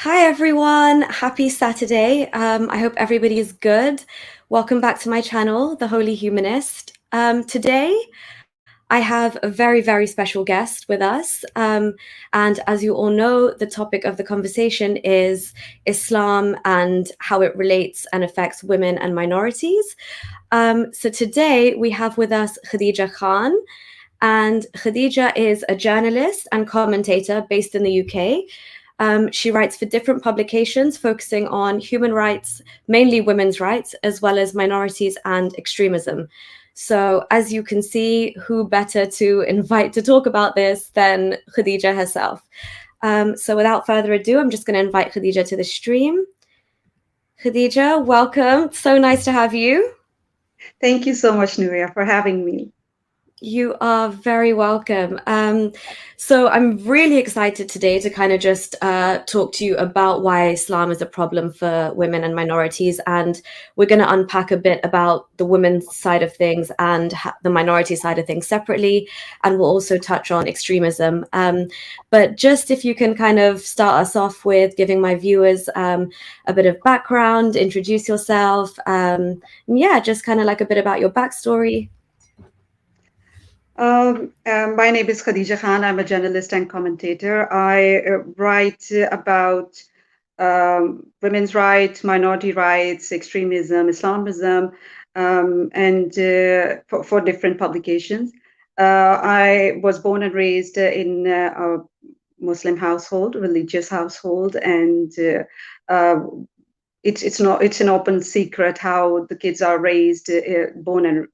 Hi everyone, happy Saturday. I hope everybody is good. Welcome back to my channel, The Holy Humanist. Today, I have a very, very special guest with us. And as you all know, the topic of the conversation is Islam and how it relates and affects women and minorities. So today we have with us Khadija Khan. And Khadija is a journalist and commentator based in the UK. She writes for different publications focusing on human rights, mainly women's rights, as well as minorities and extremism. So, as you can see, who better to invite to talk about this than Khadija herself? So, without further ado, I'm just going to invite Khadija to the stream. Khadija, welcome. So nice to have you. Thank you so much, Nuria, for having me. You are very welcome. So I'm really excited today to kind of just talk to you about why Islam is a problem for women and minorities. And we're going to unpack a bit about the women's side of things and the minority side of things separately. And we'll also touch on extremism. But just if you can kind of start us off with giving my viewers a bit of background, introduce yourself. Yeah, just kind of like a bit about your backstory. My name is Khadija Khan. I'm a journalist and commentator. I write about women's rights, minority rights, extremism, Islamism, and for different publications. I was born and raised in a Muslim household, religious household, and it's an open secret how the kids are raised, born and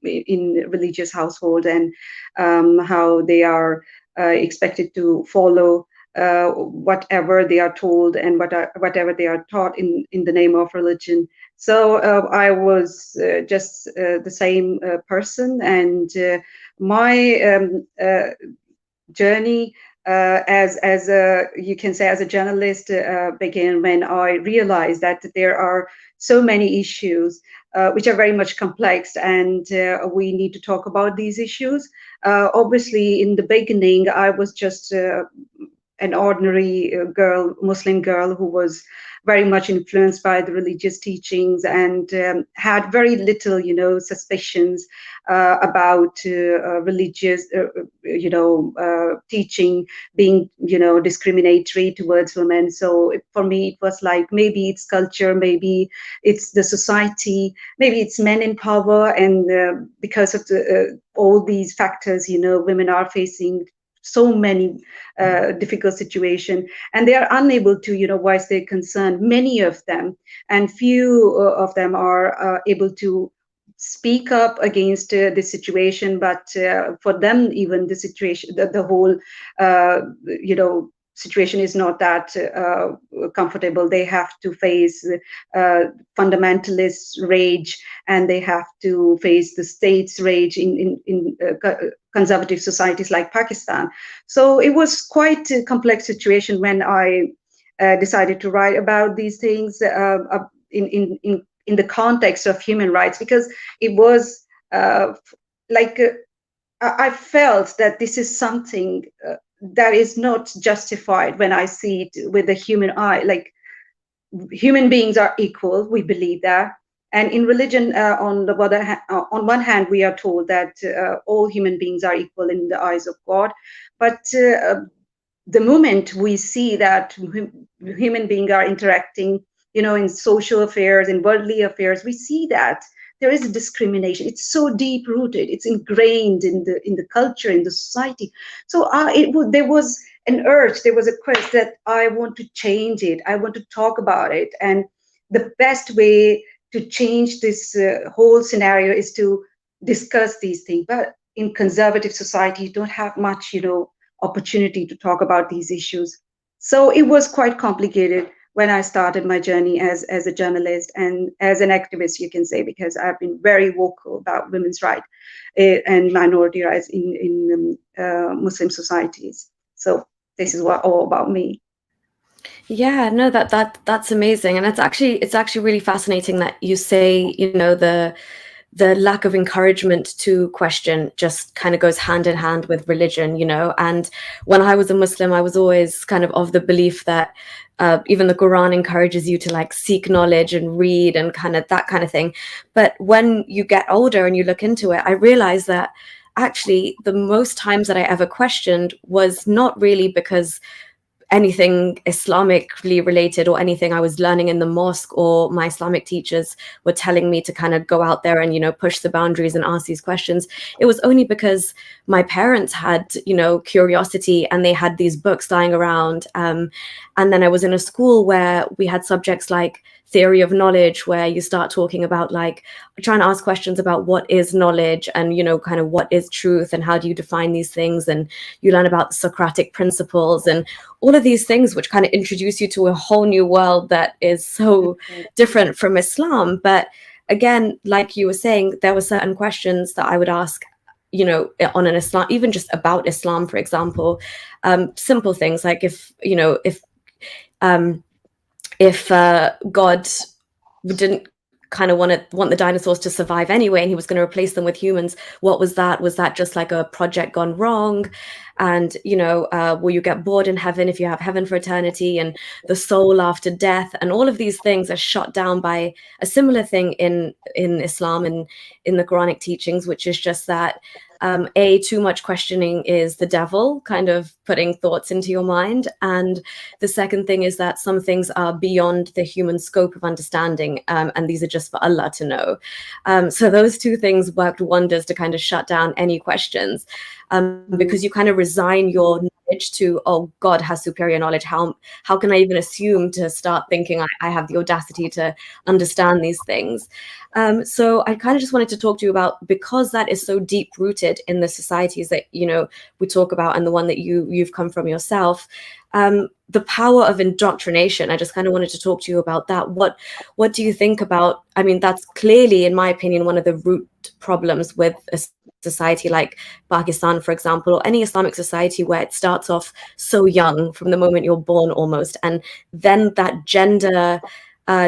in religious household, and how they are expected to follow whatever they are told and whatever they are taught in the name of religion. So I was just the same person, and my journey as a, you can say, as a journalist began when I realized that there are so many issues which are very much complex, and we need to talk about these issues. Obviously, in the beginning, I was just an ordinary girl, Muslim girl, who was very much influenced by the religious teachings, and had very little, suspicions about religious, teaching being, discriminatory towards women. So for me, it was like, maybe it's culture, maybe it's the society, maybe it's men in power, and because of all these factors, women are facing so many difficult situation, and they are unable to voice their concern, many of them, and few of them are able to speak up against this situation. But for them, even the situation, the whole situation is not that comfortable. They have to face fundamentalist rage, and they have to face the state's rage in conservative societies like Pakistan. So it was quite a complex situation when I decided to write about these things in the context of human rights, because it was like I felt that this is something that is not justified when I see it with the human eye. Like, human beings are equal, we believe that. And in religion, on one hand, we are told that all human beings are equal in the eyes of God. But the moment we see that human beings are interacting, in social affairs, in worldly affairs, we see that there is a discrimination. It's so deep rooted. It's ingrained in the culture, in the society. So there was an urge, there was a quest that I want to change it. I want to talk about it. And the best way to change this whole scenario is to discuss these things. But in conservative society, you don't have much, opportunity to talk about these issues. So it was quite complicated when I started my journey as a journalist and as an activist, you can say, because I've been very vocal about women's rights and minority rights in Muslim societies. So this is all about me. Yeah, no, that's amazing, and it's actually really fascinating that you say, the lack of encouragement to question just kind of goes hand in hand with religion, you know. And when I was a Muslim, I was always kind of the belief that even the Quran encourages you to like seek knowledge and read and kind of that kind of thing. But when you get older and you look into it, I realized that actually the most times that I ever questioned was not really because anything Islamically related or anything I was learning in the mosque or my Islamic teachers were telling me to kind of go out there and, you know, push the boundaries and ask these questions. It was only because my parents had, you know, curiosity and they had these books lying around. And then I was in a school where we had subjects like theory of knowledge, where you start talking about like trying to ask questions about what is knowledge and, you know, kind of what is truth and how do you define these things. And you learn about the Socratic principles and all of these things, which kind of introduce you to a whole new world that is so different from Islam. But again, like you were saying, there were certain questions that I would ask, you know, on an Islam, even just about Islam, for example, simple things like if God didn't kind of want the dinosaurs to survive anyway and he was going to replace them with humans, what was that? Was that just like a project gone wrong? And, you know, will you get bored in heaven if you have heaven for eternity and the soul after death? And all of these things are shot down by a similar thing in Islam and in the Quranic teachings, which is just that too much questioning is the devil kind of putting thoughts into your mind. And the second thing is that some things are beyond the human scope of understanding, and these are just for Allah to know. So those two things worked wonders to kind of shut down any questions, because you kind of resign your knowledge to, oh, God has superior knowledge. How can I even assume to start thinking I have the audacity to understand these things? So I kind of just wanted to talk to you about, because that is so deep rooted in the societies that, you know, we talk about and the one that you've come from yourself, the power of indoctrination. I just kind of wanted to talk to you about that. What do you think about, I mean, that's clearly, in my opinion, one of the root problems with a society like Pakistan, for example, or any Islamic society where it starts off so young from the moment you're born almost. And then that gender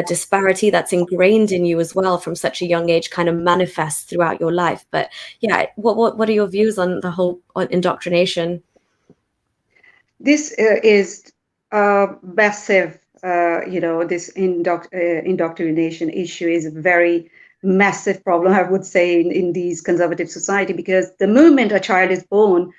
disparity that's ingrained in you as well from such a young age kind of manifests throughout your life. But yeah, what are your views on the whole indoctrination? This is massive, you know, this indoctrination issue is a very massive problem, I would say, in these conservative society, because the moment a child is born,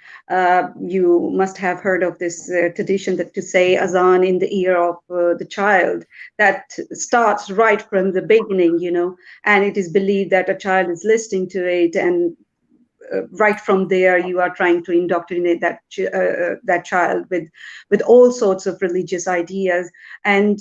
you must have heard of this tradition that to say azan in the ear of the child, that starts right from the beginning, you know, and it is believed that a child is listening to it, and right from there you are trying to indoctrinate that child with all sorts of religious ideas. And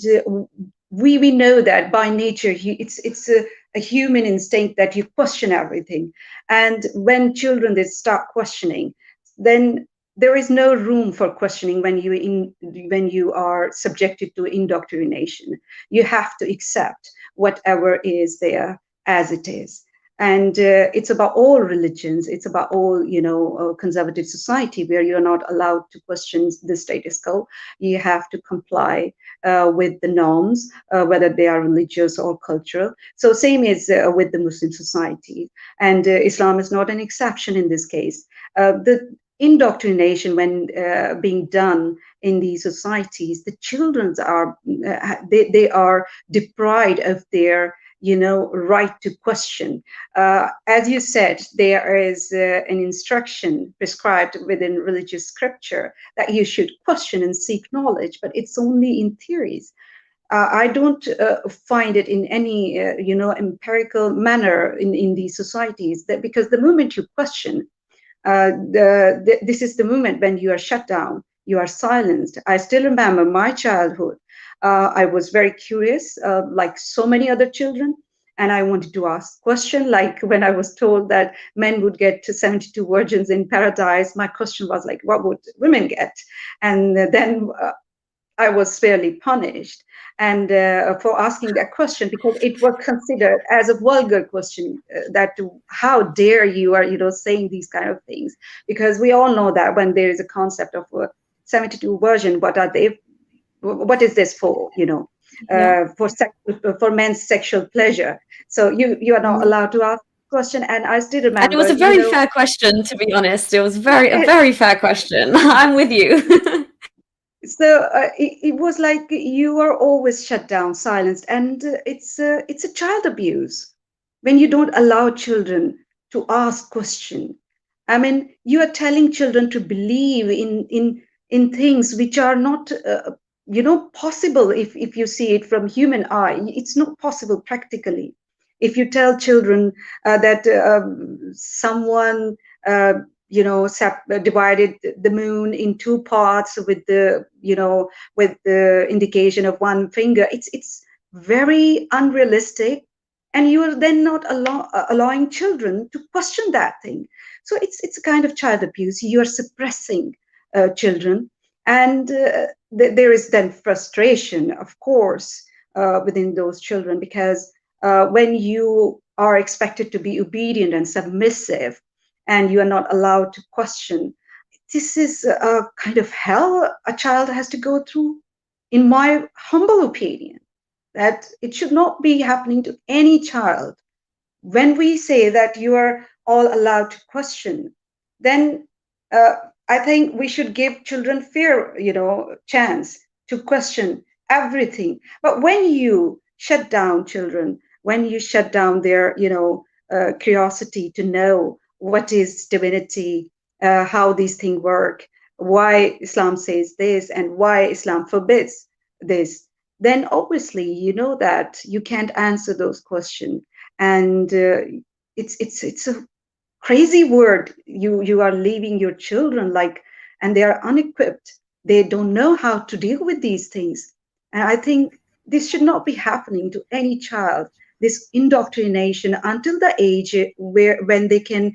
we know that by nature it's a human instinct that you question everything, and when children they start questioning, then there is no room for questioning when you are subjected to indoctrination. You have to accept whatever is there as it is. And it's about all religions. It's about all, you know, conservative society where you're not allowed to question the status quo. You have to comply with the norms, whether they are religious or cultural. So same is with the Muslim society. And Islam is not an exception in this case. The indoctrination, when being done in these societies, the children are, they are deprived of their, you know, right to question. As you said, there is an instruction prescribed within religious scripture that you should question and seek knowledge, but it's only in theories. I don't find it in any, you know, empirical manner in these societies, that because the moment you question, this is the moment when you are shut down, you are silenced. I still remember my childhood. I was very curious, like so many other children, and I wanted to ask question. Like when I was told that men would get to 72 virgins in paradise, my question was like, what would women get? And then I was fairly punished, and for asking that question, because it was considered as a vulgar question, that how dare you are, you know, saying these kind of things, because we all know that when there is a concept of 72 virgin, what are they? What is this for, you know? Yeah. For men's sexual pleasure. So you are not allowed to ask question, and I still And it was remember, a very fair question, to be honest. It was a it, very fair question. I'm with you. so it was like you are always shut down, silenced, and it's a child abuse when you don't allow children to ask question. I mean, you are telling children to believe in things which are not possible if you see it from human eye. It's not possible practically. If you tell children that someone divided the moon in two parts with the indication of one finger, it's very unrealistic, and you are then not allowing children to question that thing. So it's a kind of child abuse. You are suppressing children, and there is then frustration, of course, within those children, because when you are expected to be obedient and submissive, and you are not allowed to question, this is a kind of hell a child has to go through, in my humble opinion, that it should not be happening to any child. When we say that you are all allowed to question, then uh, I think we should give children fair, chance to question everything. But when you shut down children, when you shut down their, curiosity to know what is divinity, how these things work, why Islam says this, and why Islam forbids this, then obviously you know that you can't answer those questions, and it's a crazy word. You are leaving your children like, and they are unequipped. They don't know how to deal with these things, and I think this should not be happening to any child. This indoctrination until the age where when they can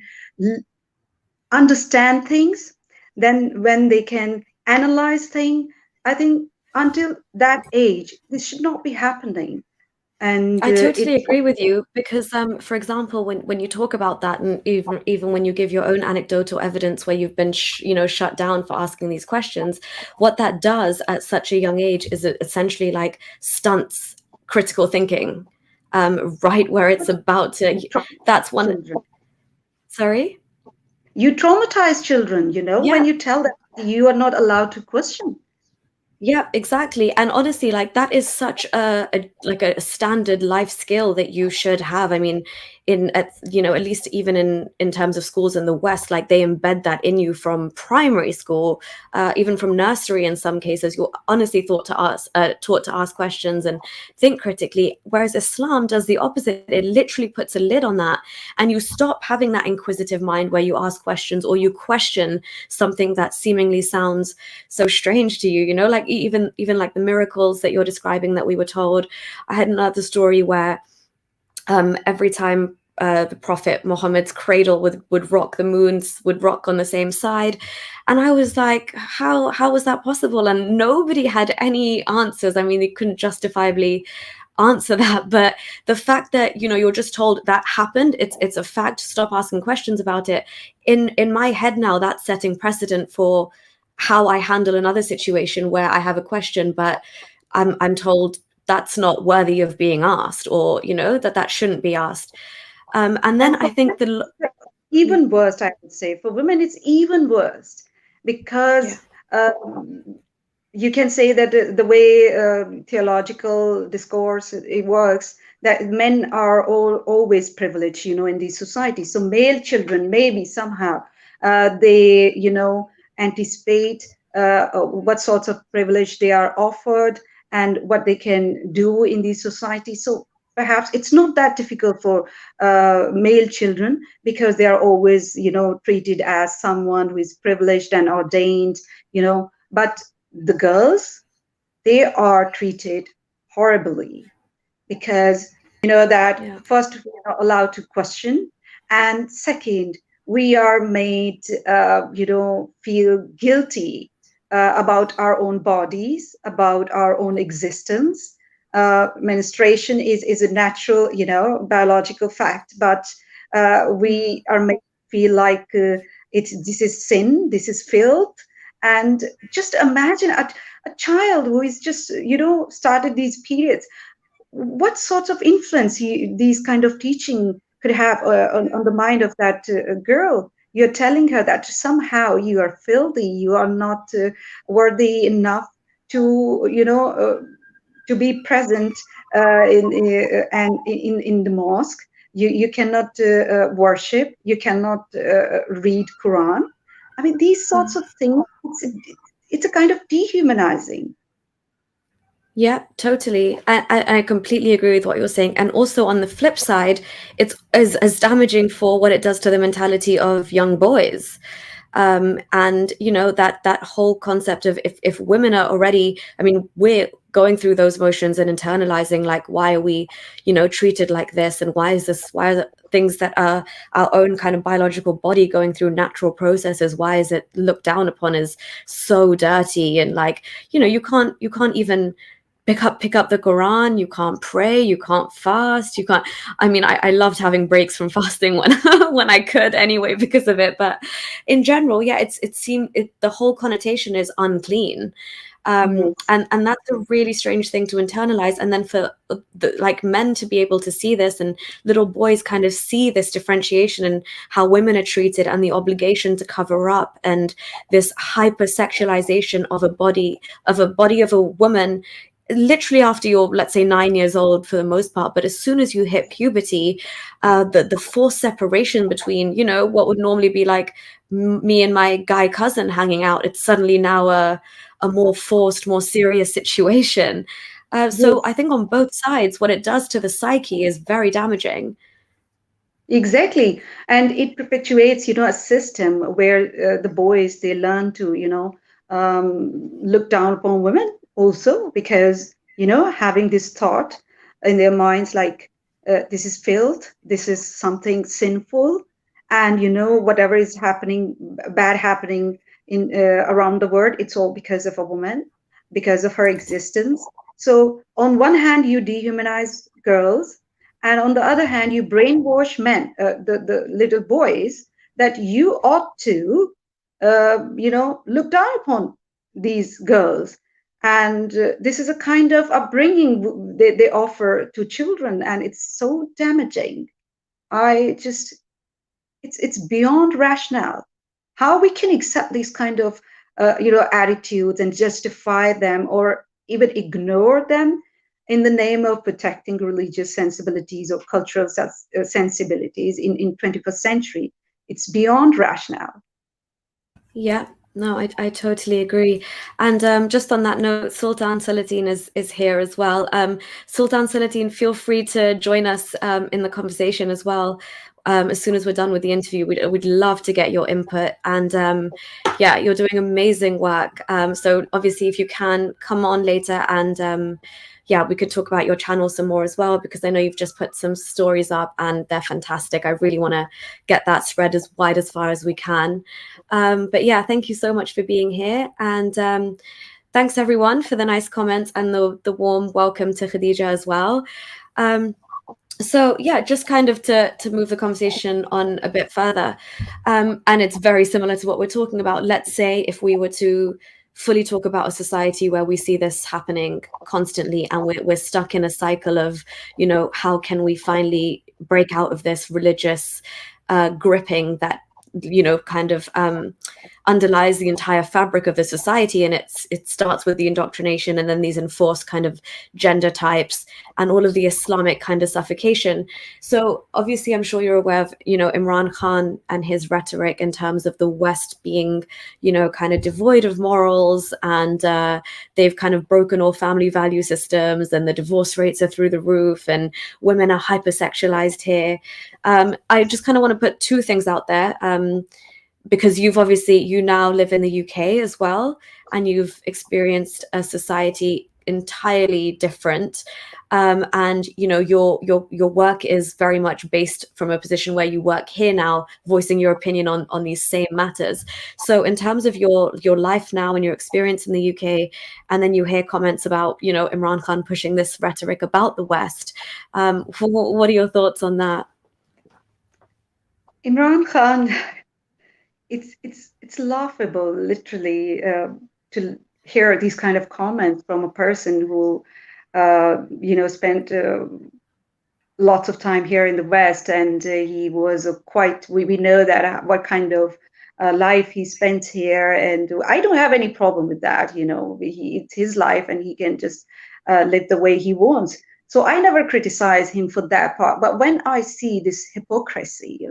understand things, then when they can analyze things. I think until that age, this should not be happening, and I totally it's agree with you because, for example, when you talk about that, and even when you give your own anecdotal evidence where you've been, shut down for asking these questions, what that does at such a young age is it essentially like stunts critical thinking, right where it's about to. That's one. children. Sorry. You traumatize children, when Yeah. you tell them you are not allowed to question. Yeah, exactly. And honestly, like that is such a standard life skill that you should have. I mean, at least even in terms of schools in the West, like they embed that in you from primary school, even from nursery in some cases. You're honestly taught to ask questions and think critically. Whereas Islam does the opposite. It literally puts a lid on that, and you stop having that inquisitive mind where you ask questions or you question something that seemingly sounds so strange to you, like even like the miracles that you're describing that we were told. I had another story where every time the Prophet Muhammad's cradle would rock, the moons would rock on the same side, and I was like, how was that possible? And nobody had any answers. I mean, they couldn't justifiably answer that, but the fact that you're just told that happened, it's a fact, stop asking questions about it. In my head now, that's setting precedent for how I handle another situation where I have a question, but I'm told that's not worthy of being asked, or that shouldn't be asked. And then And I for think even worse, I would say, for women, it's even worse, yeah. because you can say that the way theological discourse it works, that men are always privileged, in these societies. So male children maybe somehow they, anticipate what sorts of privilege they are offered and what they can do in these societies. So perhaps it's not that difficult for male children, because they are always, treated as someone who is privileged and ordained, but the girls, they are treated horribly, because that Yeah. first we are not allowed to question, and second we are made feel guilty about our own bodies, about our own existence. Menstruation is a natural, biological fact, but Mm. we are made feel like this is sin, this is filth. And just imagine a child who is just started these periods, what sorts of influence these kind of teaching could have on the mind of that girl. You're telling her that somehow you are filthy, you are not worthy enough to, to be present in the mosque. You cannot worship. You cannot read Quran. I mean, these sorts of things. It's a kind of dehumanizing. Yeah, totally. I completely agree with what you're saying. And also on the flip side, it's as damaging for what it does to the mentality of young boys. And that whole concept of if women are already, I mean, we're going through those motions and internalizing, like, why are we, treated like this, and why are the things that are our own kind of biological body going through natural processes, why is it looked down upon as so dirty, and like, you can't even pick up the Quran, you can't pray, you can't fast, you can't. I mean, I loved having breaks from fasting when when I could anyway because of it. But in general, yeah, the whole connotation is unclean. And that's a really strange thing to internalize, and then for like men to be able to see this, and little boys kind of see this differentiation and how women are treated, and the obligation to cover up, and this hypersexualization of a body of a woman, literally after you're, let's say, 9 years old for the most part. But as soon as you hit puberty, the forced separation between, what would normally be like me and my guy cousin hanging out, it's suddenly now a more forced, more serious situation. So I think on both sides, what it does to the psyche is very damaging. Exactly. And it perpetuates, a system where the boys, they learn to, look down upon women also because, having this thought in their minds like, this is filth, this is something sinful, and, whatever is happening, bad happening in around the world, it's all because of a woman, because of her existence. So on one hand, you dehumanize girls, and on the other hand you brainwash men, the little boys, that you ought to look down upon these girls. And this is a kind of upbringing they offer to children, and it's so damaging. I just It's beyond rational how we can accept these kind of attitudes and justify them or even ignore them in the name of protecting religious sensibilities or cultural sensibilities in 21st century. It's beyond rational. Yeah, no, I totally agree. And just on that note, Sultan Salatin is here as well. Sultan Salatin, feel free to join us in the conversation as well. As soon as we're done with the interview, we'd love to get your input. And yeah, you're doing amazing work. So obviously, if you can come on later, and yeah, we could talk about your channel some more as well, because I know you've just put some stories up and they're fantastic. I really want to get that spread as wide as far as we can. But yeah, thank you so much for being here. And thanks everyone for the nice comments and the warm welcome to Khadija as well. So yeah, just kind of to move the conversation on a bit further, and it's very similar to what we're talking about. Let's say if we were to fully talk about a society where we see this happening constantly, and we're stuck in a cycle of, how can we finally break out of this religious gripping that, kind of underlies the entire fabric of the society. And it starts with the indoctrination, and then these enforced kind of gender types and all of the Islamic kind of suffocation. So obviously, I'm sure you're aware of, Imran Khan and his rhetoric in terms of the West being, kind of devoid of morals, and they've kind of broken all family value systems, and the divorce rates are through the roof, and women are hypersexualized here. I just kind of want to put two things out there. Because you now live in the UK as well, and you've experienced a society entirely different, and your work is very much based from a position where you work here now, voicing your opinion on these same matters. So in terms of your life now and your experience in the UK, and then you hear comments about Imran Khan pushing this rhetoric about the West, what are your thoughts on that? Imran Khan, it's laughable, literally, to hear these kind of comments from a person who, spent lots of time here in the West, and he was quite. We know that what kind of life he spent here, and I don't have any problem with that. It's his life, and he can just live the way he wants. So I never criticize him for that part. But when I see this hypocrisy,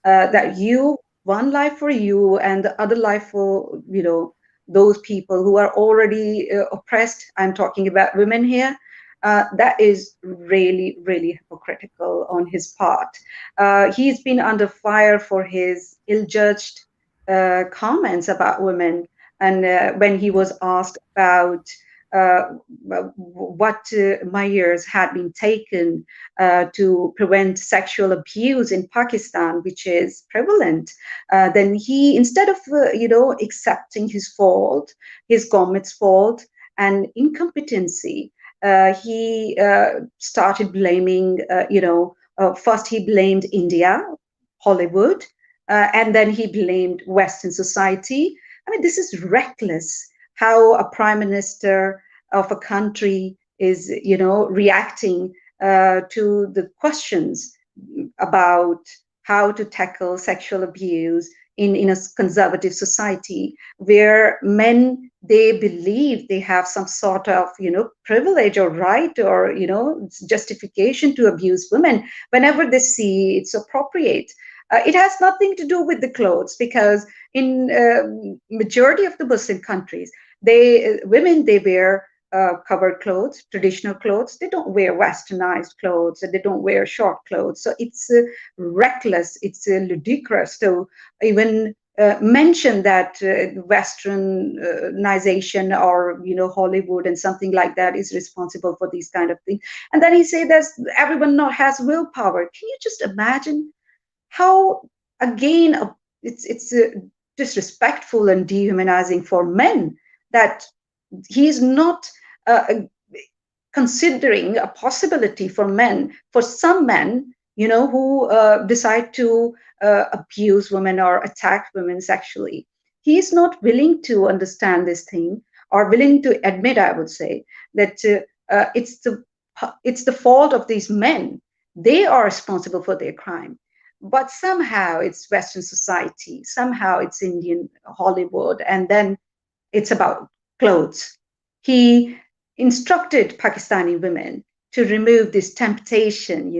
that you one life for you and the other life for those people who are already oppressed. I'm talking about women here. That is really, really hypocritical on his part. He's been under fire for his ill-judged comments about women, and when he was asked about uh, what measures had been taken to prevent sexual abuse in Pakistan, which is prevalent, then he, instead of accepting his fault, his government's fault and incompetency, he started blaming. First he blamed India, Hollywood, and then he blamed Western society. I mean, this is reckless. How a prime minister of a country is, reacting to the questions about how to tackle sexual abuse in a conservative society where men, they believe they have some sort of privilege or right or justification to abuse women whenever they see it's appropriate. It has nothing to do with the clothes, because in majority of the Muslim countries, women, they wear covered clothes, traditional clothes. They don't wear westernized clothes, and they don't wear short clothes. So it's reckless, it's ludicrous to even mention that westernization or Hollywood and something like that is responsible for these kind of things. And then he said that everyone not has willpower. Can you just imagine how, again, it's disrespectful and dehumanizing for men that he's not uh, considering a possibility for men, for some men, who decide to abuse women or attack women sexually. He's not willing to understand this thing, or willing to admit, I would say, that it's the fault of these men. They are responsible for their crime. But somehow it's Western society, somehow it's Indian Hollywood, and then it's about clothes. He instructed Pakistani women to remove this temptation,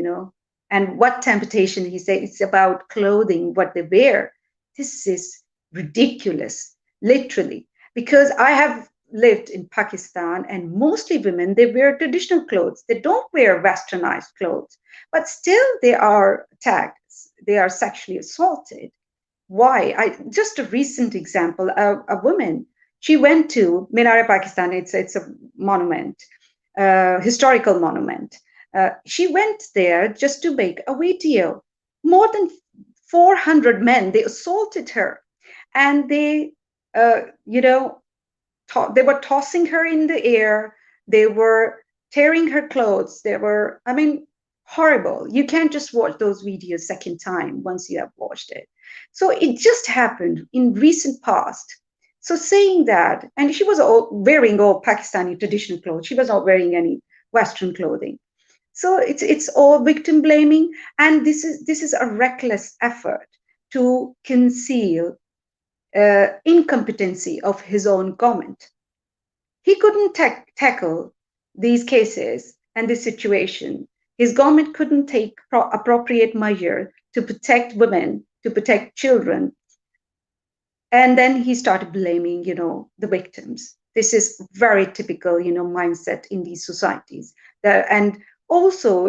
and what temptation? He said it's about clothing, what they wear. This is ridiculous, literally, because I have lived in Pakistan, and mostly women, they wear traditional clothes. They don't wear westernized clothes, but still they are attacked, they are sexually assaulted. Why? Just a recent example, a woman, she went to Minar Pakistan. It's a monument, historical monument. She went there just to make a video. More than 400 men, they assaulted her, and they, you know, they were tossing her in the air. They were tearing her clothes. They were, I mean, horrible. You can't just watch those videos second time once you have watched it. So it just happened in recent past. So saying that, and she was wearing all Pakistani traditional clothes. She was not wearing any Western clothing. So it's all victim blaming, and this is a reckless effort to conceal incompetency of his own government. He couldn't tackle these cases and this situation. His government couldn't take appropriate measure to protect women, to protect children. And then he started blaming, the victims. This is very typical, mindset in these societies. And also,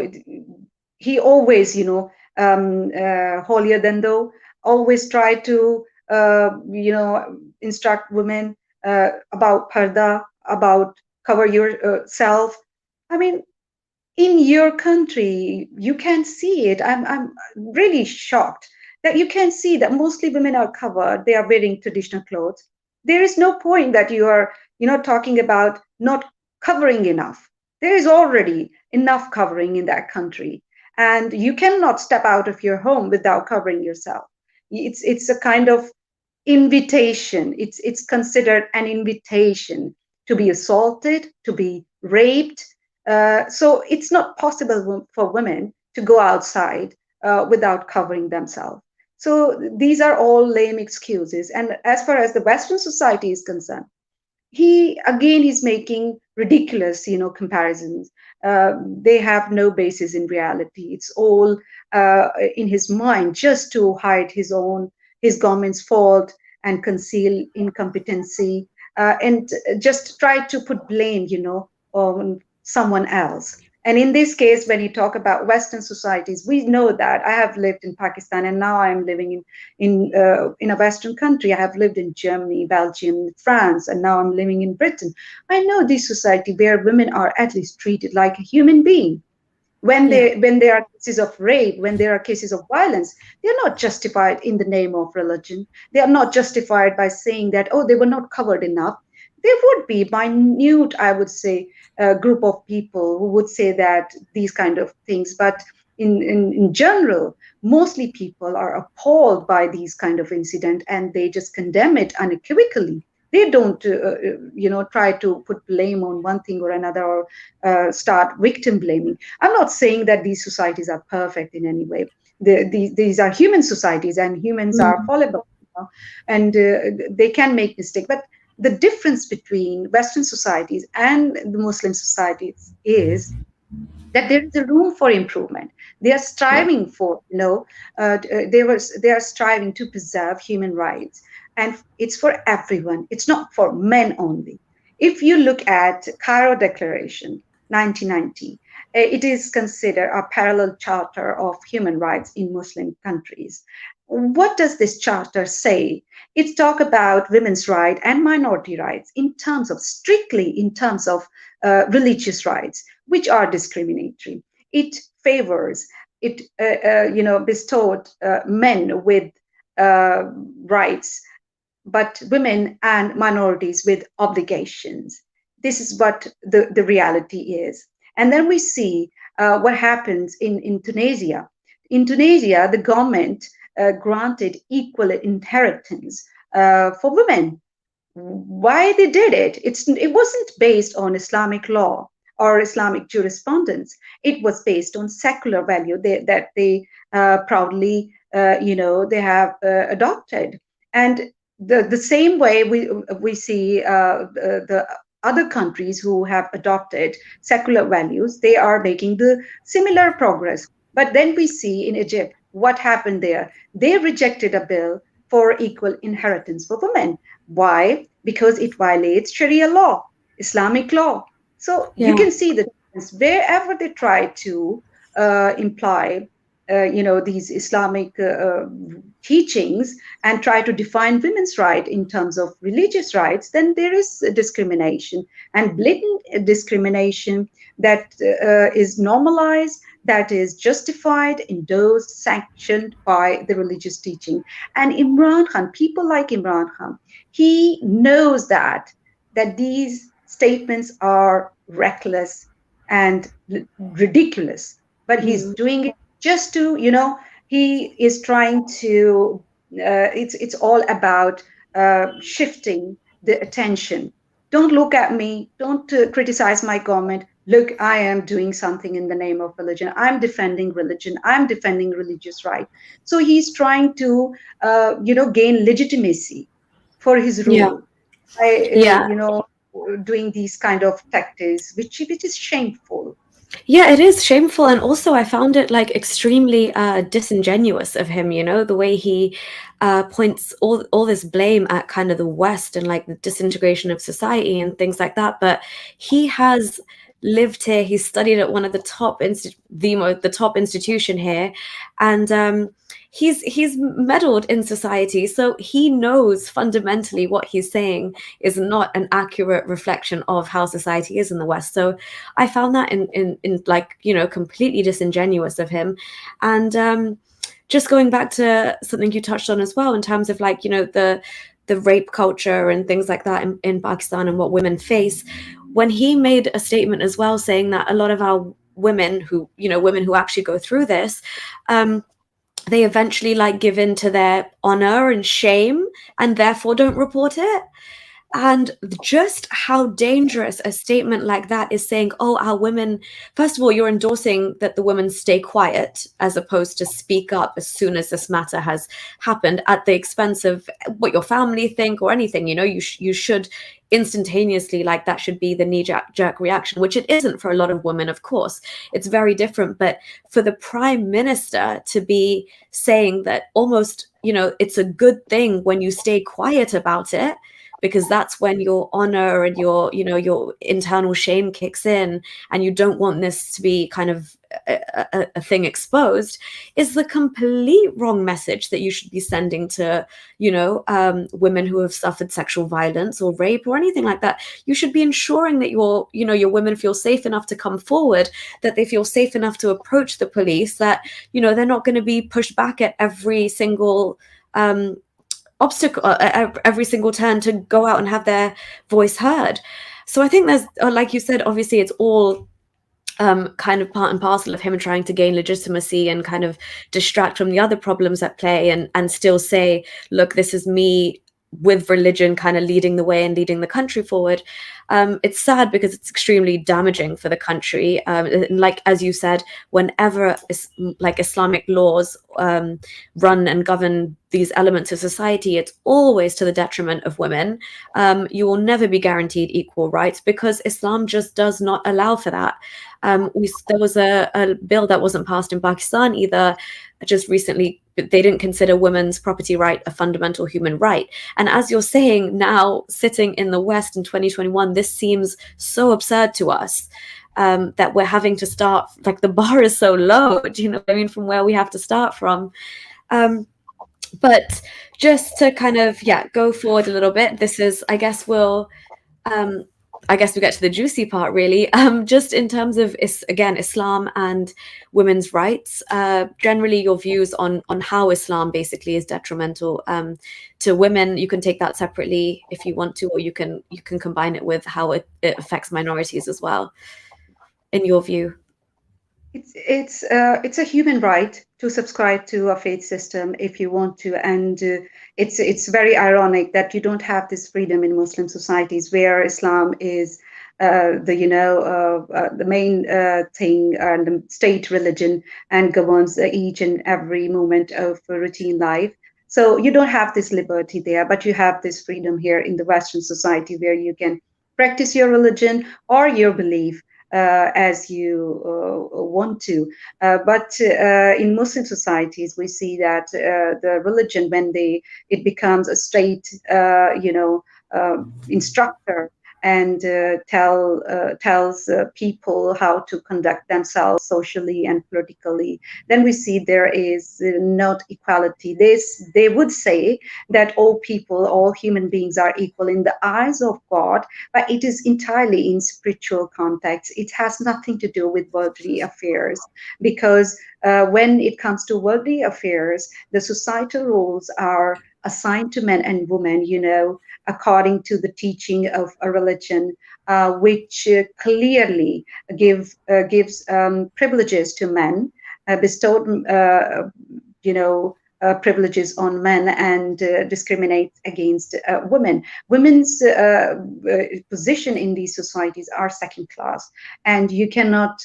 he always, holier than thou, always tried to, instruct women about parda, about cover yourself. I mean, in your country, you can see it. I'm really shocked that you can see that mostly women are covered. They are wearing traditional clothes. There is no point that you are, talking about not covering enough. There is already enough covering in that country, and you cannot step out of your home without covering yourself. It's a kind of invitation. It's considered an invitation to be assaulted, to be raped, So it's not possible for women to go outside without covering themselves. So these are all lame excuses. And as far as the Western society is concerned, he again is making ridiculous, comparisons. They have no basis in reality. It's all in his mind, just to hide his government's fault and conceal incompetency, and just try to put blame, on someone else. And in this case, when you talk about Western societies, we know that I have lived in Pakistan, and now I'm living in a Western country. I have lived in Germany, Belgium, France, and now I'm living in Britain. I know this society where women are at least treated like a human being. Yeah. When there are cases of rape, when there are cases of violence, they are not justified in the name of religion. They are not justified by saying that, oh, they were not covered enough. There would be minute, I would say, group of people who would say that these kind of things, but in general, mostly people are appalled by these kind of incident, and they just condemn it unequivocally. They don't try to put blame on one thing or another, or start victim blaming. I'm not saying that these societies are perfect in any way. These are human societies, and humans are Mm. fallible, and they can make mistakes. But the difference between Western societies and the Muslim societies is that there is a room for improvement. They are Yeah. striving for, they are striving to preserve human rights, and it's for everyone. It's not for men only. If you look at Cairo Declaration, 1990, it is considered a parallel charter of human rights in Muslim countries. What does this charter say? It talk about women's rights and minority rights in terms of strictly in terms of religious rights, which are discriminatory. It favors, it bestowed men with uh, rights, but women and minorities with obligations. This is what the reality is. And then we see what happens in Tunisia. In Tunisia, the government granted equal inheritance for women. Why they did it? It wasn't based on Islamic law or Islamic jurisprudence. It was based on secular value that they proudly, they have adopted. And the same way we see the other countries who have adopted secular values, they are making the similar progress. But then we see in Egypt what happened there. They rejected a bill for equal inheritance for women. Why? Because it violates Sharia law, Islamic law. So you Yeah. can see the difference wherever they try to imply, these Islamic teachings and try to define women's right in terms of religious rights, then there is discrimination, and blatant discrimination that is normalized, that is justified, endorsed, sanctioned by the religious teaching. And Imran Khan, people like Imran Khan, he knows that these statements are reckless and ridiculous, but he's Mm. doing it just to, he is trying to. It's all about shifting the attention. Don't look at me. Don't criticize my government. Look, I am doing something in the name of religion. I'm defending religion. I'm defending religious right. So he's trying to, gain legitimacy for his Yeah. rule by, Yeah. doing these kind of tactics, which is shameful. Yeah, it is shameful, and also I found it like extremely disingenuous of him, the way he points all this blame at kind of the West and like the disintegration of society and things like that. But he has lived here, he's studied at one of the the top institution here, and he's meddled in society, so he knows fundamentally what he's saying is not an accurate reflection of how society is in the West. So I found that in like, completely disingenuous of him. And just going back to something you touched on as well in terms of like, the rape culture and things like that in Pakistan and what women face, when he made a statement as well saying that a lot of our women who actually go through this, they eventually like give in to their honor and shame and therefore don't report it. And just how dangerous a statement like that is, saying, oh, our women, first of all, you're endorsing that the women stay quiet as opposed to speak up as soon as this matter has happened, at the expense of what your family think or anything. You know, you should instantaneously, like, that should be the knee-jerk reaction, which it isn't for a lot of women, of course. It's very different. But for the prime minister to be saying that almost, you know, it's a good thing when you stay quiet about it, because that's when your honor and your, you know, your internal shame kicks in, and you don't want this to be kind of a thing exposed, is the complete wrong message that you should be sending to, you know, women who have suffered sexual violence or rape or anything like that. You should be ensuring that your, you know, your women feel safe enough to come forward, that they feel safe enough to approach the police, that, you know, they're not going to be pushed back at every single obstacle, every single turn, to go out and have their voice heard. So I think there's, like you said, obviously it's all kind of part and parcel of him trying to gain legitimacy and kind of distract from the other problems at play, and still say, look, this is me with religion kind of leading the way and leading the country forward. It's sad because it's extremely damaging for the country. And like, as you said, whenever like Islamic laws run and govern these elements of society, it's always to the detriment of women. You will never be guaranteed equal rights because Islam just does not allow for that. There was a bill that wasn't passed in Pakistan either just recently. They didn't consider women's property right a fundamental human right. And as you're saying now, sitting in the West in 2021, this seems so absurd to us, that we're having to start, like, the bar is so low, do you know what I mean, from where we have to start from. But just to kind of, go forward a little bit, this is, I guess we get to the juicy part, really. Just in terms of, again, Islam and women's rights, generally your views on how Islam basically is detrimental to women. You can take that separately if you want to, or you can combine it with how it affects minorities as well, in your view. It's a human right to subscribe to a faith system if you want to, and it's very ironic that you don't have this freedom in Muslim societies where Islam is the main thing and the state religion, and governs each and every moment of routine life. So you don't have this liberty there, but you have this freedom here in the Western society where you can practice your religion or your belief as you want to. But in Muslim societies, we see that the religion, when it becomes a state, instructor, and tells people how to conduct themselves socially and politically, then we see there is not equality. They would say that all human beings are equal in the eyes of God, but it is entirely in spiritual context. It has nothing to do with worldly affairs, because when it comes to worldly affairs, the societal roles are assigned to men and women, according to the teaching of a religion, which clearly gives privileges to men, bestowed, privileges on men, and discriminates against women. Women's position in these societies are second class, and you cannot,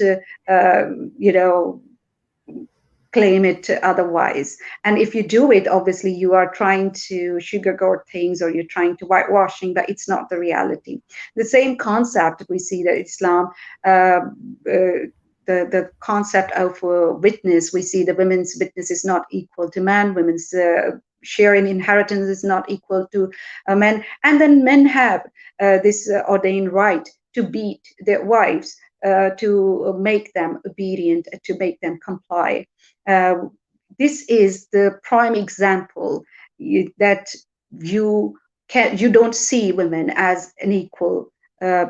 claim it otherwise. And if you do it, obviously you are trying to sugarcoat things, or you're trying to whitewashing, but it's not the reality. The same concept we see that Islam, the concept of witness, we see the women's witness is not equal to man, women's share in inheritance is not equal to men, and then men have this ordained right to beat their wives, to make them obedient, to make them comply. This is the prime example that you don't see women as an equal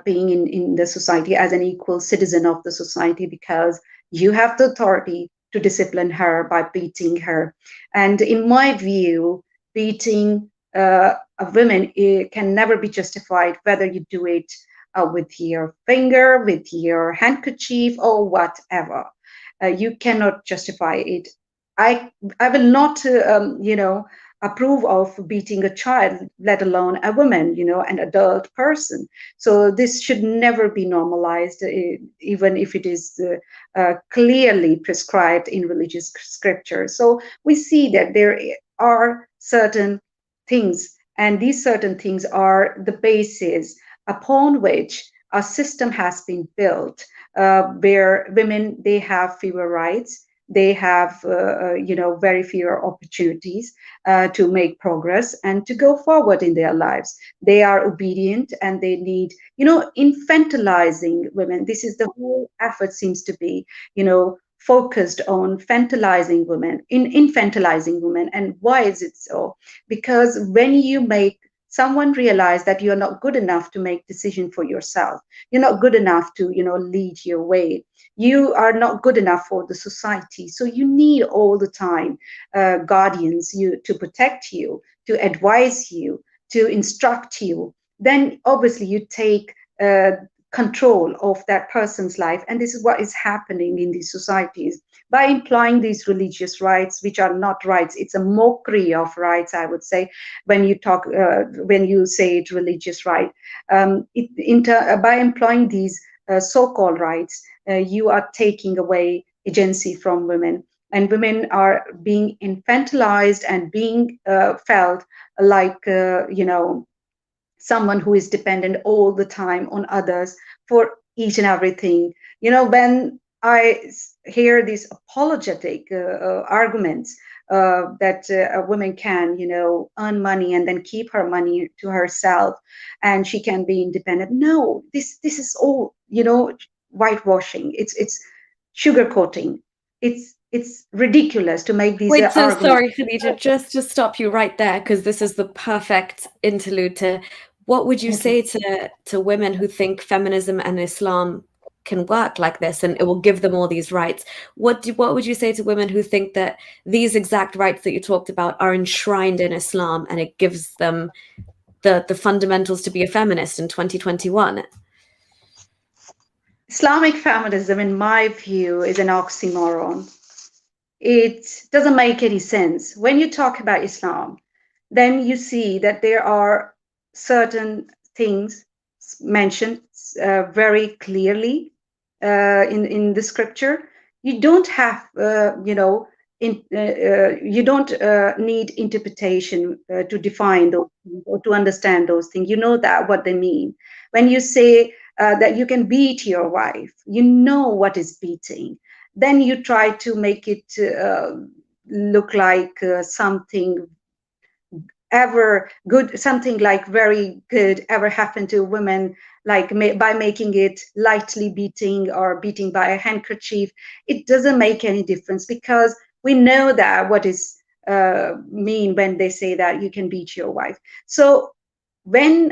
being in the society, as an equal citizen of the society, because you have the authority to discipline her by beating her. And in my view, beating a woman can never be justified, whether you do it with your finger, with your handkerchief, or whatever. You cannot justify it. I will not, approve of beating a child, let alone a woman, an adult person. So this should never be normalized, even if it is clearly prescribed in religious scripture. So we see that there are certain things, and these certain things are the basis upon which a system has been built, where women, they have fewer rights, they have very fewer opportunities to make progress and to go forward in their lives. They are obedient, and they need, infantilizing women. This is the whole effort, seems to be, focused on infantilizing women. And why is it so? Because when you make someone realize that you're not good enough to make decision for yourself, you're not good enough to lead your way, you are not good enough for the society, so you need all the time guardians to protect you, to advise you, to instruct you. Then obviously you take control of that person's life. And this is what is happening in these societies by implying these religious rights, which are not rights. It's a mockery of rights, I would say, when you say it religious right. By employing these so-called rights, you are taking away agency from women, and women are being infantilized and being felt like someone who is dependent all the time on others for each and everything. When I hear these apologetic arguments that a woman can, earn money and then keep her money to herself, and she can be independent. No, this is all, whitewashing. It's sugarcoating. It's ridiculous to make these Wait, so arguments. sorry, Khadija, just to stop you right there, because this is the perfect interlude to what would you say to women who think feminism and Islam can work like this and it will give them all these rights? What would you say to women who think that these exact rights that you talked about are enshrined in Islam and it gives them the fundamentals to be a feminist in 2021? Islamic feminism, in my view, is an oxymoron. It doesn't make any sense. When you talk about Islam, then you see that there are certain things mentioned very clearly in the scripture. You don't have, you don't need interpretation to define those things or to understand those things. You know that what they mean. When you say that you can beat your wife, you know what is beating. Then you try to make it look like something ever good, something like very good ever happened to women, like by making it lightly beating or beating by a handkerchief. It doesn't make any difference, because we know that what is mean when they say that you can beat your wife. So when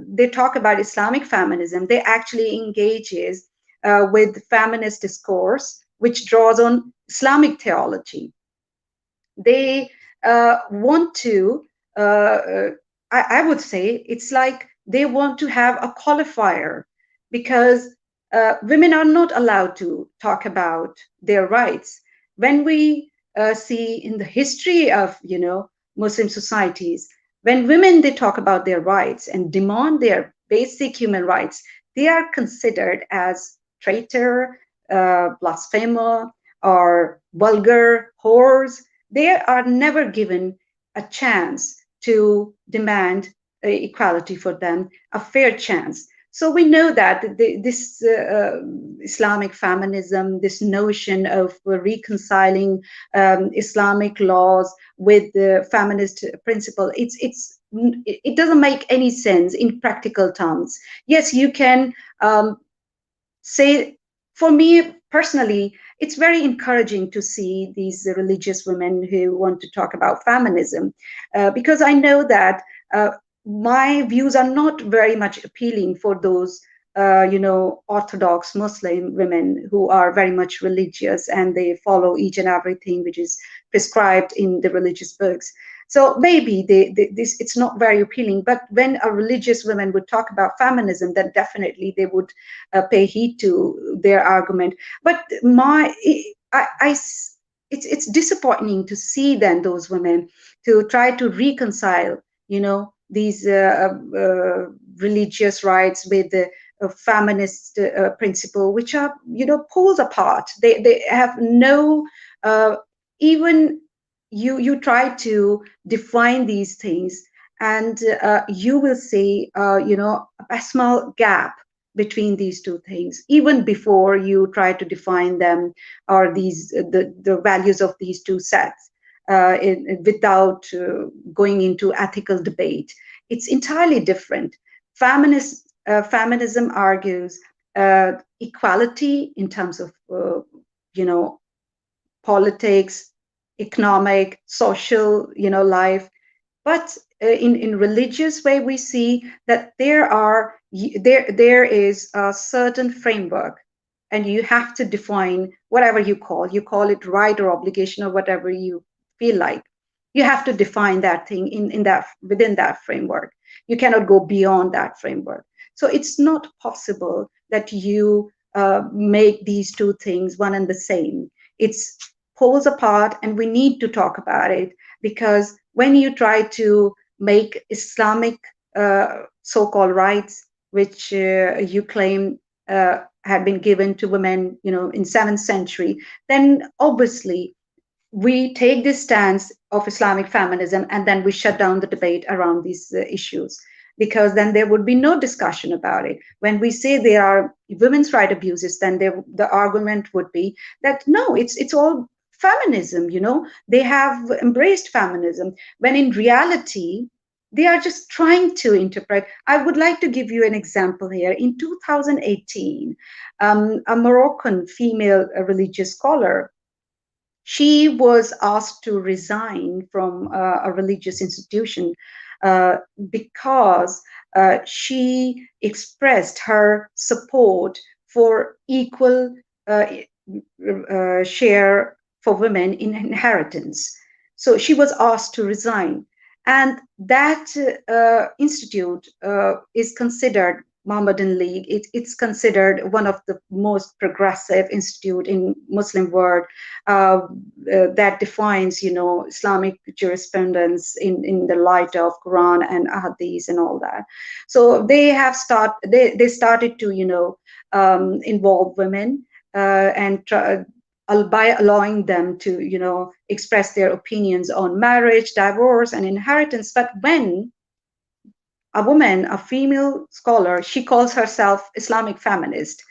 they talk about Islamic feminism, they actually engages with feminist discourse, which draws on Islamic theology. They want to, I would say, it's like they want to have a qualifier, because women are not allowed to talk about their rights. When we see in the history of, Muslim societies, when women, they talk about their rights and demand their basic human rights, they are considered as traitor, blasphemer, or vulgar whores. They are never given a chance to demand equality for them, a fair chance. So we know that this Islamic feminism, this notion of reconciling Islamic laws with the feminist principle, it doesn't make any sense in practical terms. Yes, you can say, for me personally, it's very encouraging to see these religious women who want to talk about feminism, because I know that my views are not very much appealing for those Orthodox Muslim women who are very much religious and they follow each and everything which is prescribed in the religious books. So maybe this, it's not very appealing. But when a religious woman would talk about feminism, then definitely they would pay heed to their argument. But it's disappointing to see then those women to try to reconcile, these religious rights with the feminist principle, which are, poles apart. They have no, even you try to define these things, and you will see, a small gap between these two things, even before you try to define them, or the values of these two sets, without going into ethical debate. It's entirely different. Feminism argues equality in terms of, politics, economic, social, life. But in religious way, we see that there is a certain framework, and you have to define whatever you call it right or obligation or whatever you feel like. You have to define that thing within that framework. You cannot go beyond that framework. So it's not possible that you make these two things one and the same. It's poles apart, and we need to talk about it, because when you try to make Islamic so-called rights, which you claim had been given to women, in 7th century, then obviously we take this stance of Islamic feminism, and then we shut down the debate around these issues, because then there would be no discussion about it. When we say there are women's right abuses, then the argument would be that no, it's all feminism, they have embraced feminism, when in reality they are just trying to interpret. I would like to give you an example here. In 2018, a Moroccan female religious scholar, she was asked to resign from a religious institution because she expressed her support for equal share for women in inheritance. So she was asked to resign. And that institute is considered Mohammedan League. It's considered one of the most progressive institute in Muslim world that defines, Islamic jurisprudence in the light of Quran and Hadith and all that. So they started to, involve women and by allowing them to, express their opinions on marriage, divorce, and inheritance. But when a woman, a female scholar, she calls herself Islamic feminist,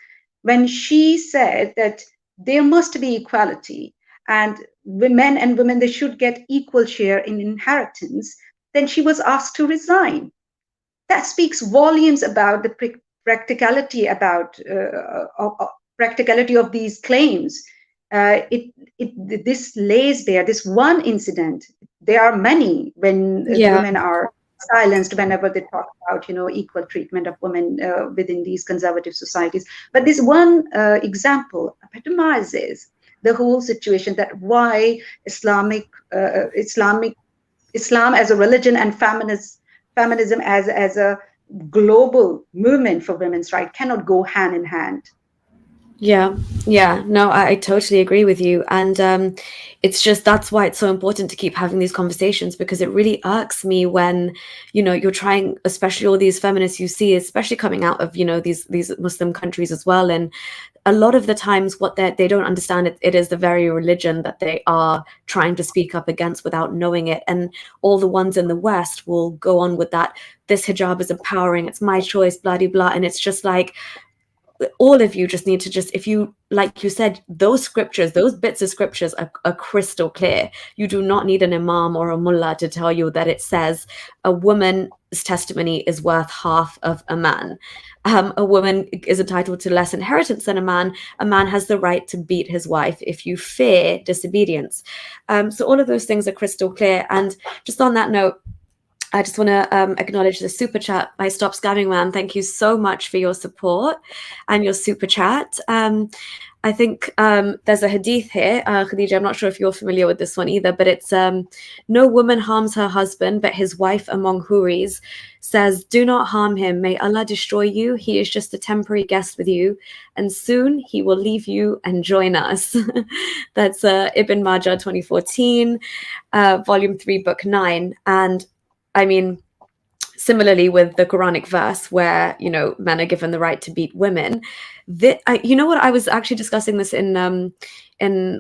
when she said that there must be equality and men and women, they should get equal share in inheritance, then she was asked to resign. That speaks volumes about the practicality of these claims. This lays bare this one incident. There are many when women are silenced whenever they talk about, equal treatment of women within these conservative societies. But this one example epitomizes the whole situation, that why Islam as a religion and feminism as a global movement for women's rights cannot go hand in hand. Yeah, no, I totally agree with you. And it's just, that's why it's so important to keep having these conversations, because it really irks me when, you're trying, especially all these feminists you see, especially coming out of, these Muslim countries as well. And a lot of the times what they don't understand, it is the very religion that they are trying to speak up against without knowing it. And all the ones in the West will go on with that, this hijab is empowering, it's my choice, blah, blah, blah. And it's just like, all of you just need to if you, like you said, those scriptures, those bits of scriptures are crystal clear. You do not need an imam or a mullah to tell you that it says a woman's testimony is worth half of a man. A woman is entitled to less inheritance than a man. A man has the right to beat his wife if you fear disobedience. So all of those things are crystal clear. And just on that note, I just want to acknowledge the super chat by Stop Scamming Man. Thank you so much for your support and your super chat. I think there's a hadith here, Khadija. I'm not sure if you're familiar with this one either, but it's no woman harms her husband, but his wife among Huris says, do not harm him. May Allah destroy you. He is just a temporary guest with you, and soon he will leave you and join us. That's Ibn Majah 2014, volume 3, book 9. And I mean, similarly with the Quranic verse where, you know, men are given the right to beat women. You know what? I was actually discussing this in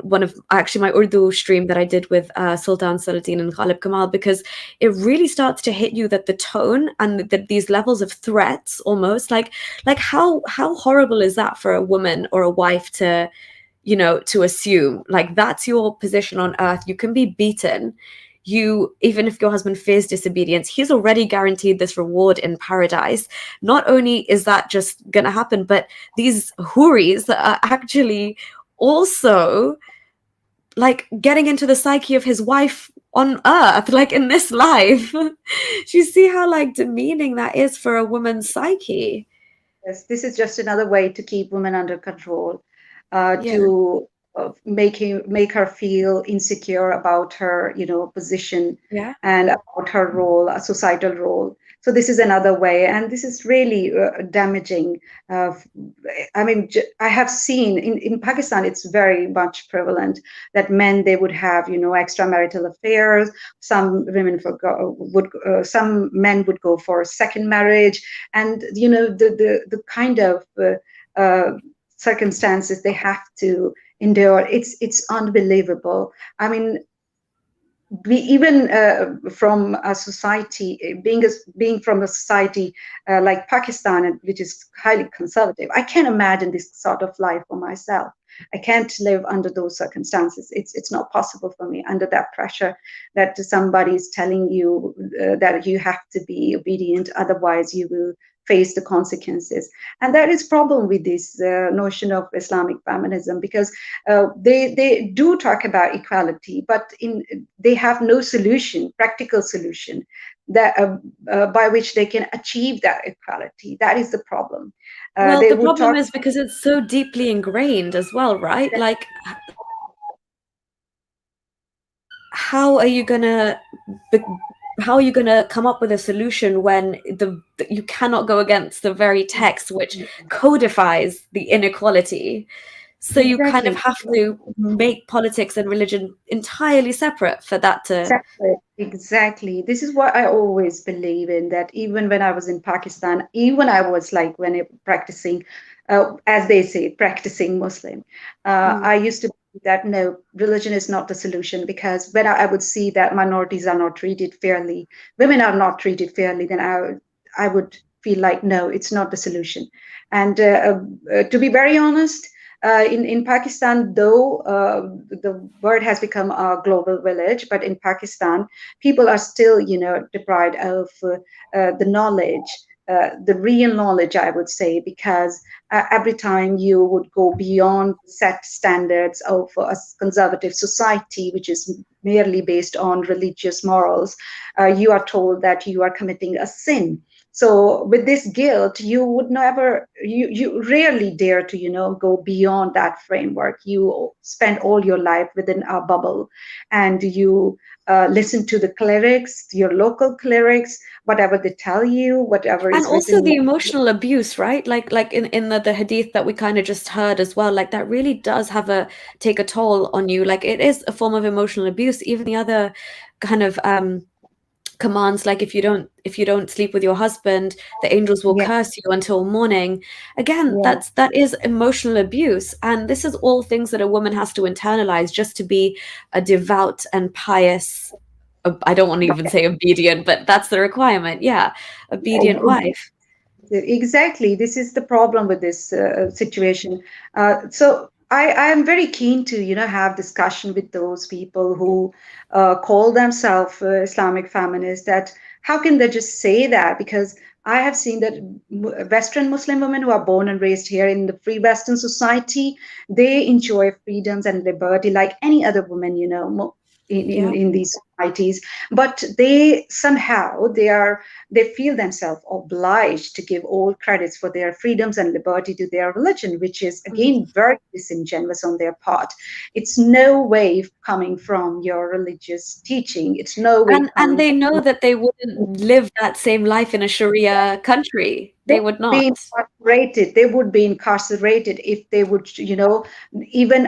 one of actually my Urdu stream that I did with Sultan Salatin and Ghalib Kamal, because it really starts to hit you that the tone and these levels of threats, almost like how horrible is that for a woman or a wife to, you know, to assume like that's your position on earth. You can be beaten. You, even if your husband fears disobedience, he's already guaranteed this reward in paradise. Not only is that just going to happen, but these huris are actually also like getting into the psyche of his wife on earth, like in this life. Do you see how like demeaning that is for a woman's psyche? Yes, this is just another way to keep women under control, Yeah. to make her feel insecure about her, you know, position Yeah. and about her role, a societal role. So this is another way, and this is really damaging. Uh, I mean, I have seen in Pakistan, it's very much prevalent that men, they would have, you know, extramarital affairs. Some women some men would go for second marriage, and you know the kind of circumstances they have to endure. It's unbelievable. I mean, we even from a society, being from a society like Pakistan, which is highly conservative, I can't imagine this sort of life for myself. I can't live under those circumstances. It's not possible for me under that pressure that somebody is telling you that you have to be obedient, otherwise you will face the consequences. And that is problem with this notion of Islamic feminism, because they do talk about equality, but they have no solution, practical solution that by which they can achieve that equality. That is the problem. Well, They the would problem talk. is because it's so deeply ingrained as well, right? Like, how are you gonna how are you gonna come up with a solution when you cannot go against the very text which codifies the inequality? So you kind of Exactly. have to make politics and religion entirely separate for that to. Exactly, exactly. This is what I always believe in, that even when I was in Pakistan, even I was like when practicing, as they say, practicing Muslim, I used to believe that no, religion is not the solution, because when I would see that minorities are not treated fairly, women are not treated fairly, then I would feel like no, it's not the solution. And to be very honest, in Pakistan, though the world has become a global village, but in Pakistan, people are still, you know, deprived of the knowledge, the real knowledge, I would say, because every time you would go beyond set standards of a conservative society, which is merely based on religious morals, you are told that you are committing a sin. So with this guilt, you would never, you rarely dare to, you know, go beyond that framework. You spend all your life within a bubble, and you listen to the clerics, your local clerics, whatever they tell you, whatever And is also written. the emotional abuse, right? Like in the hadith that we kind of just heard as well, like that really does have take a toll on you. Like it is a form of emotional abuse. Even the other kind of commands, like if you don't sleep with your husband, the angels will Yeah, curse you until morning. Again, yeah, that is emotional abuse, and this is all things that a woman has to internalize just to be a devout and pious, I don't want to even say obedient, but that's the requirement. Yeah, obedient yeah. wife. Exactly. This is the problem with this situation. So I am very keen to, you know, have discussion with those people who call themselves Islamic feminists. That how can they just say that? Because I have seen that Western Muslim women who are born and raised here in the free Western society, they enjoy freedoms and liberty like any other woman, you know. in these societies, but they somehow they feel themselves obliged to give all credits for their freedoms and liberty to their religion, which is again very disingenuous on their part. It's no way coming from your religious teaching. It's no way And coming they know from, that they wouldn't live that same life in a Sharia country. they They would would be not. incarcerated. They would be incarcerated if they would, even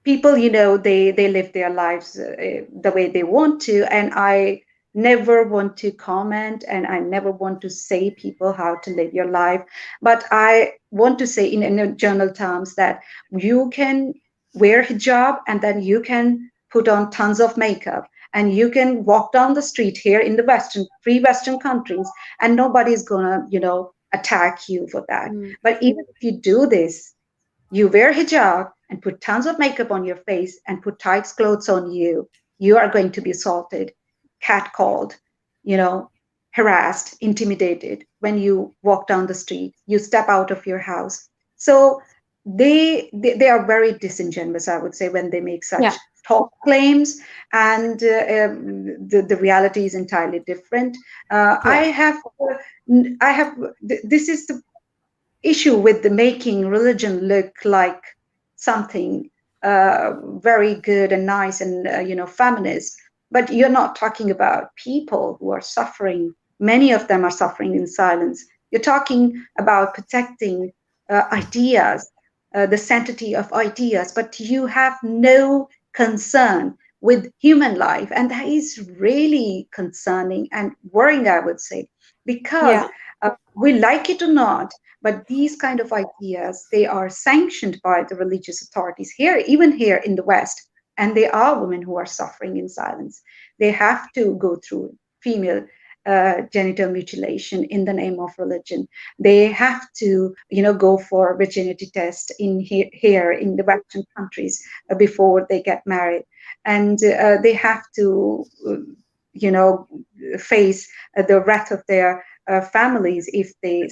people, they live their lives the way they want to, and I never want to comment, and I never want to say people how to live your life, but I want to say in general terms that you can wear hijab, and then you can put on tons of makeup, and you can walk down the street here in the free western countries, and nobody's gonna attack you for that. Mm. But even if you do this, you wear hijab and put tons of makeup on your face and put tight clothes on you, you are going to be assaulted, catcalled, you know, harassed, intimidated when you walk down the street, you step out of your house. So they are very disingenuous, I would say, when they make such Yeah. tall claims, and the reality is entirely different. Yeah. This is the issue with the making religion look like something very good and nice and feminist, but you're not talking about people who are suffering. Many of them are suffering in silence. You're talking about protecting ideas, the sanctity of ideas, but you have no concern with human life, and that is really concerning and worrying, I would say, because Yeah. we like it or not, but these kind of ideas, they are sanctioned by the religious authorities here, even here in the West. And there are women who are suffering in silence. They have to go through female genital mutilation in the name of religion. They have to, go for virginity test here in the Western countries before they get married, and they have to, you know, face the wrath of their families if they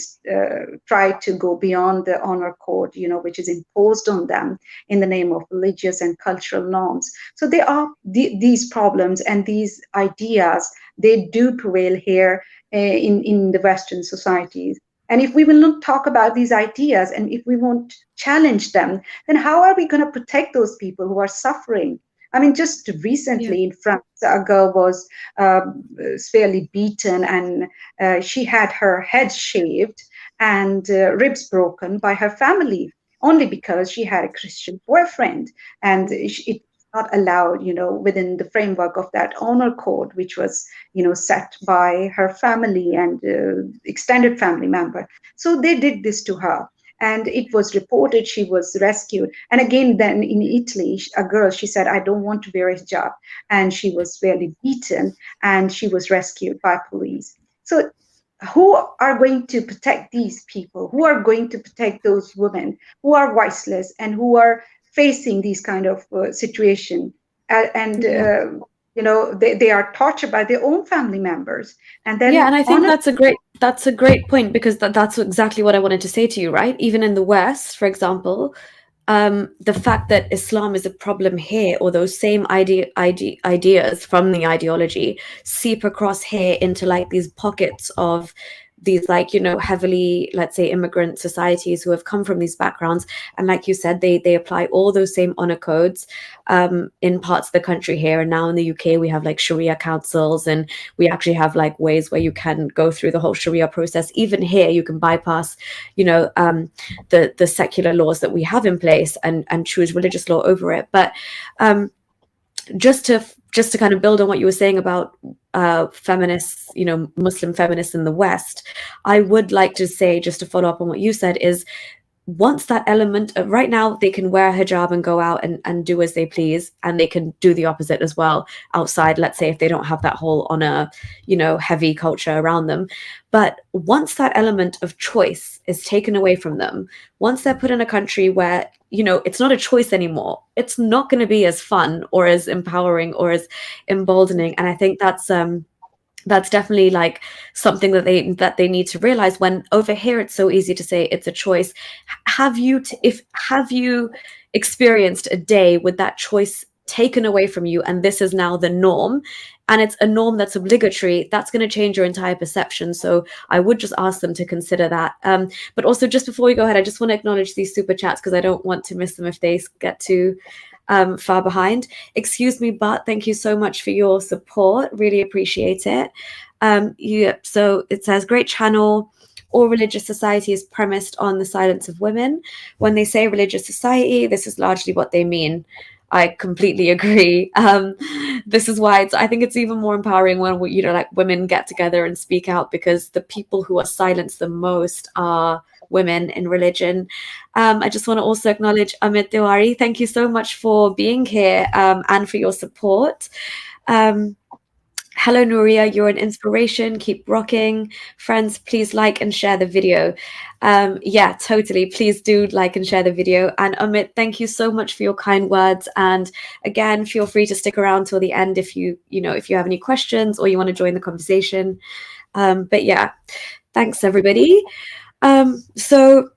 try to go beyond the honor code, which is imposed on them in the name of religious and cultural norms. So there are these problems and these ideas, they do prevail here in the Western societies. And if we will not talk about these ideas and if we won't challenge them, then how are we going to protect those people who are suffering? I mean, just Yeah. recently in France, a girl was severely beaten, and she had her head shaved and ribs broken by her family only because she had a Christian boyfriend, and it not allowed, within the framework of that honor code, which was, set by her family and extended family member. So they did this to her, and it was reported. She was rescued, and again then in Italy, a girl, she said, I don't want to wear a hijab, and she was really beaten, and she was rescued by police. So who are going to protect these people? Who are going to protect those women who are voiceless and who are facing these kind of situation? And Yeah. they are tortured by their own family members, and Yeah, then and I think honestly, that's a great point, because that's exactly what I wanted to say to you, right? Even in the West, for example, the fact that Islam is a problem here, or those same ideas from the ideology seep across here into like these pockets of these, like, heavily, let's say, immigrant societies who have come from these backgrounds, and like you said, they apply all those same honor codes in parts of the country here. And now in the UK we have like Sharia councils, and we actually have like ways where you can go through the whole Sharia process. Even here you can bypass the secular laws that we have in place and choose religious law over it. But just to kind of build on what you were saying about feminists, Muslim feminists in the West, I would like to say, just to follow up on what you said, is once that element of, right now they can wear a hijab and go out and do as they please, and they can do the opposite as well outside, let's say, if they don't have that whole honor, heavy culture around them. But once that element of choice is taken away from them, once they're put in a country where it's not a choice anymore, it's not going to be as fun or as empowering or as emboldening. And I think that's definitely like something that they need to realize. When over here it's so easy to say it's a choice. Have you experienced a day with that choice taken away from you, and this is now the norm, and it's a norm that's obligatory, that's going to change your entire perception. So I would just ask them to consider that. But also, just before we go ahead, I just want to acknowledge these super chats because I don't want to miss them if they get too far behind. Excuse me, but thank you so much for your support. Really appreciate it. So it says, great channel. All religious society is premised on the silence of women. When they say religious society, this is largely what they mean. I completely agree. This is why I think it's even more empowering when like women get together and speak out, because the people who are silenced the most are women in religion. I just want to also acknowledge Amit Tiwari. Thank you so much for being here and for your support. Hello, Nuria, you're an inspiration. Keep rocking. Friends, please like and share the video. Yeah, totally. Please do like and share the video. And Amit, thank you so much for your kind words. And again, feel free to stick around till the end if you have any questions or you want to join the conversation. But yeah, thanks everybody. So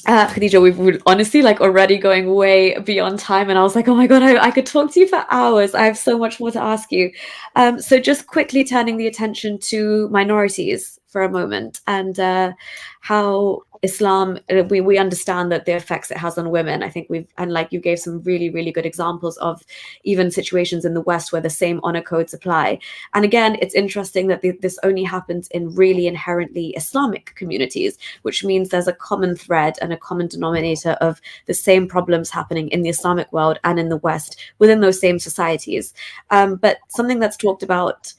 Khadija, we're honestly like already going way beyond time, and I was like, oh my god, I could talk to you for hours. I have so much more to ask you. So just quickly turning the attention to minorities for a moment, and how Islam, we understand that the effects it has on women. I think and like you gave some really, really good examples of even situations in the West where the same honor codes apply. And again, it's interesting that this only happens in really inherently Islamic communities, which means there's a common thread and a common denominator of the same problems happening in the Islamic world and in the West within those same societies. But something that's talked about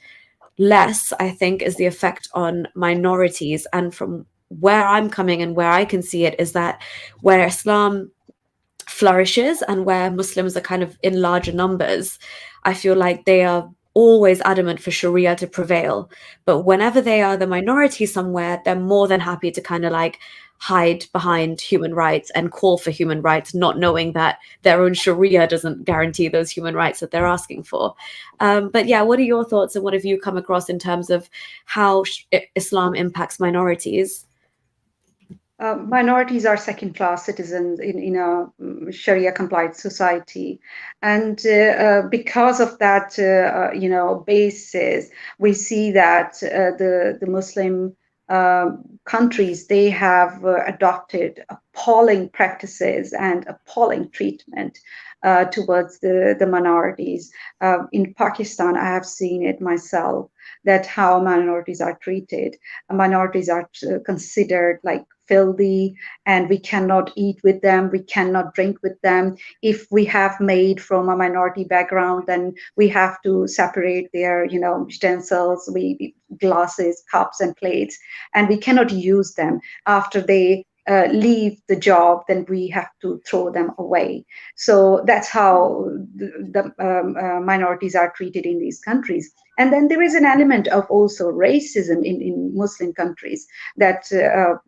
less, I think, is the effect on minorities. And from where I'm coming and where I can see it is that where Islam flourishes and where Muslims are kind of in larger numbers, I feel like they are always adamant for Sharia to prevail. But whenever they are the minority somewhere, they're more than happy to kind of like hide behind human rights and call for human rights, not knowing that their own Sharia doesn't guarantee those human rights that they're asking for. But yeah, what are your thoughts and what have you come across in terms of how Islam impacts minorities? Minorities are second-class citizens in a Sharia-compliant society, and because of that, basis, we see that the Muslim countries, they have adopted appalling practices and appalling treatment towards the minorities. In Pakistan, I have seen it myself, that how minorities are treated. Minorities are considered like filthy, and we cannot eat with them, we cannot drink with them. If we have made from a minority background, then we have to separate their utensils, glasses, cups and plates, and we cannot use them. After they leave the job, then we have to throw them away. So that's how the minorities are treated in these countries. And then there is an element of also racism in Muslim countries, that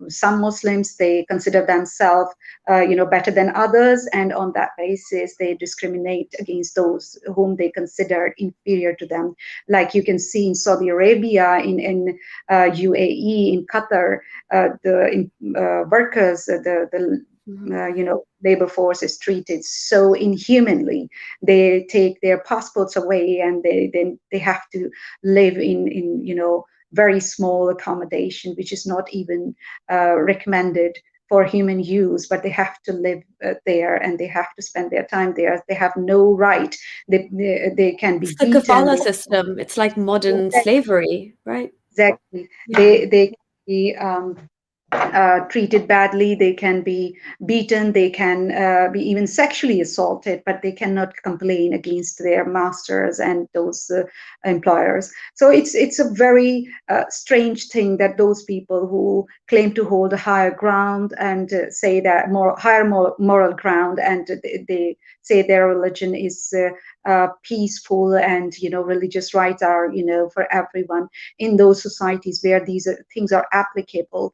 some Muslims, they consider themselves better than others, and on that basis they discriminate against those whom they consider inferior to them. Like you can see in Saudi Arabia, in UAE, in Qatar, the workers, labor force is treated so inhumanly. They take their passports away, and they have to live in very small accommodation, which is not even recommended for human use, but they have to live there, and they have to spend their time there. They have no right. They can be beaten. It's the kafala system. It's like modern slavery, right? Exactly. Yeah. They can be treated badly, they can be beaten, they can be even sexually assaulted, but they cannot complain against their masters and those employers. So it's a very strange thing that those people who claim to hold a higher ground and say that higher moral ground, and they say their religion is peaceful, and religious rights are for everyone. In those societies where these things are applicable,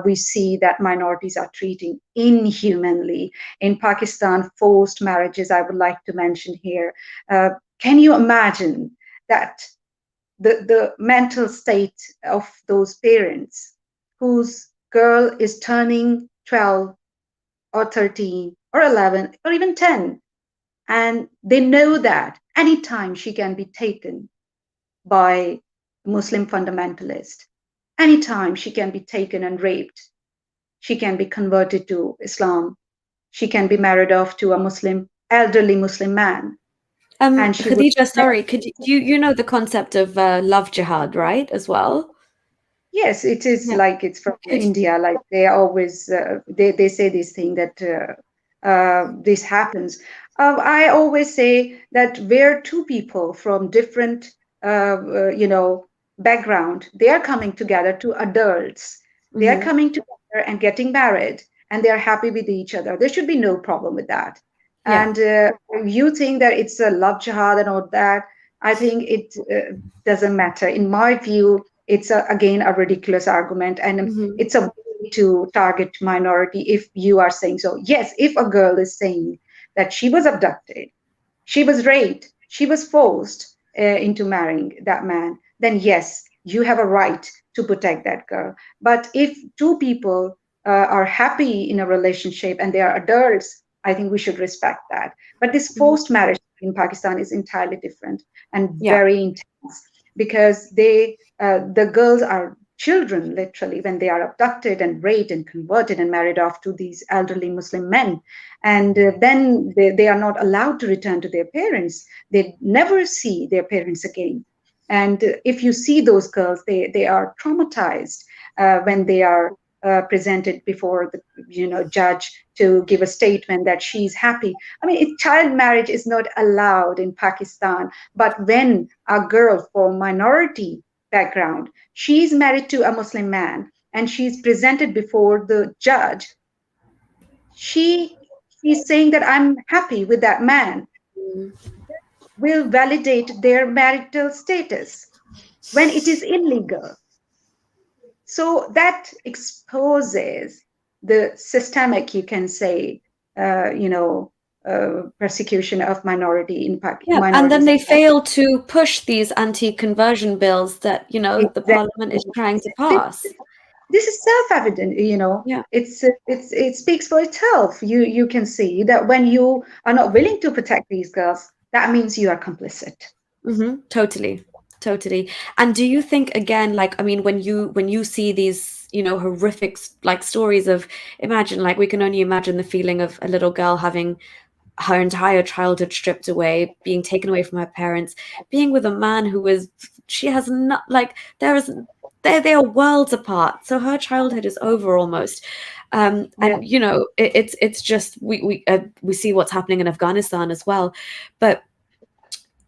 we see that minorities are treating inhumanly. In Pakistan, forced marriages, I would like to mention here. Can you imagine that the mental state of those parents whose girl is turning 12 or 13 or 11 or even 10, And they know that anytime she can be taken by Muslim fundamentalist, anytime she can be taken and raped, she can be converted to Islam, she can be married off to a Muslim, elderly Muslim man, and she would Khadija, never. sorry, could you know the concept of love jihad, right, as well? Yes, it is Yeah. like it's from Could India. Like they always they say this thing that this happens. I always say that where two people from different background, they are coming together, two adults, they are mhm. coming together and getting married, and they are happy with each other. There should be no problem with that. Yeah. And you think that it's a love jihad and all that? I think it doesn't matter. In my view, it's again a ridiculous argument, and Mhm. it's a way to target minority. If you are saying so, yes, if a girl is saying that she was abducted, she was raped, she was forced into marrying that man, then yes, you have a right to protect that girl. But if two people are happy in a relationship and they are adults, I think we should respect that. But this Mhm. forced marriage in Pakistan is entirely different and Yeah. very intense, because the girls are children literally when they are abducted and raped and converted and married off to these elderly Muslim men, and then they are not allowed to return to their parents. They never see their parents again. And if you see those girls, they are traumatized when they are presented before the judge to give a statement that she's happy. I mean, child marriage is not allowed in Pakistan, but when a girl from minority background, she's married to a Muslim man and she's presented before the judge, she she's saying that I'm happy with that man, Mhm. will validate their marital status when it is illegal. So that exposes the systemic, you can say, persecution of minority in Yeah, and then minorities. they fail to push these anti-conversion bills that, the parliament Exactly. is trying to pass. This is self-evident. Yeah. It speaks for itself. You can see that when you are not willing to protect these girls, that means you are complicit. Totally. Totally. And do you think again, like, I mean, when you see these, horrific like stories of, imagine, like, we can only imagine the feeling of a little girl having her entire childhood stripped away, being taken away from her parents, being with a man who is, she has not, like, there is, they are worlds apart. So her childhood is over almost. Yeah. And it's just we see what's happening in Afghanistan as well. But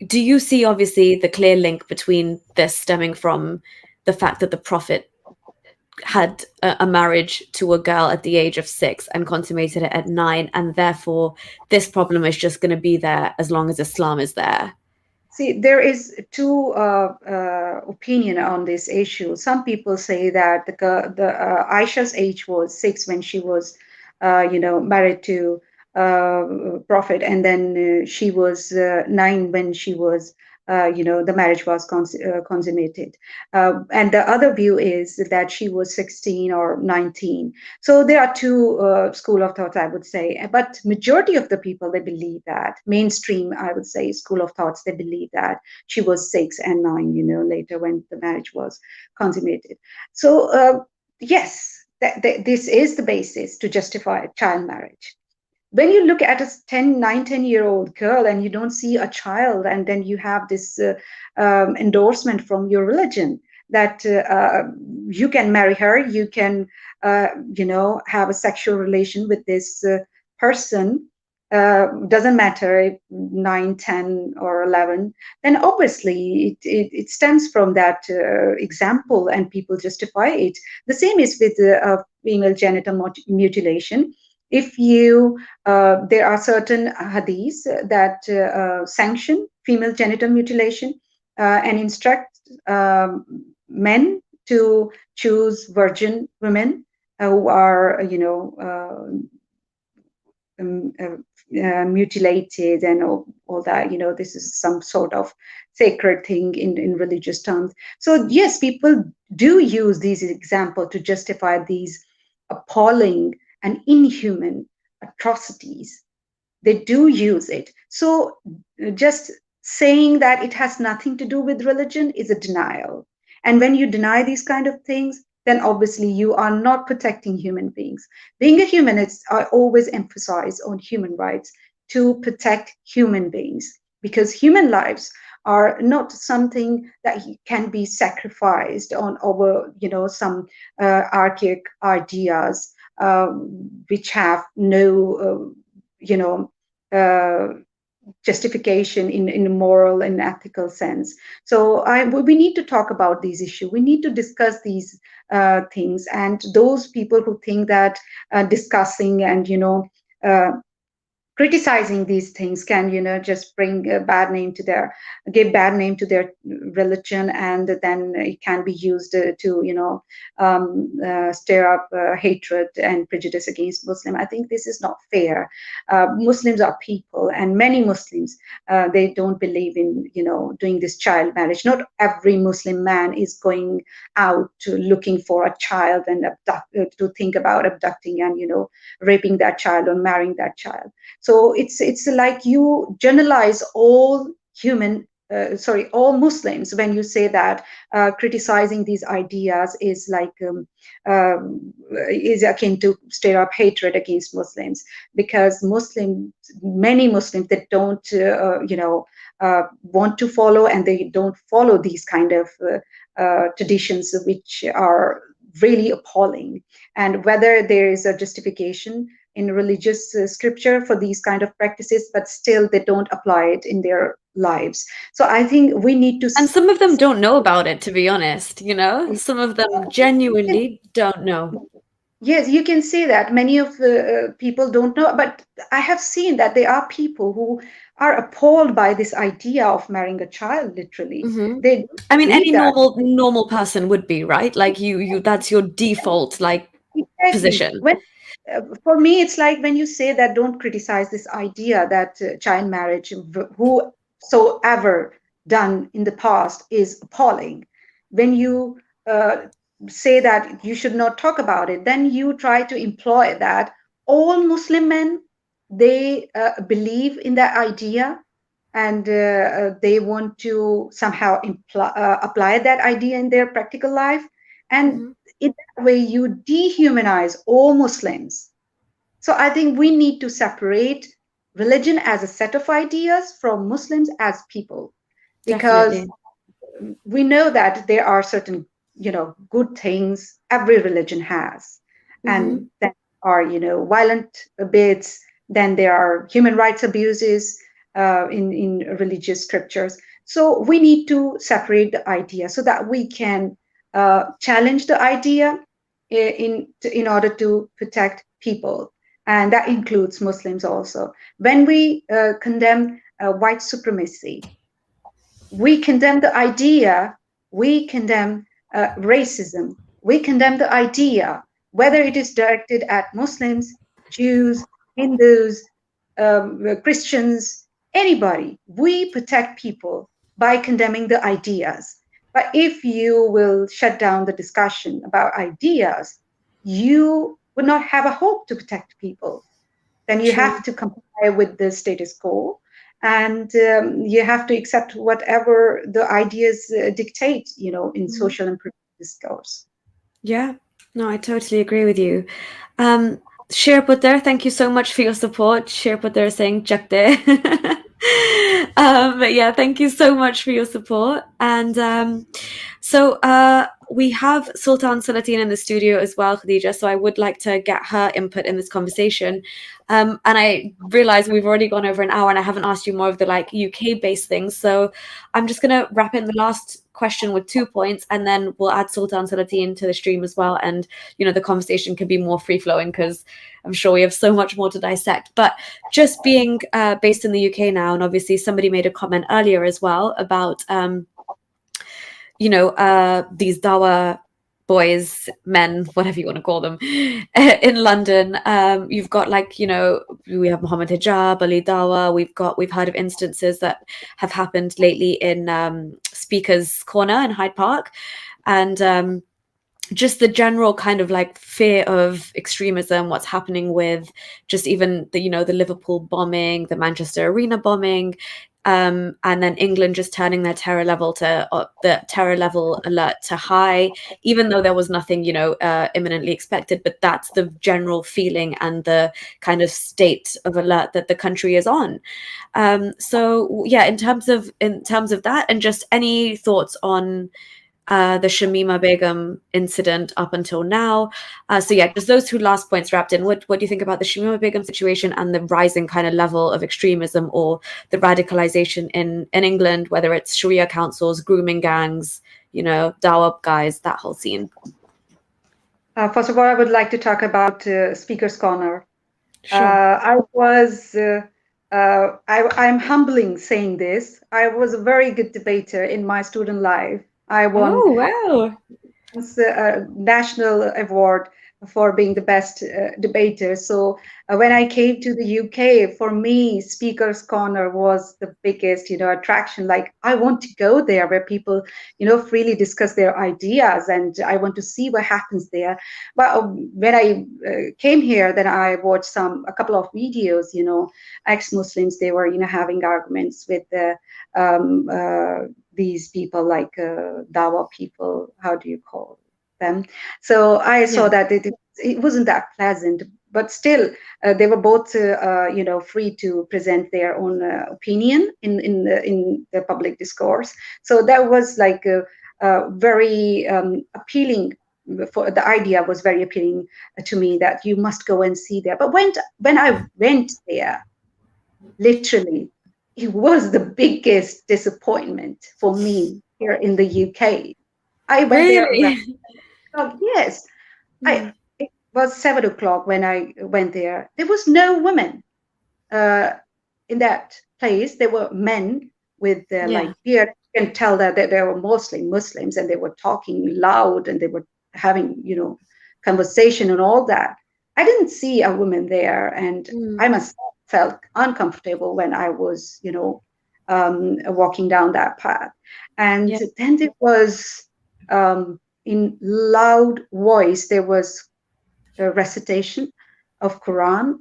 do you see obviously the clear link between this stemming from the fact that the Prophet had a marriage to a girl at the age of 6 and consummated it at 9, and therefore this problem is just going to be there as long as Islam is there? See, there is two opinion on this issue. Some people say that Aisha's age was 6 when she was, married to Prophet, and then she was 9 when she was, the marriage was consummated. And the other view is that she was 16 or 19. So there are two school of thoughts, I would say. But majority of the people, they believe that mainstream, I would say, school of thoughts, they believe that she was 6 and 9, later when the marriage was consummated. So yes, this is the basis to justify child marriage. When you look at a 10 year old girl and you don't see a child, and then you have this endorsement from your religion that you can marry her, you can have a sexual relation with this person, doesn't matter if 9, 10, or 11, then obviously it stems from that example and people justify it. The same is with female genital mutilation. If you There are certain hadiths that sanction female genital mutilation and instruct men to choose virgin women who are, mutilated and all that. This is some sort of sacred thing in religious terms. So yes, people do use these examples to justify these appalling and inhuman atrocities. they do use it. So just saying that it has nothing to do with religion is a denial. And when you deny these kind of things, then obviously you are not protecting human beings. Being a humanist, I always emphasize on human rights to protect human beings, because human lives are not something that can be sacrificed on over, some archaic ideas, which have no, you know, uh, justification in a moral and ethical sense. So we need to talk about these issues. We need to discuss these things. And those people who think that discussing and uh, criticizing these things can just bring a bad name to their give bad name to their religion, and then it can be used to stir up hatred and prejudice against Muslim. I think this is not fair. Muslims are people, and many Muslims, they don't believe in doing this child marriage. Not every Muslim man is going out to looking for a child and to think about abducting and raping that child or marrying that child. So it's like you generalize all all Muslims when you say that criticizing these ideas is like is akin to stir up hatred against Muslims, because many Muslims that don't want to follow, and they don't follow these kind of traditions, which are really appalling. And whether there is a justification in religious scripture for these kind of practices, but still they don't apply it in their lives. So I think we need to. And some of them don't know about it, to be honest, some of them genuinely don't know. Yes, you can say that many of the people don't know, but I have seen that there are people who are appalled by this idea of marrying a child. Literally, Hmm. they I mean, believe any that. normal person would be, right? Like you that's your default Exactly. position. When for me, it's like when you say that don't criticize this idea that child marriage, whosoever done in the past, is appalling. When you say that you should not talk about it, then you try to employ that all Muslim men, they believe in that idea, and they want to somehow apply that idea in their practical life. And Hmm. in that way, you dehumanize all Muslims. So I think we need to separate religion as a set of ideas from Muslims as people, because Definitely. we know that there are certain good things every religion has, Hmm. and then are violent bits, then there are human rights abuses in religious scriptures. So we need to separate the idea so that we can challenge the idea in order to protect people, and that includes Muslims also. When we condemn white supremacy, we condemn the idea, we condemn racism, we condemn the idea, whether it is directed at Muslims, Jews, Hindus, Christians, anybody. We protect people by condemning the ideas. But if you will shut down the discussion about ideas, you would not have a hope to protect people. Then you True. have to comply with the status quo, and you have to accept whatever the ideas dictate, in Mhm. social and political discourse. Yeah. No, I totally agree with you. Share Putter, thank you so much for your support. Share Putter saying Jakte. But yeah, thank you so much for your support. And so we have Sultan Salatin in the studio as well, Khadija. So I would like to get her input in this conversation. And I realize we've already gone over an hour and I haven't asked you more of the UK based things. So I'm just gonna wrap in the last question with 2 points, and then we'll add Sultan Salatin to the stream as well. And the conversation can be more free flowing because I'm sure we have so much more to dissect. But just being based in the UK now, and obviously somebody made a comment earlier as well about these Dawa boys, men, whatever you want to call them, in London. You've got we have Muhammad Hijab, Ali Dawa. We've heard of instances that have happened lately in Speaker's Corner in Hyde Park, and just the general kind of like fear of extremism, what's happening with just even the, the Liverpool bombing, the Manchester Arena bombing, and then England just turning their terror level to the terror level alert to high, even though there was nothing, imminently expected. But that's the general feeling and the kind of state of alert that the country is on. So yeah, in terms of that, and just any thoughts on the Shamima Begum incident up until now. So yeah, just those two last points wrapped in. What do you think about the Shamima Begum situation and the rising kind of level of extremism or the radicalization in England, whether it's Sharia councils, grooming gangs, dawab guys, that whole scene? First of all, I would like to talk about Speaker's Corner. Sure. I'm humbling saying this. I was a very good debater in my student life. I won Oh, wow. a national award for being the best debater. So when I came to the UK, for me, Speaker's Corner was the biggest, attraction. Like I want to go there where people, freely discuss their ideas, and I want to see what happens there. But when I came here, then I watched a couple of videos. Ex-Muslims, they were, having arguments with these people like Dawa people. How do you call them? So I saw that it wasn't that pleasant, but still they were both free to present their own opinion in the public discourse. So that was like very appealing. For the idea was very appealing to me, that you must go and see there. But when I went there, literally, it was the biggest disappointment for me here in the UK. I went there Really? yes, it was 7 o'clock when I went there. There was no women uh, in that place. There were men with Yeah. like beard. You can tell that they were mostly Muslims, and they were talking loud, and they were having conversation and all that. I didn't see a woman there, and I myself felt uncomfortable when I was walking down that path. And Yeah. then there was in loud voice, there was a recitation of Quran,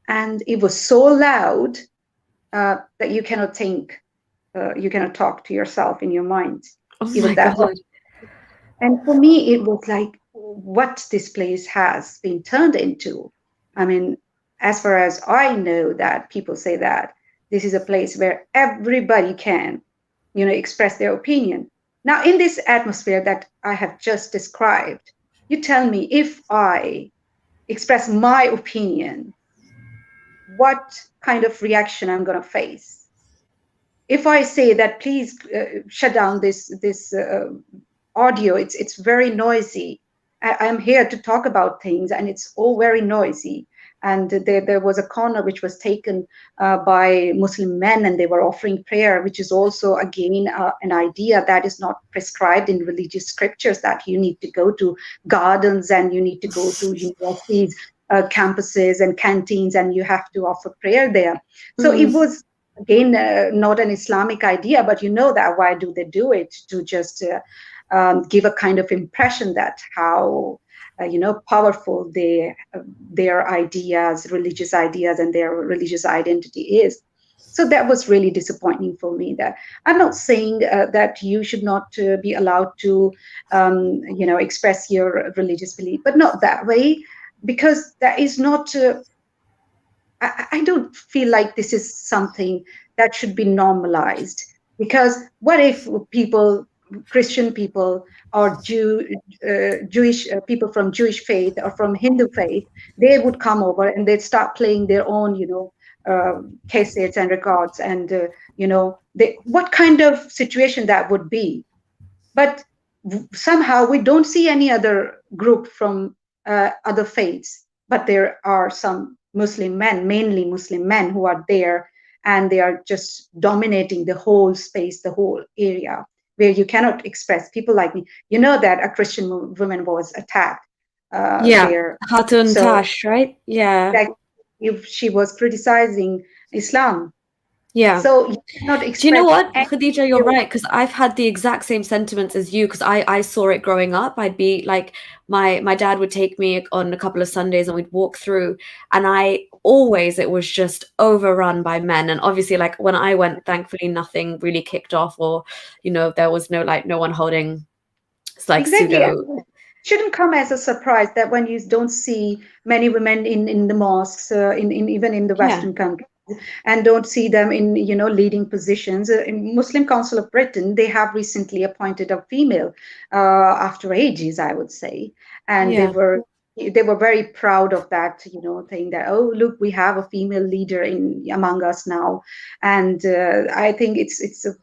and it was so loud that you cannot think, you cannot talk to yourself in your mind. Oh It was my that loud. God. And for me, it was like what this place has been turned into. I mean, as far as I know, that people say that this is a place where everybody can, express their opinion. Now, in this atmosphere that I have just described, you tell me, if I express my opinion, what kind of reaction I'm going to face? If I say that, please shut down this audio, it's very noisy. I'm here to talk about things, and it's all very noisy. And there was a corner which was taken by Muslim men, and they were offering prayer, which is also, again, an idea that is not prescribed in religious scriptures, that you need to go to gardens and you need to go to universities, campuses and canteens, and you have to offer prayer there. So it was, again, not an Islamic idea, but that why do they do it? To just give a kind of impression that how powerful their ideas, religious ideas, and their religious identity is. So that was really disappointing for me. That I'm not saying that you should not be allowed to express your religious belief, but not that way, because that is not. I don't feel like this is something that should be normalized. Because what if people, Christian people, or Jewish people from Jewish faith or from Hindu faith, they would come over and they'd start playing their own, cassettes and records, and what kind of situation that would be? But somehow we don't see any other group from other faiths, but there are some Muslim men, mainly Muslim men, who are there, and they are just dominating the whole space, the whole area, where you cannot express. People like me, that a Christian woman was attacked Yeah. there. Hatun So Tash, right? Yeah. like, if she was criticizing Islam, Yeah. So you cannot Do you know expect what, any Khadija, you're skill. right, because I've had the exact same sentiments as you, because I saw it growing up. I'd be like, my dad would take me on a couple of Sundays and we'd walk through, and I always, it was just overrun by men. And obviously, like when I went, thankfully nothing really kicked off, or, there was no one holding like Exactly. pseudo. Shouldn't come as a surprise that when you don't see many women in the mosques, in even in the Yeah, Western countries, and don't see them in leading positions. In Muslim Council of Britain, they have recently appointed a female after ages, I would say, and they yeah, were very proud of that, saying that, oh, look, we have a female leader in among us now. And I think it's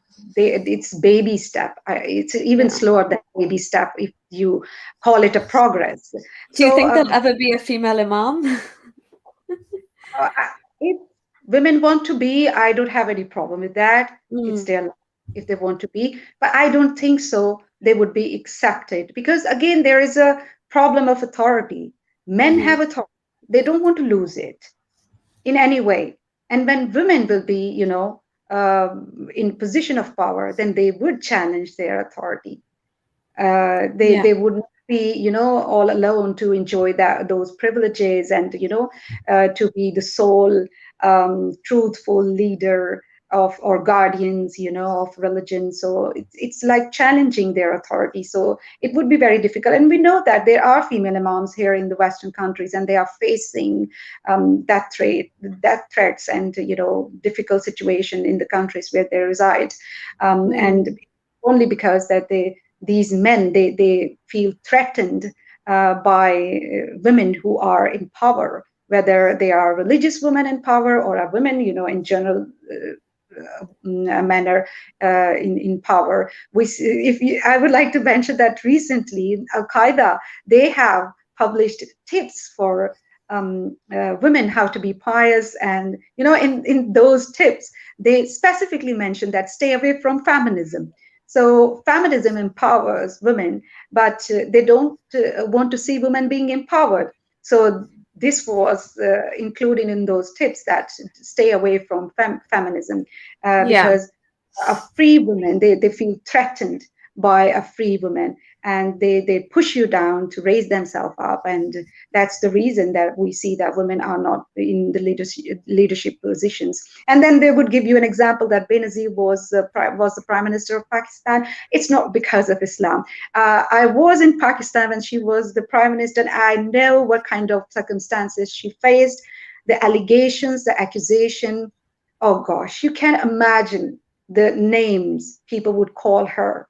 baby step. It's even yeah. slower than baby step if you call it a progress. Do you So think there'll ever be a female imam? if women want to be, I don't have any problem with that. It's Mm, their life if they want to be, but I don't think so they would be accepted, because again there is a problem of authority. Men hmm. have authority, they don't want to lose it in any way. And when women will be, in position of power, then they would challenge their authority. Yeah, They would not be, all alone to enjoy those privileges, and to be the sole truthful leader of, or guardians, of religion. So it's like challenging their authority. So it would be very difficult. And we know that there are female imams here in the Western countries, and they are facing that threats and difficult situation in the countries where they reside, mm, and only because that these men, they feel threatened by women who are in power, whether they are religious women in power or are women, in general manner in power. I would like to mention that recently Al Qaeda, they have published tips for women how to be pious, and in those tips they specifically mention that stay away from feminism. So feminism empowers women, but they don't want to see women being empowered. So this was included in those tips, that stay away from feminism, yeah. because a free woman, they feel threatened by a free woman, and they push you down to raise themselves up. And that's the reason that we see that women are not in the leadership positions. And then they would give you an example that Benazir was the prime minister of Pakistan. It's not because of Islam. I was in Pakistan when she was the prime minister, and I know what kind of circumstances she faced, the allegations, the accusation. Oh gosh, you can't imagine the names people would call her.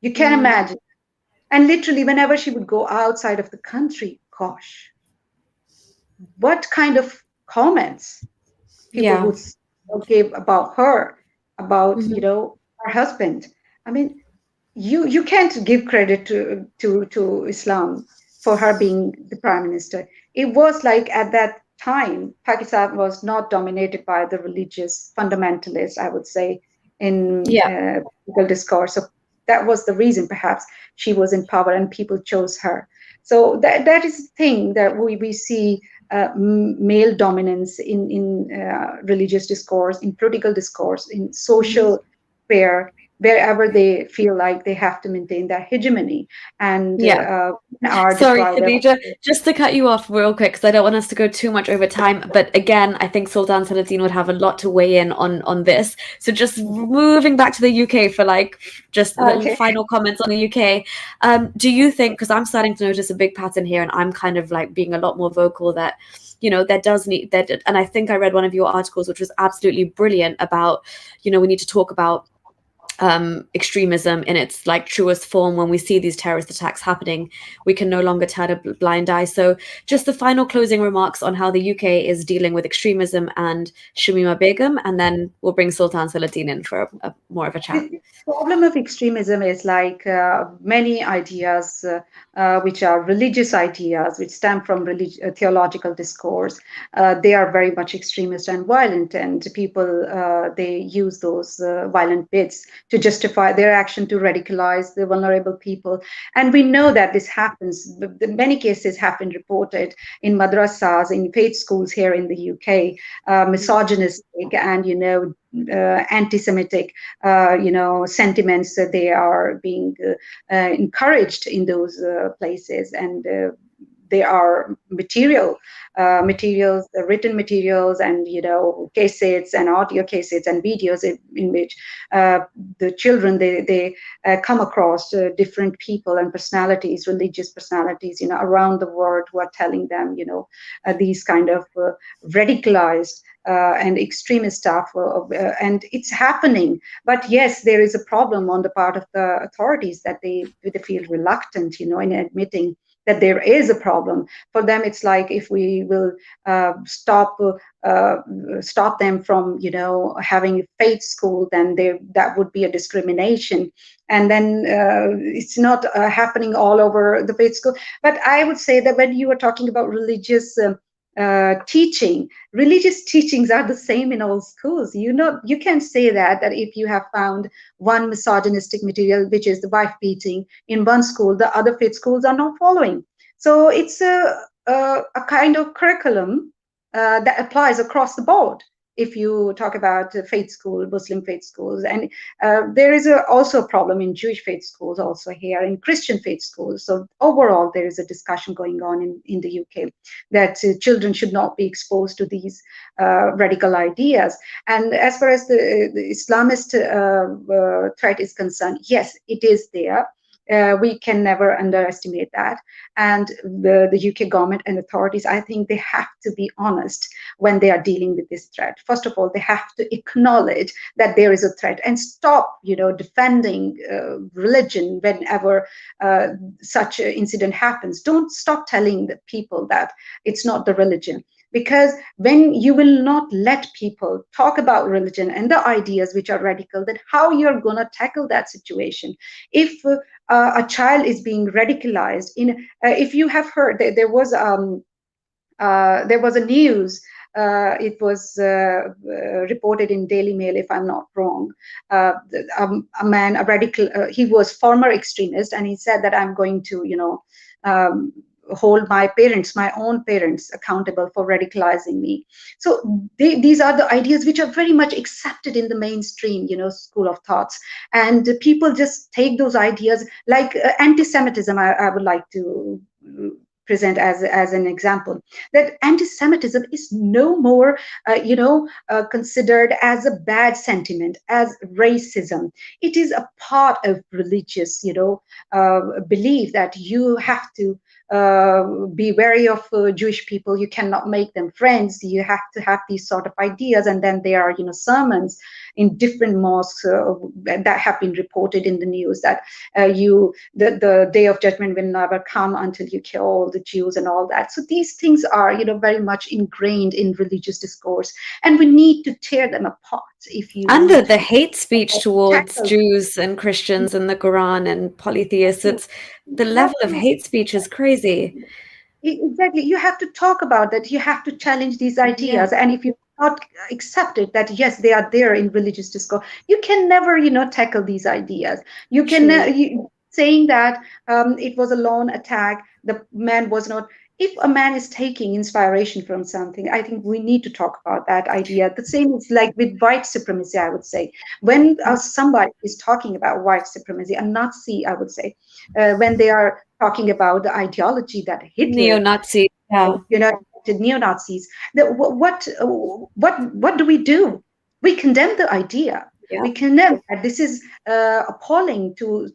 You can't Mm, imagine. And literally, whenever she would go outside of the country, gosh, what kind of comments people yeah. would give about her, about Hmm. her husband. I mean, you can't give credit to Islam for her being the prime minister. It was like at that time, Pakistan was not dominated by the religious fundamentalists, I would say, in Yeah. political discourse. So that was the reason, perhaps, she was in power and people chose her. So that is the thing that we see male dominance in religious discourse, in political discourse, in Hmm. social sphere, wherever they feel like they have to maintain their hegemony, and Yeah. are Sorry, deprived of. Khadija, just to cut you off real quick, because I don't want us to go too much over time. But again, I think Sultan Saladin would have a lot to weigh in on this. So just moving back to the UK for like just the Okay. final comments on the UK. Do you think, because I'm starting to notice a big pattern here, and I'm kind of like being a lot more vocal that, there does need that, and I think I read one of your articles, which was absolutely brilliant about, we need to talk about extremism in its like truest form. When we see these terrorist attacks happening, we can no longer turn a blind eye. So just the final closing remarks on how the UK is dealing with extremism, and Shamima Begum, and then we'll bring Sultan Saladin in for more of a chat. The problem of extremism is like many ideas which are religious ideas, which stem from theological discourse. They are very much extremist and violent, and people they use those violent bits to justify their action, to radicalize the vulnerable people. And we know that this happens. Many cases have been reported in madrasas, in faith schools here in the UK, misogynistic and anti-Semitic, sentiments that they are being encouraged in those places, and there are materials, written materials, and cassettes and audio cassettes and videos in which the children they come across different people and personalities, religious personalities, around the world, who are telling them, these kind of radicalized and extremist stuff, and it's happening. But yes, there is a problem on the part of the authorities that they feel reluctant, in admitting that there is a problem. For them, it's like, if we will stop them from, having faith school, then that would be a discrimination. And then it's not happening all over the faith school. But I would say that when you are talking about religious religious teachings are the same in all schools. You can say that if you have found one misogynistic material, which is the wife beating, in one school, the other faith schools are not following. So it's a kind of curriculum that applies across the board. If you talk about faith school, Muslim faith schools, and there is also a problem in Jewish faith schools, also here in Christian faith schools. So overall, there is a discussion going on in the UK that children should not be exposed to these radical ideas. And as far as the Islamist threat is concerned, yes, it is there. We can never underestimate that. And the UK government and authorities, I think they have to be honest when they are dealing with this threat. First of all, they have to acknowledge that there is a threat and stop, defending religion whenever such an incident happens. Don't stop telling the people that it's not the religion. Because when you will not let people talk about religion and the ideas which are radical, then how you're going to tackle that situation? If a child is being radicalized, if you have heard, there was a news. It was reported in Daily Mail, if I'm not wrong. A man, a radical, he was former extremist, and he said that I'm going to, hold my own parents accountable for radicalizing me. So these are the ideas which are very much accepted in the mainstream, school of thoughts. And people just take those ideas, like anti-Semitism, I would like to present as an example, that anti-Semitism is no more, considered as a bad sentiment, as racism. It is a part of religious, belief that you have to be wary of Jewish people. You cannot make them friends. You have to have these sort of ideas. And then there are, sermons in different mosques that have been reported in the news that the day of judgment will never come until you kill all the Jews and all that. So these things are, very much ingrained in religious discourse, and we need to tear them apart. And the hate speech towards Jews and Christians and the Quran and polytheists, it's the level of hate speech is crazy. Exactly. You have to talk about that. You have to challenge these ideas. Yeah. And if you not accept it, that yes, they are there in religious discourse, you can never, tackle these ideas. You can, saying that it was a lone attack, the man was not. If a man is taking inspiration from something, I think we need to talk about that idea. The same is like with white supremacy, I would say. When somebody is talking about white supremacy, a Nazi, I would say, when they are talking about the ideology that Hitler, neo-Nazi, the neo-Nazis, what do we do? We condemn the idea. Yeah. We condemn that. This is appalling to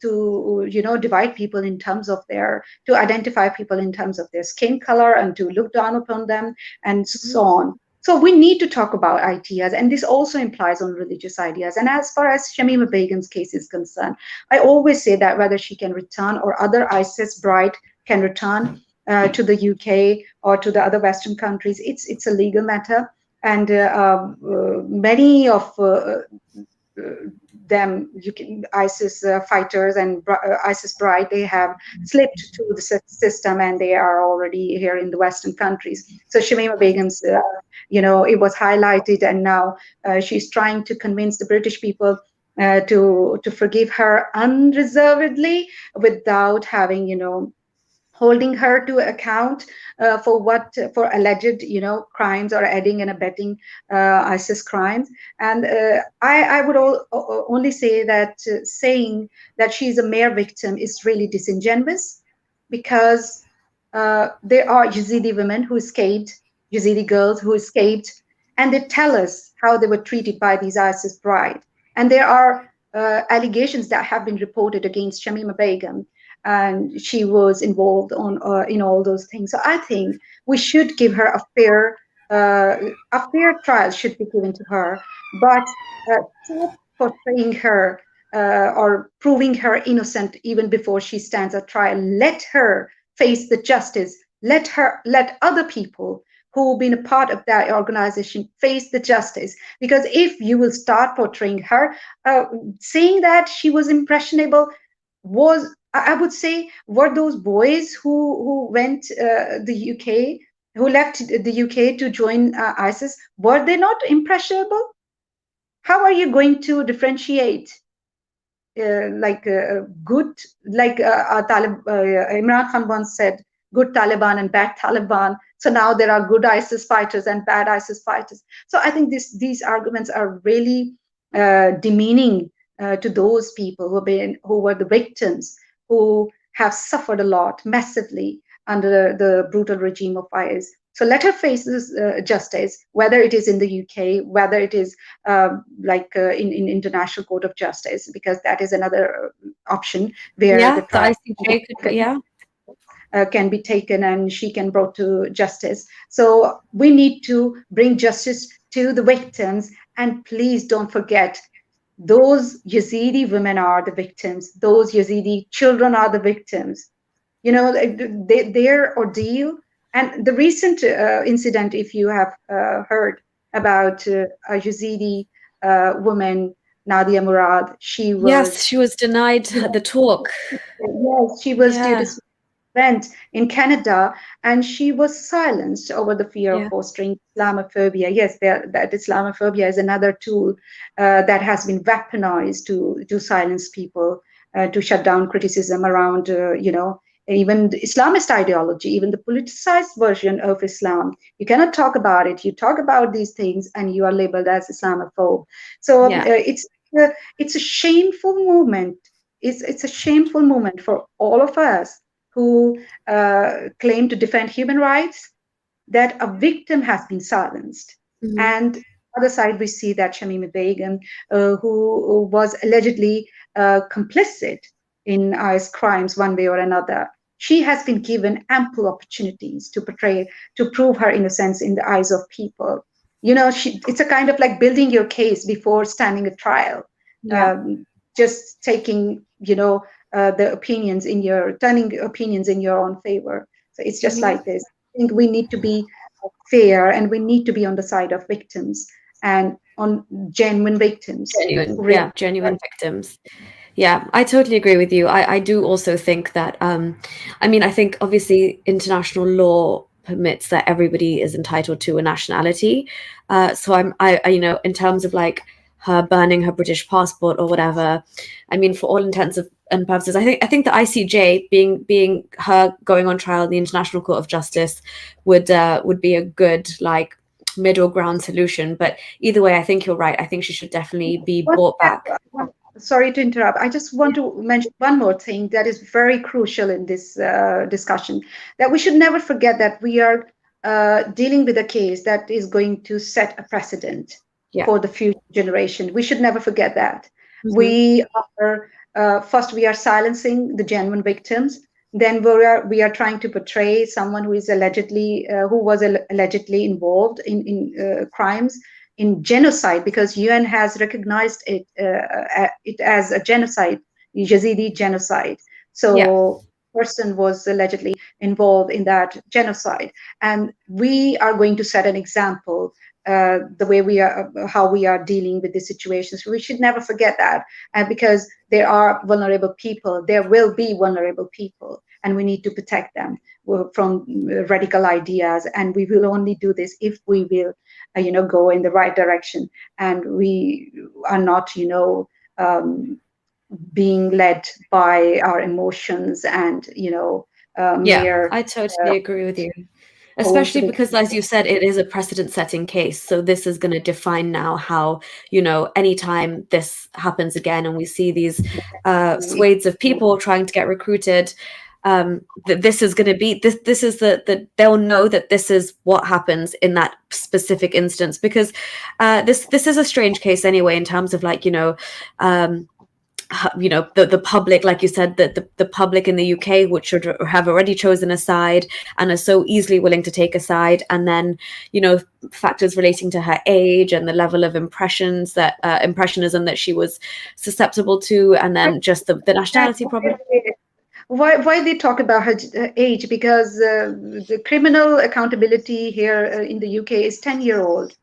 divide people in terms of to identify people in terms of their skin color and to look down upon them and so on. So we need to talk about ideas, and this also implies on religious ideas. And as far as Shamima Begum's case is concerned, I always say that whether she can return or other ISIS bride can return to the UK or to the other Western countries, it's a legal matter. And many of them, ISIS fighters and ISIS bride, they have slipped to the system, and they are already here in the Western countries. So Shamima Begum's, it was highlighted, and now she's trying to convince the British people to forgive her unreservedly without having, holding her to account for alleged, crimes or aiding and abetting ISIS crimes. And I would only say that saying that she's a mere victim is really disingenuous, because there are Yazidi women who escaped, Yazidi girls who escaped, and they tell us how they were treated by these ISIS brides. And there are allegations that have been reported against Shamima Begum, and she was involved in all those things. So I think we should give her a fair trial should be given to her, but stop portraying her or proving her innocent even before she stands at trial. Let her face the justice. Let other people who've been a part of that organization face the justice. Because if you will start portraying her, saying that she was impressionable, was, I would say, were those boys who went the UK, who left the UK to join ISIS, were they not impressionable? How are you going to differentiate good, Imran Khan once said, good Taliban and bad Taliban. So now there are good ISIS fighters and bad ISIS fighters. So I think these arguments are really demeaning to those people who were the victims, who have suffered a lot massively under the brutal regime of IS. So let her face this justice, whether it is in the UK, whether it is in International Court of Justice, because that is another option where the trial can be taken and she can brought to justice. So we need to bring justice to the victims, and please don't forget, those Yazidi women are the victims. Those Yazidi children are the victims. Their ordeal. And the recent incident, if you have heard about a Yazidi woman, Nadia Murad, she was denied the talk. Yes, she was due to event in Canada, and she was silenced over the fear of fostering Islamophobia. Yes, that Islamophobia is another tool that has been weaponized to silence people, to shut down criticism around, even the Islamist ideology, even the politicized version of Islam. You cannot talk about it. You talk about these things, and you are labeled as Islamophobe. So it's a shameful moment. It's a shameful moment for all of us who claim to defend human rights, that a victim has been silenced. Mm-hmm. And on the other side, we see that Shamima Begum, who was allegedly complicit in IS crimes one way or another, she has been given ample opportunities to prove her innocence in the eyes of people. It's a kind of like building your case before standing a trial. Just taking, the opinions turning opinions in your own favor. So it's just like this. I think we need to be fair, and we need to be on the side of victims, and on genuine victims. Genuine victims. Yeah, I totally agree with you. I do also think that, I think obviously international law permits that everybody is entitled to a nationality. So I in terms of like her burning her British passport or whatever, for all intents and purposes, I think the ICJ being her going on trial in the International Court of Justice would be a good like middle ground solution. But either way, I think you're right. I think she should definitely be brought back. Sorry to interrupt. I just want to mention one more thing that is very crucial in this discussion, that we should never forget that we are dealing with a case that is going to set a precedent for the future generation. We should never forget that. Mm-hmm. We are silencing the genuine victims. Then we are trying to portray someone who was allegedly involved in crimes, in genocide, because UN has recognized it as a genocide, Yazidi genocide. So person was allegedly involved in that genocide, and we are going to set an example. The way how we are dealing with these situations, we should never forget that, because there are vulnerable people. There will be vulnerable people, and we need to protect them from radical ideas. And we will only do this if we will, go in the right direction, and we are not, being led by our emotions and Yeah, mere I totally agree with you. Especially coincidence. because, as you said, it is a precedent-setting case. So this is going to define now how, anytime this happens again and we see these swathes of people trying to get recruited, this is going to be this is they'll know that this is what happens in that specific instance, because this is a strange case anyway, in terms of like, um, the public, like you said, the public in the UK, which should have already chosen a side and are so easily willing to take a side, and then factors relating to her age and the level of impressionism that she was susceptible to, and then just the nationality problem. Why they talk about her age? Because the criminal accountability here in the UK is 10-year-old,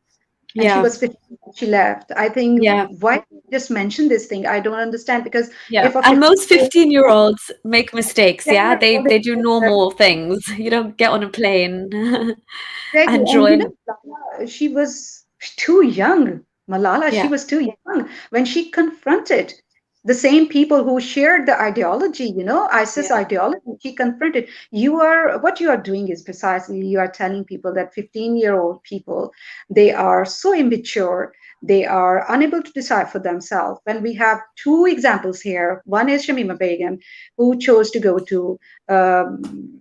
and she Yeah, was 15 when she left. I think yeah, why just mention this thing? I don't understand, because yeah. if a And most 15-year-old, 15-year-olds make mistakes. Yeah, they 10-year-old, they do normal things. You don't get on a plane exactly, and and join. she was too young. Malala, she Yeah, was too young when she confronted the same people who shared the ideology, ISIS yeah, ideology. She confronted, what you are doing is precisely, you are telling people that 15-year-old people, they are so immature, they are unable to decide for themselves. When we have two examples here, one is Shamima Begum, who chose to go to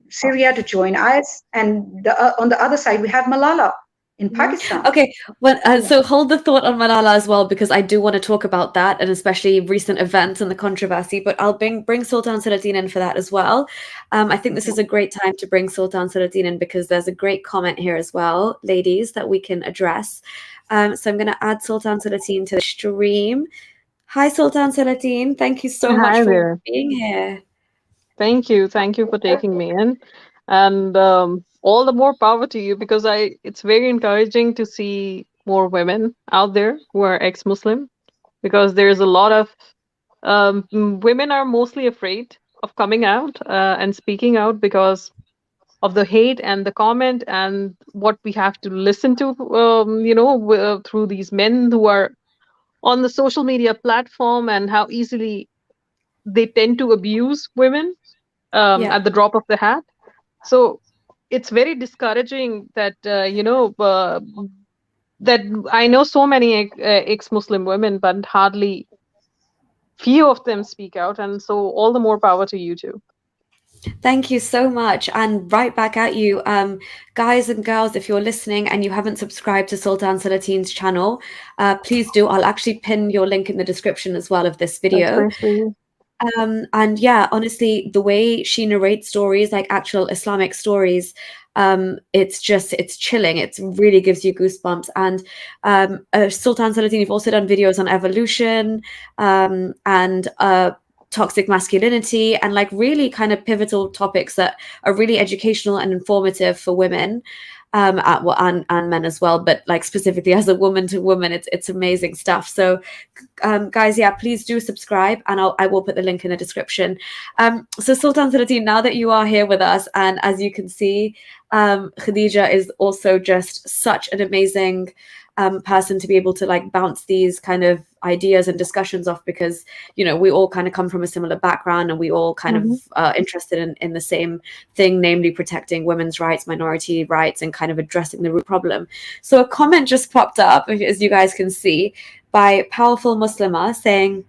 Syria to join IS, and on the other side we have Malala in Mhm. Pakistan. Okay, well, Yeah. so hold the thought on Malala as well, because I do want to talk about that, and especially recent events and the controversy. But I'll bring Sultan Salatin in for that as well. I think this Okay. is a great time to bring Sultan Salatin in, because there's a great comment here as well, ladies, that we can address. So I'm going to add Sultan Salatin to the stream. Hi, Sultan Salatin. Thank you so much Hi for there. being here. Thank you. Thank you for taking me in. And all the more power to you, because it's very encouraging to see more women out there who are ex-Muslim, because there's a lot of women are mostly afraid of coming out and speaking out because of the hate and the comment and what we have to listen to, through these men who are on the social media platform, and how easily they tend to abuse women Yeah. at the drop of the hat. So it's very discouraging that that I know so many ex-Muslim women, but hardly few of them speak out, and so all the more power to you too. Thank you so much. And right back at you. Guys and girls, if you're listening and you haven't subscribed to Sultan Salatin's channel, please do. I'll actually pin your link in the description as well of this That's video. very sweet. And yeah, honestly, the way she narrates stories, like actual Islamic stories, it's chilling. It really gives you goosebumps. And Sultan Salatin, you've also done videos on evolution, and toxic masculinity, and like really kind of pivotal topics that are really educational and informative for women, and men as well. But like specifically as a woman to woman, it's amazing stuff. So guys, yeah, please do subscribe, and I will put the link in the description. So Sultan Salatin, now that you are here with us, and as you can see, Khadija is also just such an amazing person to be able to like bounce these kind of ideas and discussions off, because we all kind of come from a similar background, and we all kind Hmm. of interested in the same thing, namely protecting women's rights, minority rights, and kind of addressing the root problem. So a comment just popped up, as you guys can see, by Powerful Muslima saying,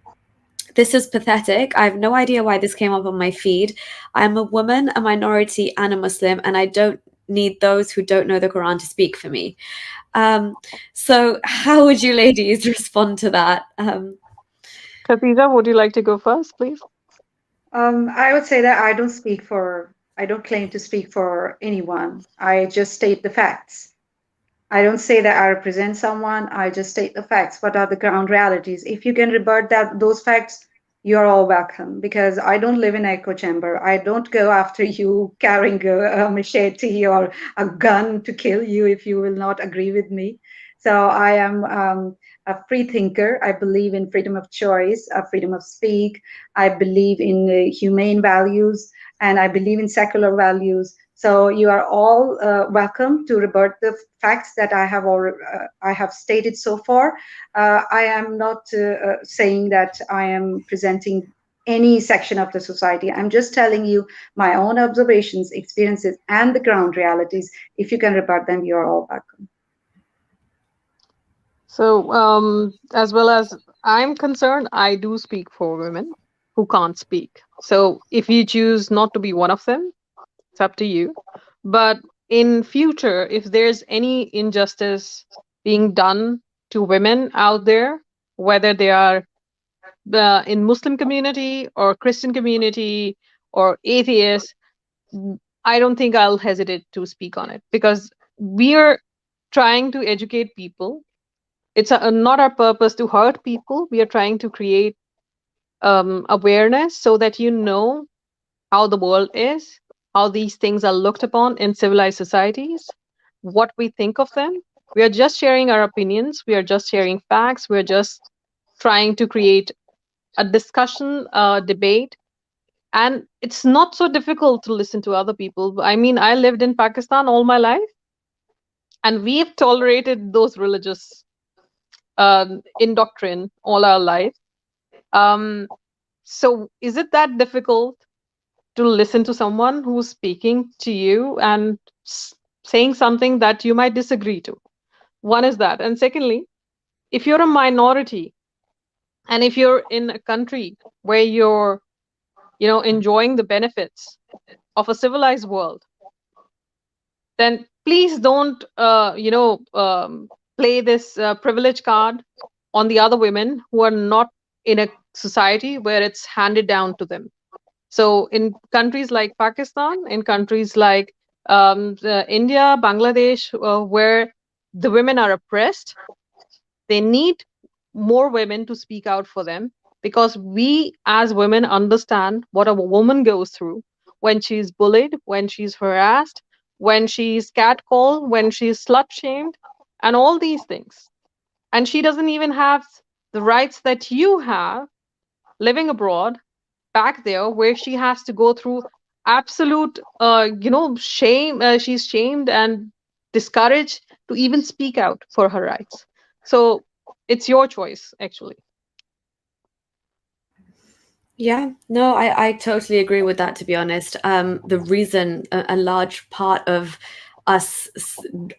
"This is pathetic. I have no idea why this came up on my feed. I'm a woman, a minority, and a Muslim, and I don't need those who don't know the Quran to speak for me." So how would you ladies respond to that? Khadija, would you like to go first, please? I would say that I don't claim to speak for anyone. I just state the facts. I don't say that I represent someone. I just state the facts. What are the ground realities? If you can rebut those facts, you're all welcome. Because I don't live in an echo chamber. I don't go after you carrying a machete or a gun to kill you if you will not agree with me. So I am a free thinker. I believe in freedom of choice, freedom of speak. I believe in humane values, and I believe in secular values. So you are all welcome to rebut the facts that I have stated so far. I am not saying that I am presenting any section of the society. I'm just telling you my own observations, experiences, and the ground realities. If you can rebut them, you're all welcome. So, as well as I'm concerned, I do speak for women who can't speak. So, if you choose not to be one of them, it's up to you. But in future, if there's any injustice being done to women out there, whether they are in Muslim community or Christian community or atheist, I don't think I'll hesitate to speak on it, because we are trying to educate people. It's not our purpose to hurt people. We are trying to create awareness so that you know how the world is, how these things are looked upon in civilized societies, what we think of them. We are just sharing our opinions. We are just sharing facts. We are just trying to create a discussion, a debate. And it's not so difficult to listen to other people. I mean, I lived in Pakistan all my life, and we've tolerated those religious indoctrination all our life. So is it that difficult to listen to someone who's speaking to you and saying something that you might disagree to? One is that. And secondly, if you're a minority and if you're in a country where you're, enjoying the benefits of a civilized world, then please don't, play this privilege card on the other women who are not in a society where it's handed down to them. So in countries like Pakistan, in countries like India, Bangladesh, where the women are oppressed, they need more women to speak out for them, because we as women understand what a woman goes through when she's bullied, when she's harassed, when she's catcalled, when she's slut shamed, and all these things. And she doesn't even have the rights that you have living abroad back there, where she has to go through absolute shame. She's shamed and discouraged to even speak out for her rights. So it's your choice, actually. Yeah, no, I totally agree with that, to be honest. The reason, a large part of us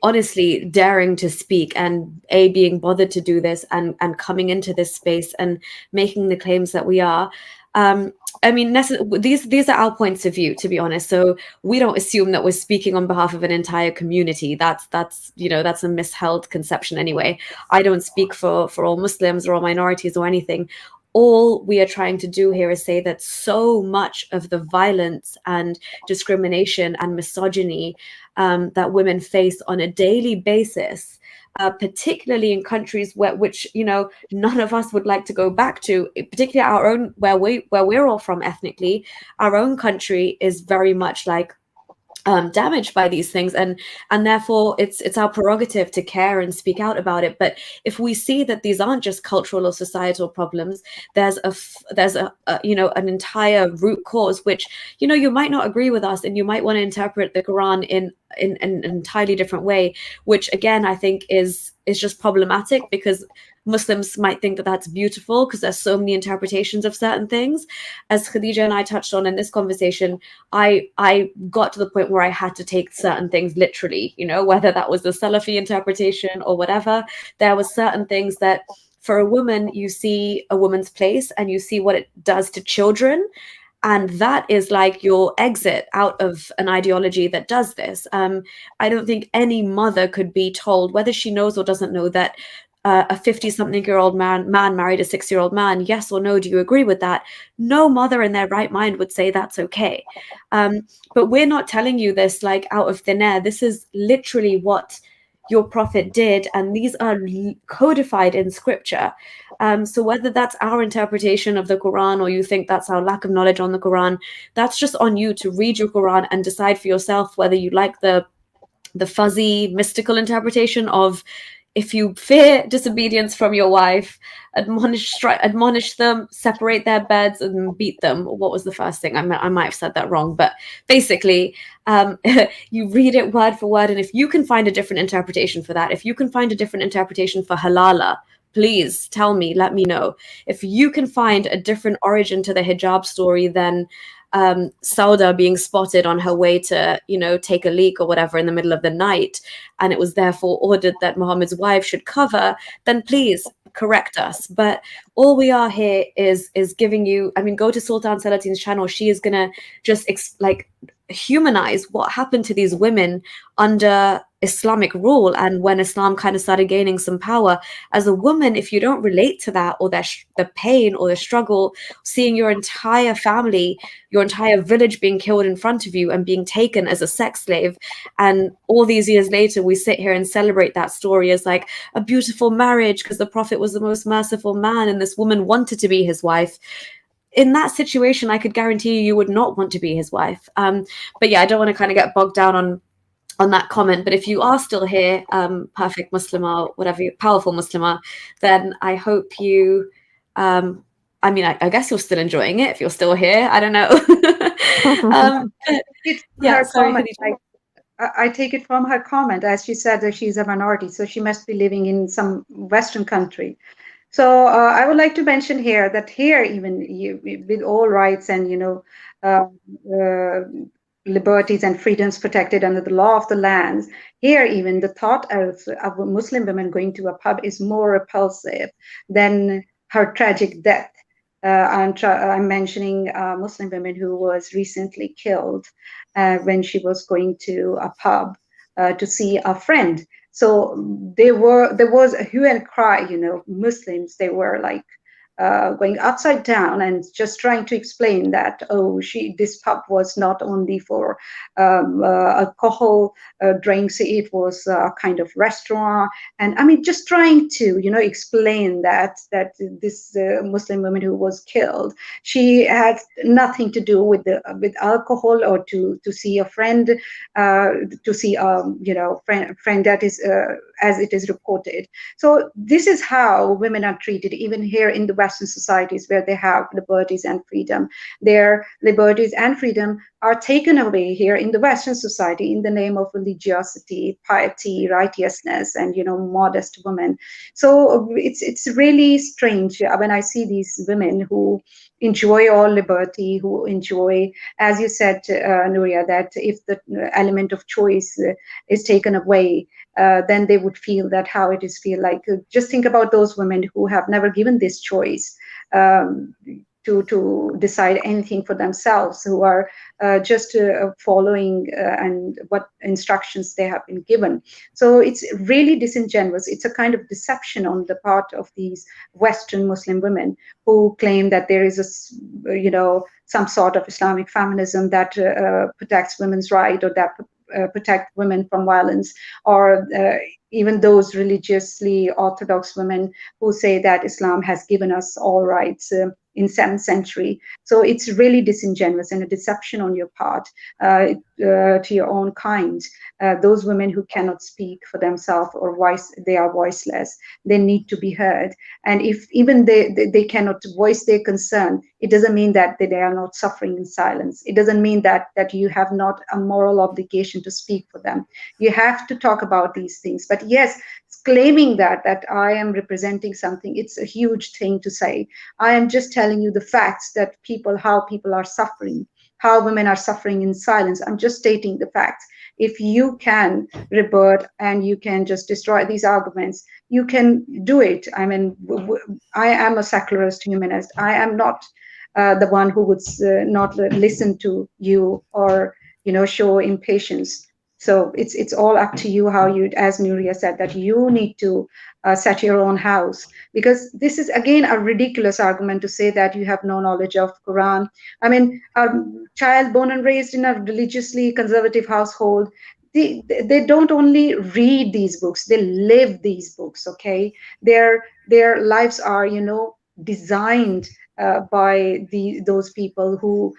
honestly daring to speak and being bothered to do this and coming into this space and making the claims that we are, I mean, these are our points of view, to be honest. So we don't assume that we're speaking on behalf of an entire community. That's that's a misheld conception anyway. I don't speak for all Muslims or all minorities or anything. All we are trying to do here is say that so much of the violence and discrimination and misogyny that women face on a daily basis, particularly in countries which none of us would like to go back to, particularly our own, where we're all from ethnically. Our own country is very much like damaged by these things, and therefore it's our prerogative to care and speak out about it. But if we see that these aren't just cultural or societal problems, there's an entire root cause, which you might not agree with us, and you might want to interpret the Quran in an entirely different way, which again I think is just problematic, because Muslims might think that that's beautiful because there's so many interpretations of certain things. As Khadija and I touched on in this conversation, I got to the point where I had to take certain things literally, whether that was the Salafi interpretation or whatever. There was certain things that for a woman, you see a woman's place and you see what it does to children. And that is like your exit out of an ideology that does this. I don't think any mother could be told, whether she knows or doesn't know, that a 50-something-year-old man married a 6-year-old man, yes or no, do you agree with that? No mother in their right mind would say that's okay. But we're not telling you this like out of thin air. This is literally what your prophet did, and these are codified in scripture. So whether that's our interpretation of the Quran or you think that's our lack of knowledge on the Quran, that's just on you to read your Quran and decide for yourself whether you like the fuzzy mystical interpretation of, if you fear disobedience from your wife, admonish them, separate their beds, and beat them. What was the first thing? I might have said that wrong, but basically, you read it word for word, and if you can find a different interpretation for that, if you can find a different interpretation for halala, please tell me, let me know. If you can find a different origin to the hijab story than Sauda being spotted on her way to, take a leak or whatever in the middle of the night, and it was therefore ordered that Muhammad's wife should cover, then please correct us. But all we are here is giving you, go to Sultan Salatin's channel. She is gonna just humanize what happened to these women under Islamic rule, and when Islam kind of started gaining some power. As a woman, if you don't relate to that, or the pain or the struggle, seeing your entire family, your entire village being killed in front of you and being taken as a sex slave, and all these years later we sit here and celebrate that story as like a beautiful marriage because the Prophet was the most merciful man and this woman wanted to be his wife. In that situation, I could guarantee you would not want to be his wife. But yeah, I don't want to kind of get bogged down on that comment. But if you are still here, perfect Muslimah, whatever, powerful Muslimah, then I hope you, I guess you're still enjoying it if you're still here. I don't know. Yeah, sorry, I take it from her comment, as she said that she's a minority, so she must be living in some Western country. So I would like to mention here that here, even with all rights and liberties and freedoms protected under the law of the lands, here even the thought of a Muslim woman going to a pub is more repulsive than her tragic death. I'm mentioning Muslim women who was recently killed when she was going to a pub to see a friend. So there was a hue and cry, Muslims, they were like going upside down and just trying to explain that, this pub was not only for alcohol drinks, it was a kind of restaurant. And just trying to, explain that this Muslim woman who was killed, she had nothing to do with alcohol or to see a friend, to see friend that is as it is reported. So this is how women are treated, even here in the Western societies where they have liberties and freedom. Their liberties and freedom are taken away here in the Western society in the name of religiosity, piety, righteousness, and modest women. So it's really strange when I see these women who enjoy all liberty, who enjoy, as you said, Nuria, that if the element of choice is taken away, then they would feel that how it is feel like. Just think about those women who have never given this choice to decide anything for themselves, who are just following and what instructions they have been given. So it's really disingenuous. It's a kind of deception on the part of these Western Muslim women who claim that there is some sort of Islamic feminism that protects women's right, or that protect women from violence, or even those religiously orthodox women who say that Islam has given us all rights in 7th century. So it's really disingenuous and a deception on your part to your own kind. Those women who cannot speak for themselves, or they are voiceless, they need to be heard. And if even they cannot voice their concern, it doesn't mean that they are not suffering in silence. It doesn't mean that you have not a moral obligation to speak for them. You have to talk about these things. But yes, claiming that I am representing something, it's a huge thing to say. I am just telling you the facts, that how people are suffering, how women are suffering in silence. I'm just stating the facts. If you can rebut and you can just destroy these arguments, you can do it. I mean, I am a secularist humanist. I am not the one who would not listen to you or show impatience. So it's all up to you how you, as Nuria said, that you need to set your own house, because this is again a ridiculous argument to say that you have no knowledge of Quran. I mean, a child born and raised in a religiously conservative household, they don't only read these books, they live these books. Okay, their lives are designed by those people who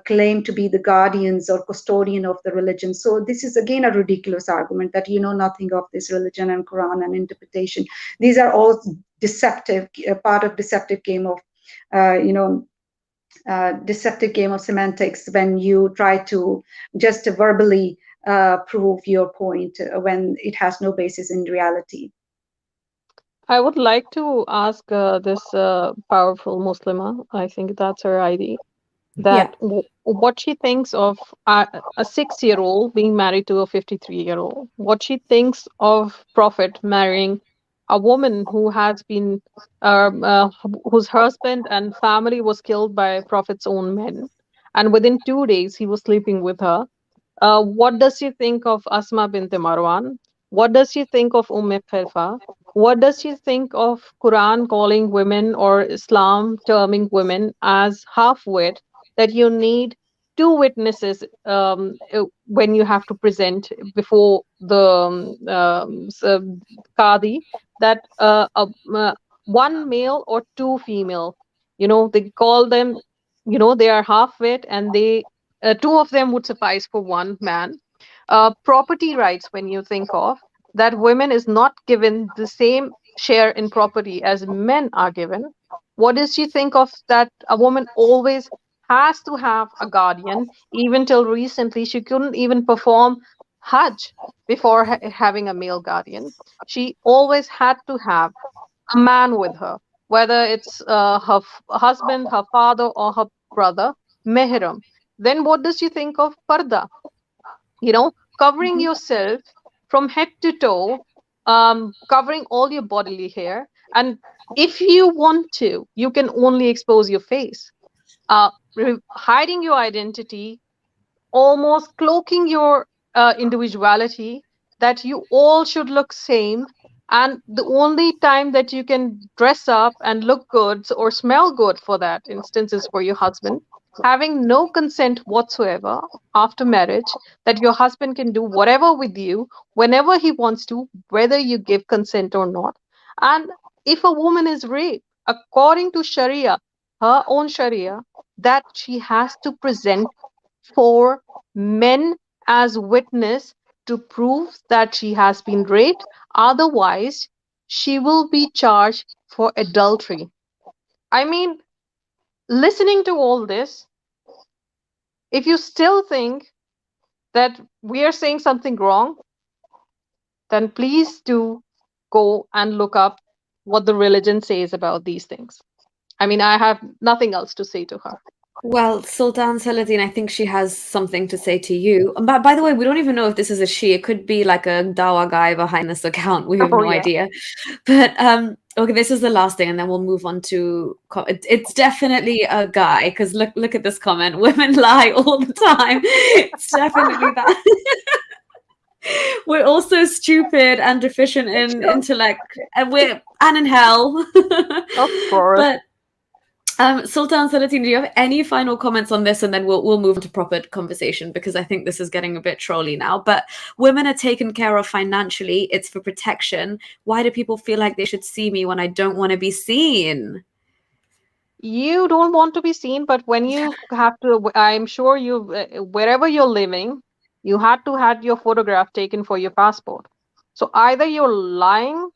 claim to be the guardians or custodian of the religion. So this is again a ridiculous argument that you know nothing of this religion and Quran and interpretation. These are all deceptive, part of deceptive game of deceptive game of semantics, when you try to just verbally prove your point when it has no basis in reality. I would like to ask this powerful Muslima, I think that's her ID, Yeah. that what she thinks of a 6-year-old being married to a 53-year-old, what she thinks of Prophet marrying a woman who has been, whose husband and family was killed by Prophet's own men. And within 2 days, he was sleeping with her. What does she think of Asma bint Marwan? What does she think of Khalfa? What does she think of Quran calling women or Islam terming women as half-wit, that you need two witnesses when you have to present before the Qadi, that one male or two female, they call them, they are half-wit, and they two of them would suffice for one man. Property rights, when you think of that, women is not given the same share in property as men are given. What does she think of that? A woman always has to have a guardian. Even till recently, she couldn't even perform Hajj before having a male guardian. She always had to have a man with her, whether it's her husband, her father, or her brother, mehram. Then what does she think of parda? Covering Mhm. yourself from head to toe, covering all your bodily hair. And if you want to, you can only expose your face. Hiding your identity, almost cloaking your individuality, that you all should look same, and the only time that you can dress up and look good or smell good, for that instance, is for your husband, having no consent whatsoever after marriage, that your husband can do whatever with you whenever he wants to, whether you give consent or not. And if a woman is raped, according to Sharia, her own Sharia, that she has to present for men as witness to prove that she has been raped. Otherwise, she will be charged for adultery. I mean, listening to all this, if you still think that we are saying something wrong, then please do go and look up what the religion says about these things. I mean, I have nothing else to say to her. Well, Sultan Saladin, I think she has something to say to you. But by the way, we don't even know if this is a she. It could be like a Dawa guy behind this account. We have Oh, no yeah. idea. But okay, this is the last thing, and then we'll move on to. It's definitely a guy because look at this comment. Women lie all the time. It's definitely that. We're also stupid and deficient in intellect, and in hell. Of course. But Sultan Salatin, do you have any final comments on this? And then we'll move on to proper conversation because I think this is getting a bit trolly now. But women are taken care of financially. It's for protection. Why do people feel like they should see me when I don't want to be seen? You don't want to be seen, but when you have to, I'm sure wherever you're living, you had to have your photograph taken for your passport. So either you're lying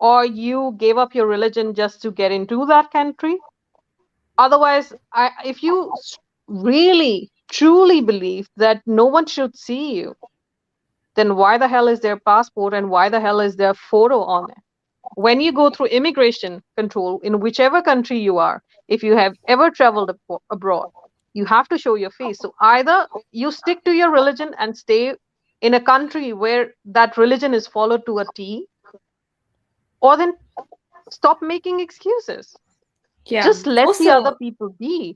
or you gave up your religion just to get into that country. Otherwise, if you really, truly believe that no one should see you, then why the hell is there passport and why the hell is there photo on it? When you go through immigration control in whichever country you are, if you have ever traveled abroad, you have to show your face. So either you stick to your religion and stay in a country where that religion is followed to a T, or then stop making excuses. Yeah. Just let the other Also, people be.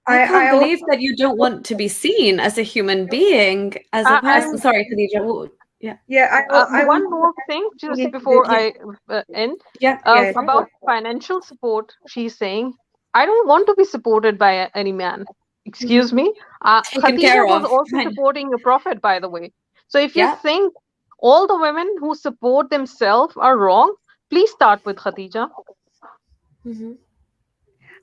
I I can't also, believe that you don't want to be seen as a human being, as a person. And Sorry, Khadija. Yeah. yeah, I want one more thing, just to, before Yeah. I end, Yeah. yeah, about financial support. She's saying, I don't want to be supported by any man. Excuse Mhm. me. Taken care Khadija was of. also supporting your prophet, by the way. So if you Yeah. think all the women who support themselves are wrong, please start with Khadija. Mhm.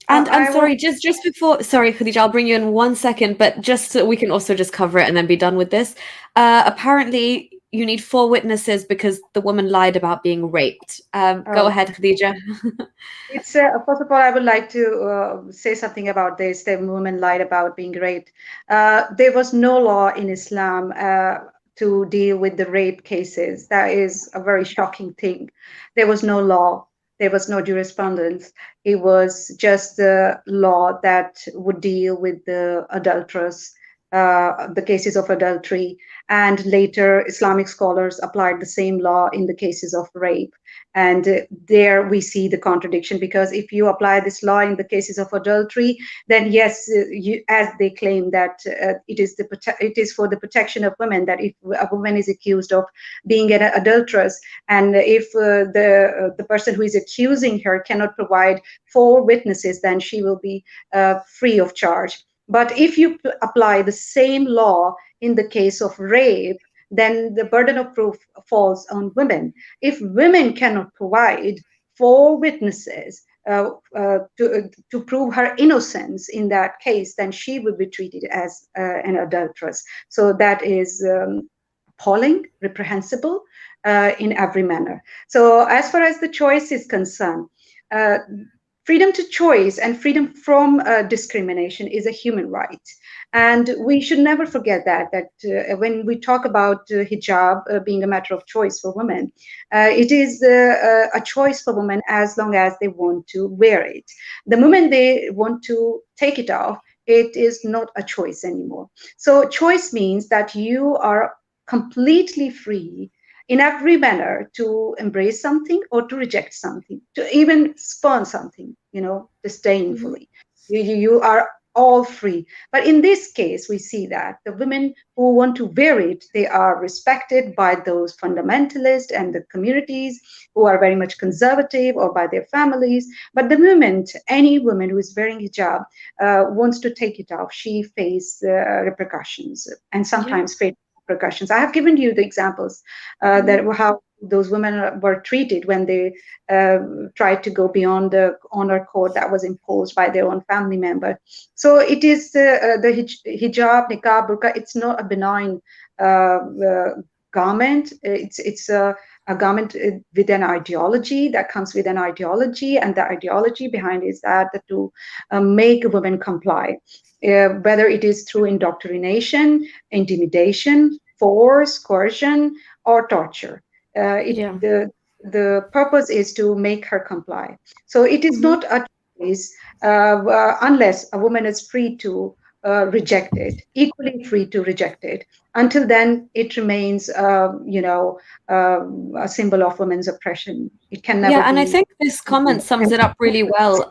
And I want. sorry, just before, sorry, Khadija, I'll bring you in 1 second, but just so we can also just cover it and then be done with this. Apparently, you need 4 witnesses because the woman lied about being raped. Go ahead, Khadija. It's first of all, I would like to say something about this. The woman lied about being raped. There was no law in Islam to deal with the rape cases. That is a very shocking thing. There was no law. There was no jurisprudence. It was just the law that would deal with the adulterous, the cases of adultery. And later, Islamic scholars applied the same law in the cases of rape. And there we see the contradiction, because if you apply this law in the cases of adultery, then yes, as they claim that it is for the protection of women, that if a woman is accused of being an adulteress, and if the person who is accusing her cannot provide 4 witnesses, then she will be free of charge. But if you apply the same law in the case of rape, then the burden of proof falls on women. If women cannot provide 4 witnesses to prove her innocence in that case, then she will be treated as an adulteress. So that is appalling, reprehensible in every manner. So as far as the choice is concerned, freedom to choice and freedom from discrimination is a human right. And we should never forget that when we talk about hijab being a matter of choice for women, it is a choice for women as long as they want to wear it. The moment they want to take it off, it is not a choice anymore. So choice means that you are completely free in every manner to embrace something or to reject something, to even spurn something, disdainfully. You are all free. But in this case, we see that the women who want to wear it, they are respected by those fundamentalists and the communities who are very much conservative, or by their families. But the moment any woman who is wearing hijab wants to take it off, she faces repercussions, and sometimes fatal repercussions. I have given you the examples that how those women were treated when they tried to go beyond the honor code that was imposed by their own family member. So it is the hijab, niqab, burqa. It's not a benign garment. It's a garment with an ideology, that comes with an ideology, and the ideology behind is that to make women comply. Whether it is through indoctrination, intimidation, force, coercion, or torture. The purpose is to make her comply. So it is not a choice unless a woman is free to reject it, equally free to reject it. Until then, it remains, a symbol of women's oppression. It can never be. And I think this comment sums it up really well,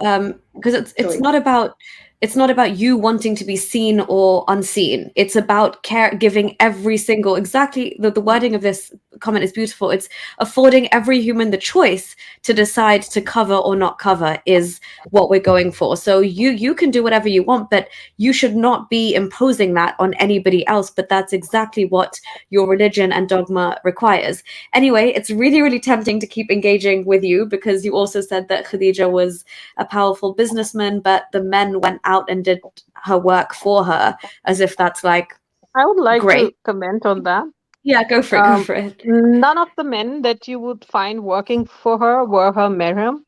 because it's not about you wanting to be seen or unseen. It's about giving every single, exactly the wording of this comment is beautiful. It's affording every human the choice to decide to cover or not cover is what we're going for. So you can do whatever you want, but you should not be imposing that on anybody else. But that's exactly what your religion and dogma requires. Anyway, it's really, really tempting to keep engaging with you, because you also said that Khadija was a powerful businessman, but the men went out and did her work for her, as if that's like I would like great. to comment on that. Yeah, go for it. Go for it. None of the men that you would find working for her were her mahram.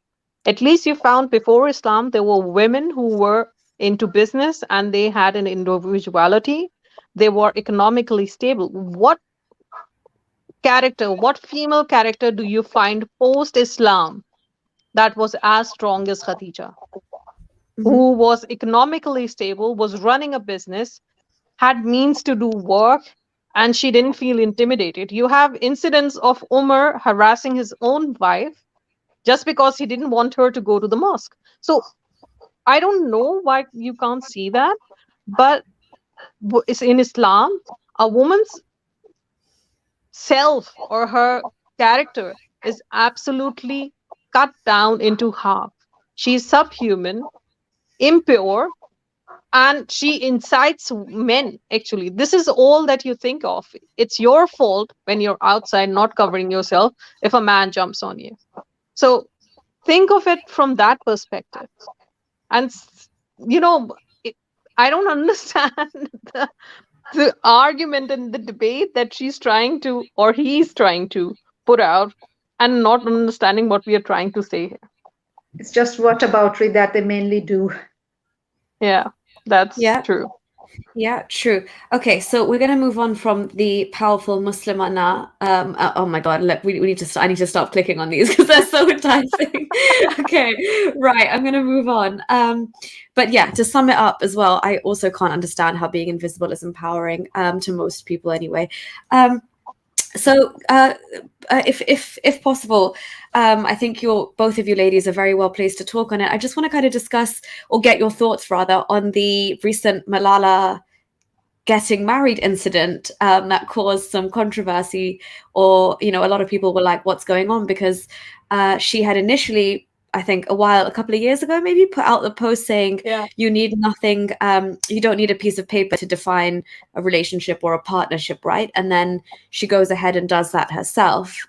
At least you found before Islam, there were women who were into business and they had an individuality. They were economically stable. What female character do you find post-Islam that was as strong as Khadija? Who was economically stable, was running a business, had means to do work, and she didn't feel intimidated. You have incidents of Umar harassing his own wife just because he didn't want her to go to the mosque. So I don't know why you can't see that, but it's in Islam, a woman's self or her character is absolutely cut down into half. She's subhuman, impure, and she incites men. Actually, this is all that you think of. It's your fault when you're outside not covering yourself if a man jumps on you. So think of it from that perspective. And I don't understand the argument and the debate that she's trying to, or he's trying to put out, and not understanding what we are trying to say here. It's just whataboutery that they mainly do. Yeah, that's true. Yeah, true. Okay, so we're going to move on from the powerful Muslimana. Oh my God, look, we need to. I need to stop clicking on these because they're so enticing. Okay, right. I'm going to move on. But yeah, to sum it up as well, I also can't understand how being invisible is empowering. To most people, anyway. So, if possible, I think both of you ladies are very well placed to talk on it. I just want to kind of discuss or get your thoughts rather on the recent Malala getting married incident that caused some controversy, or a lot of people were like, what's going on, because she had initially, I think a couple of years ago maybe, put out the post saying, Yeah. you need nothing, you don't need a piece of paper to define a relationship or a partnership, right? And then she goes ahead and does that herself.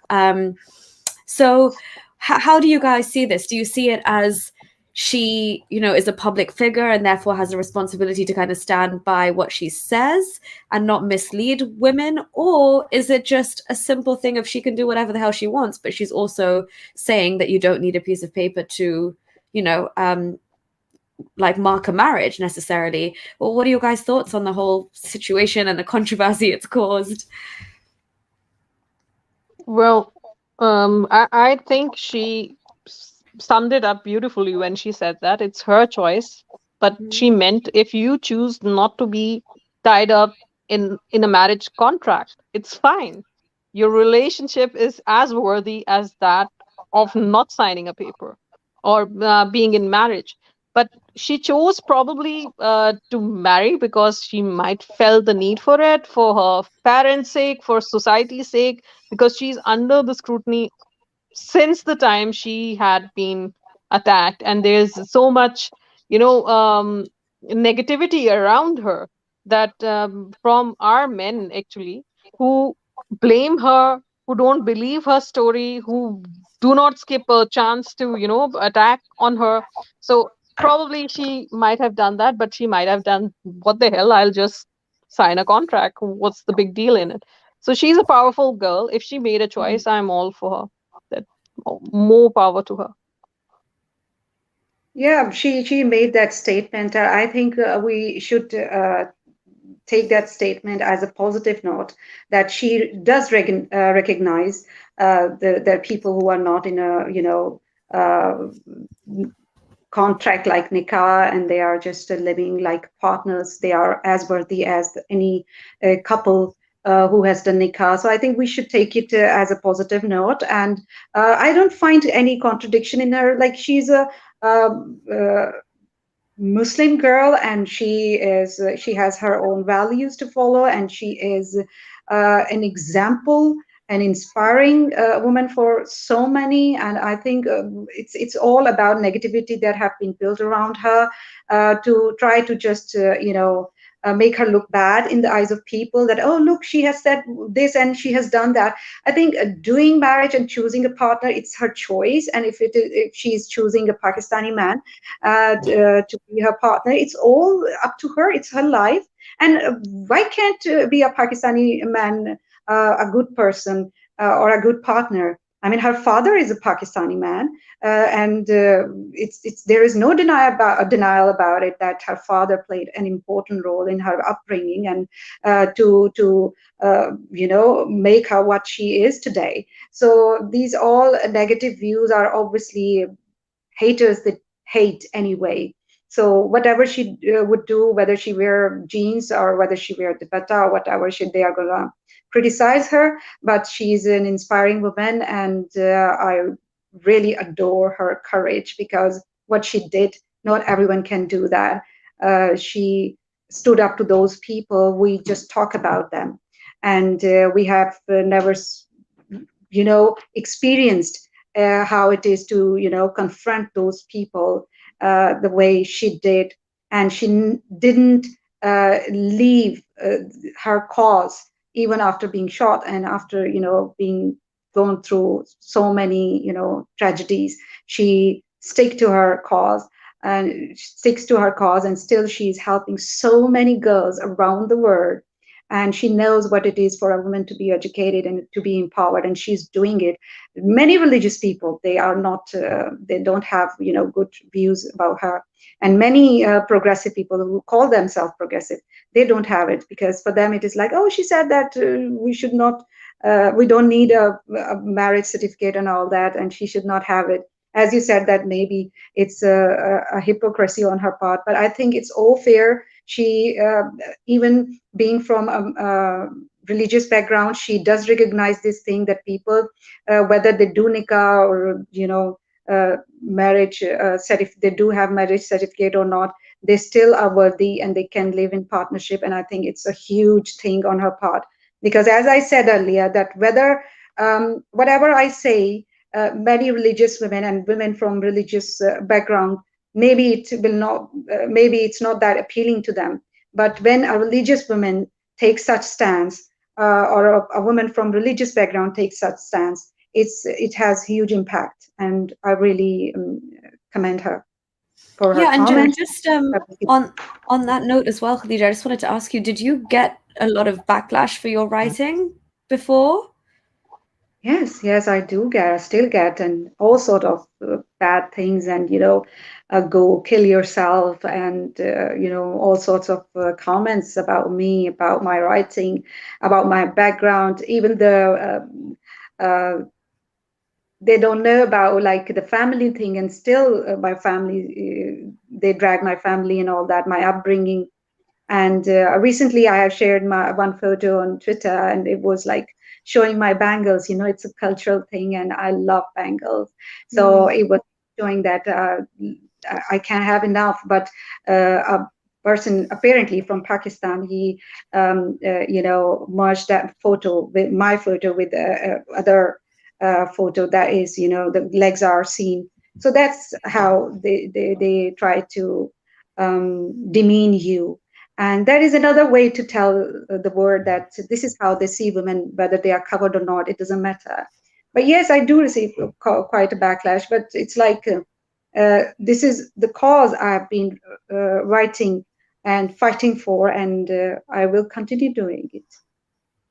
So how do you guys see this? Do you see it as she, is a public figure and therefore has a responsibility to kind of stand by what she says and not mislead women? Or is it just a simple thing of she can do whatever the hell she wants, but she's also saying that you don't need a piece of paper to, like mark a marriage necessarily? Well, what are your guys' thoughts on the whole situation and the controversy it's caused? Well, I think she summed it up beautifully when she said that it's her choice, but she meant if you choose not to be tied up in a marriage contract, it's fine. Your relationship is as worthy as that of not signing a paper or being in marriage. But she chose probably to marry because she might felt the need for it, for her parents' sake, for society's sake, because she's under the scrutiny since the time she had been attacked, and there's so much negativity around her that from our men actually, who blame her, who don't believe her story, who do not skip a chance to attack on her. So probably she might have done that, but she might have done, what the hell, I'll just sign a contract, what's the big deal in it? So she's a powerful girl. If she made a choice, I'm all for her. That more power to her. Yeah, she made that statement. I think we should take that statement as a positive note, that she does recognize the people who are not in a uh, contract like nikah, and they are just living like partners. They are as worthy as any couple who has done nikah. So I think we should take it as a positive note, and I don't find any contradiction in her. Like, she's a um, uh, Muslim girl, and she has her own values to follow, and she is an example, an inspiring woman for so many. And I think it's all about negativity that have been built around her to try to just make her look bad in the eyes of people, that, oh, look, she has said this and she has done that. I think doing marriage and choosing a partner, it's her choice. And if she's choosing a Pakistani man to be her partner, it's all up to her. It's her life. And why can't be a Pakistani man a good person or a good partner? I mean, her father is a Pakistani man, and it's there is no denial about it, that her father played an important role in her upbringing, and to make her what she is today. So these all negative views are obviously haters that hate anyway. So whatever she would do, whether she wear jeans or whether she wear dupatta or whatever, they are gonna criticize her. But she's an inspiring woman, and I really adore her courage, because what she did, not everyone can do that. She stood up to those people. We just talk about them, and we have never, experienced how it is to confront those people the way she did. And she didn't leave her cause even after being shot, and after being gone through so many tragedies. She sticks to her cause, and still she's helping so many girls around the world. and she knows what it is for a woman to be educated and to be empowered, and she's doing it. Many religious people, they are not, they don't have, good views about her, and many progressive people who call themselves progressive, they don't have it, because for them it is like, oh, she said that we should not, we don't need a marriage certificate and all that, and she should not have it. As you said, that maybe it's a hypocrisy on her part, but I think it's all fair. She, even being from a religious background, she does recognize this thing that people, whether they do nikah or marriage, they do have marriage certificate or not, they still are worthy and they can live in partnership. And I think it's a huge thing on her part, because as I said earlier, that whether whatever I say, many religious women and women from religious background, maybe it will not, maybe it's not that appealing to them, but when a religious woman takes such stance, or a woman from religious background takes such stance, it has huge impact, and I really commend her for her and comments. just on that note as well, Khadija, I just wanted to ask you, did you get a lot of backlash for your writing before? Yes, I do get, I still get, and all sort of bad things, and go kill yourself, and all sorts of comments about me, about my writing, about my background, even though they don't know about like the family thing, and still my family, they drag my family and all that, my upbringing. And recently I have shared my one photo on Twitter, and it was like showing my bangles. It's a cultural thing, and I love bangles. So it was showing that I can't have enough. But a person apparently from Pakistan, he, merged that photo with my photo with other photo that is, the legs are seen. So that's how they try to demean you. And that is another way to tell the world that this is how they see women, whether they are covered or not, it doesn't matter. But yes, I do receive quite a backlash, but it's like, this is the cause I've been writing and fighting for, and I will continue doing it.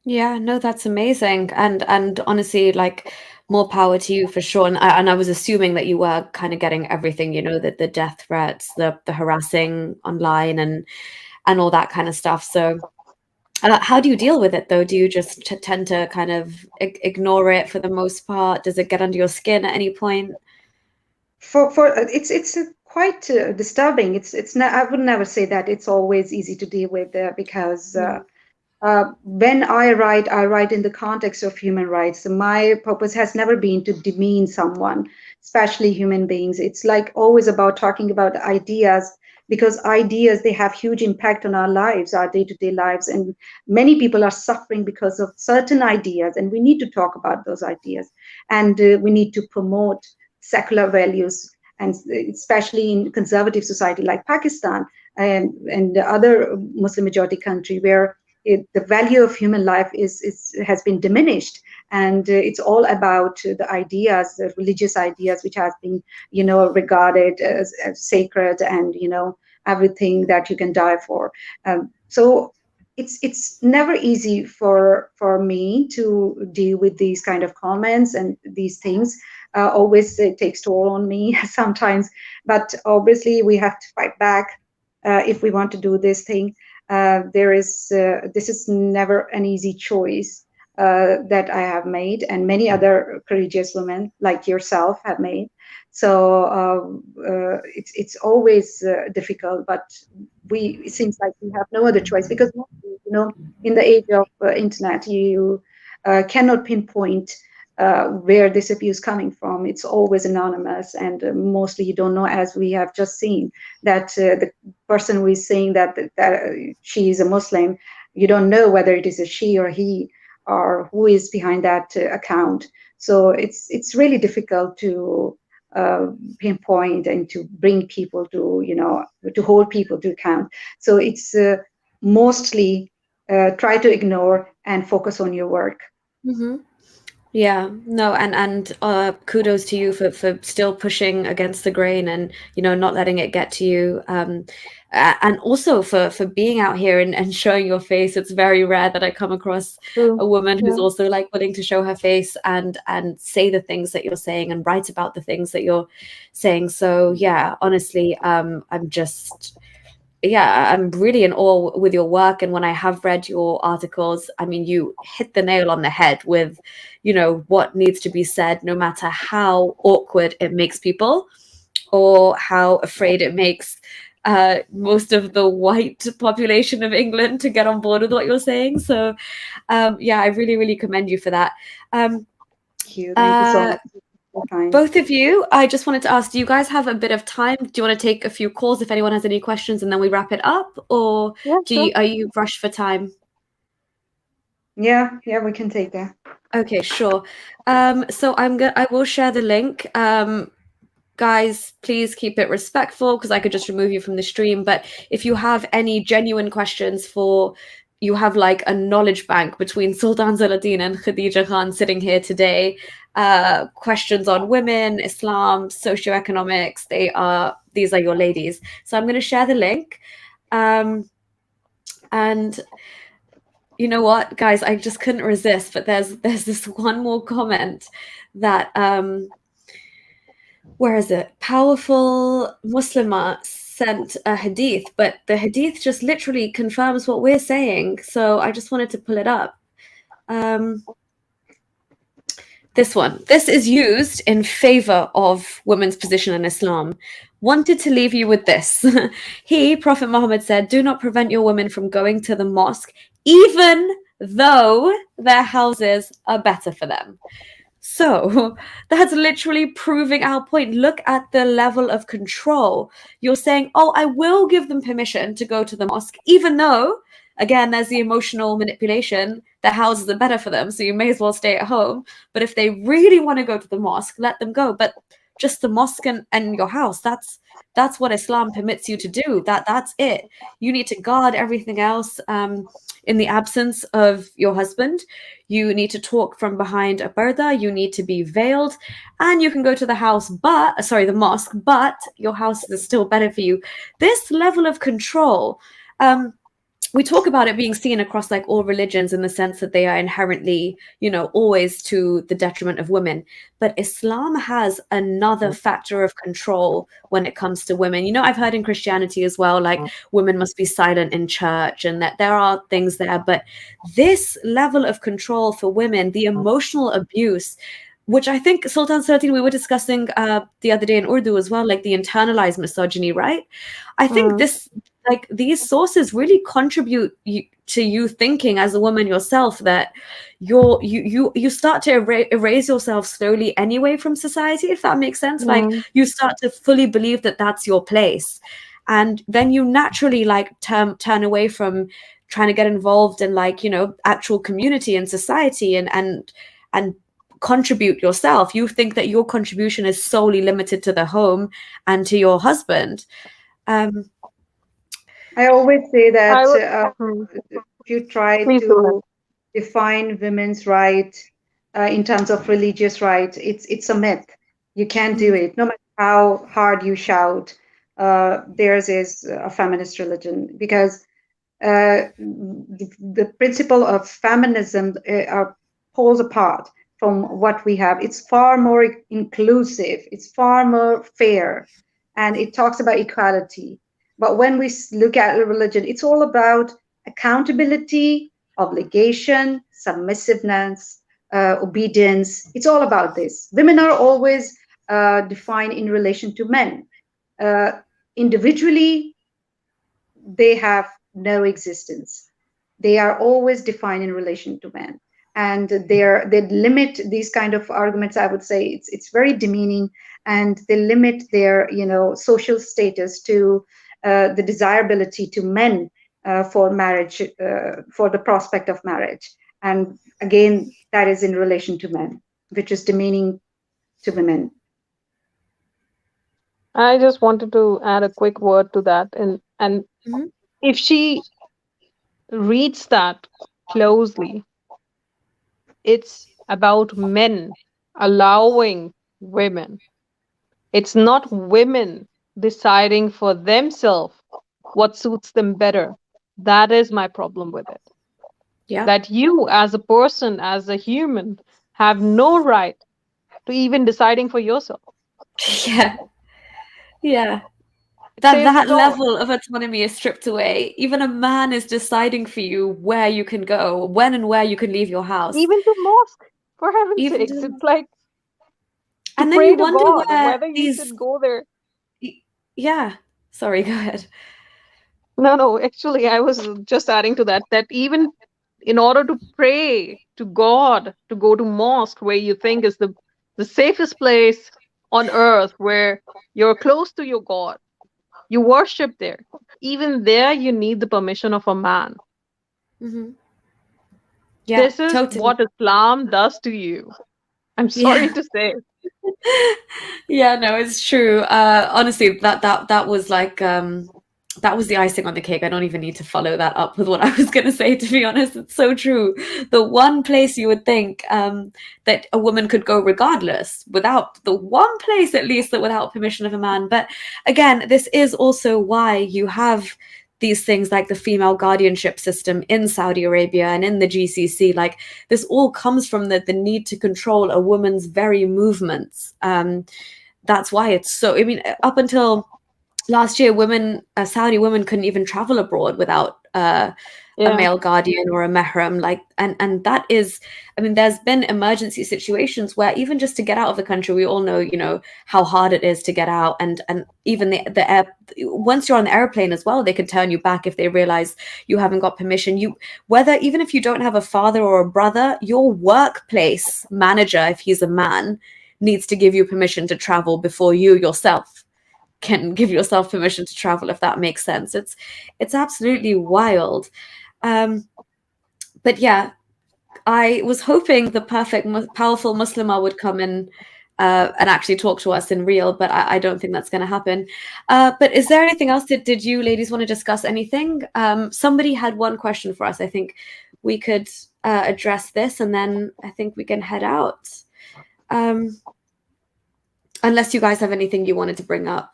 Yeah, no, that's amazing. And honestly, like, more power to you for sure. And I was assuming that you were kind of getting everything, the death threats, the harassing online and all that kind of stuff. So how do you deal with it though? Do you just tend to kind of ignore it for the most part? Does it get under your skin at any point? It's quite disturbing. I would never say that it's always easy to deal with, because when I write in the context of human rights. My purpose has never been to demean someone, especially human beings. It's like always about talking about ideas, because ideas, they have huge impact on our lives, our day-to-day lives, and many people are suffering because of certain ideas, and we need to talk about those ideas, and we need to promote secular values, and especially in conservative society like Pakistan, and other Muslim majority country, where the value of human life has been diminished, and it's all about the ideas, the religious ideas, which has been regarded as sacred, and everything that you can die for. So it's never easy for me to deal with these kind of comments and these things. Always it takes toll on me sometimes, but obviously we have to fight back if we want to do this thing. This is never an easy choice that I have made, and many other courageous women like yourself have made. So it's always difficult, but it seems like we have no other choice, because in the age of internet, you cannot pinpoint where this abuse coming from. It's always anonymous, and mostly you don't know, as we have just seen, that the person who is saying that she is a Muslim, you don't know whether it is a she or he, or who is behind that account. So it's really difficult to pinpoint and to bring people to, to hold people to account. So it's mostly try to ignore and focus on your work. Mm-hmm. Yeah, no, and kudos to you for still pushing against the grain and not letting it get to you. And also for being out here and showing your face. It's very rare that I come across True. a woman who's Yeah. also like willing to show her face and say the things that you're saying and write about the things that you're saying. So yeah, honestly, I'm really in awe with your work. And when I have read your articles, I mean, you hit the nail on the head with, what needs to be said, no matter how awkward it makes people or how afraid it makes most of the white population of England to get on board with what you're saying. So, yeah, I really, really commend you for that. Thank you so much. Kind. Both of you, I just wanted to ask, do you guys have a bit of time? Do you want to take a few calls if anyone has any questions and then we wrap it up? Or Yeah, sure. are you rushed for time? Yeah, we can take that. Okay, sure. So I will share the link. Guys, please keep it respectful because I could just remove you from the stream. But if you have any genuine questions you have like a knowledge bank between Sultan Saladin and Khadija Khan sitting here today. Questions on women, Islam, socioeconomics. These are your ladies. So I'm going to share the link. And you know what, guys, I just couldn't resist. But there's this one more comment that where is it? Powerful Muslima sent a hadith, but the hadith just literally confirms what we're saying. So I just wanted to pull it up. This one. This is used in favor of women's position in Islam. Wanted to leave you with this. Prophet Muhammad said, do not prevent your women from going to the mosque, even though their houses are better for them. So that's literally proving our point. Look at the level of control. You're saying, oh, I will give them permission to go to the mosque, even though, again, there's the emotional manipulation. Their houses are better for them, so you may as well stay at home. But if they really want to go to the mosque, let them go. But just the mosque and your house, that's what Islam permits you to do. That's it. You need to guard everything else. In the absence of your husband, you need to talk from behind a burda, you need to be veiled, and you can go to the mosque, but your house is still better for you. This level of control, we talk about it being seen across like all religions in the sense that they are inherently, always to the detriment of women. But Islam has another factor of control when it comes to women. I've heard in Christianity as well, like women must be silent in church and that there are things there. But this level of control for women, the emotional abuse, which I think Sultan Salatin, we were discussing the other day in Urdu as well, like the internalized misogyny, right? I think these sources really contribute to you thinking as a woman yourself that you start to erase yourself slowly anyway from society, if that makes sense. Like you start to fully believe that that's your place, and then you naturally like turn away from trying to get involved in like actual community and society and contribute yourself. You think that your contribution is solely limited to the home and to your husband. I always say that if you try Please go to ahead. define women's right in terms of religious right, it's a myth. You can't do it, no matter how hard you shout. Theirs is a feminist religion because the principle of feminism pulls apart from what we have. It's far more inclusive, it's far more fair, and it talks about equality. But when we look at a religion, it's all about accountability, obligation, submissiveness, obedience. It's all about this. Women are always defined in relation to men. Individually, they have no existence. They are always defined in relation to men. And they limit these kind of arguments. I would say it's very demeaning, and they limit their social status to the desirability to men for marriage, for the prospect of marriage. And again, that is in relation to men, which is demeaning to women. I just wanted to add a quick word to that, and if she reads that closely, it's about men allowing women. It's not women deciding for themselves what suits them better. That is my problem with it. Yeah. That you, as a person, as a human, have no right to even deciding for yourself. Yeah. Yeah. It That says it that all. level of autonomy is stripped away. Even a man is deciding for you where you can go, when and where you can leave your house. Even to mosque, for heaven's Even sakes. to, It's like to and then pray you to wonder God where whether you these, should go there. yeah. Sorry, go ahead. No, no, actually, I was just adding to that, that even in order to pray to God, to go to mosque where you think is the safest place on earth, where you're close to your God, you worship there. Even there, you need the permission of a man. Hmm. Yeah, This is totally. what Islam does to you. I'm sorry Yeah. to say. Yeah, no, it's true. Honestly, that was like that was the icing on the cake. I don't even need to follow that up with what I was gonna say, to be honest. It's so true. The one place you would think that a woman could go regardless, without the one place at least that without permission of a man. But again, this is also why you have these things like the female guardianship system in Saudi Arabia and in the GCC. Like this all comes from the need to control a woman's very movements. That's why it's so, I mean, up until last year, Saudi women couldn't even travel abroad without a Yeah. male guardian or a mahram. Like, and that is, I mean, there's been emergency situations where even just to get out of the country, we all know, how hard it is to get out, and even the air. Once you're on the airplane as well, they can turn you back if they realize you haven't got permission. Whether even if you don't have a father or a brother, your workplace manager, if he's a man, needs to give you permission to travel before you yourself can give yourself permission to travel, if that makes sense. It's absolutely wild. But yeah, I was hoping the perfect powerful Muslimah would come in and actually talk to us in real, but I don't think that's going to happen. But is there anything else? Did you ladies want to discuss anything? Somebody had one question for us. I think we could address this, and then I think we can head out. Unless you guys have anything you wanted to bring up.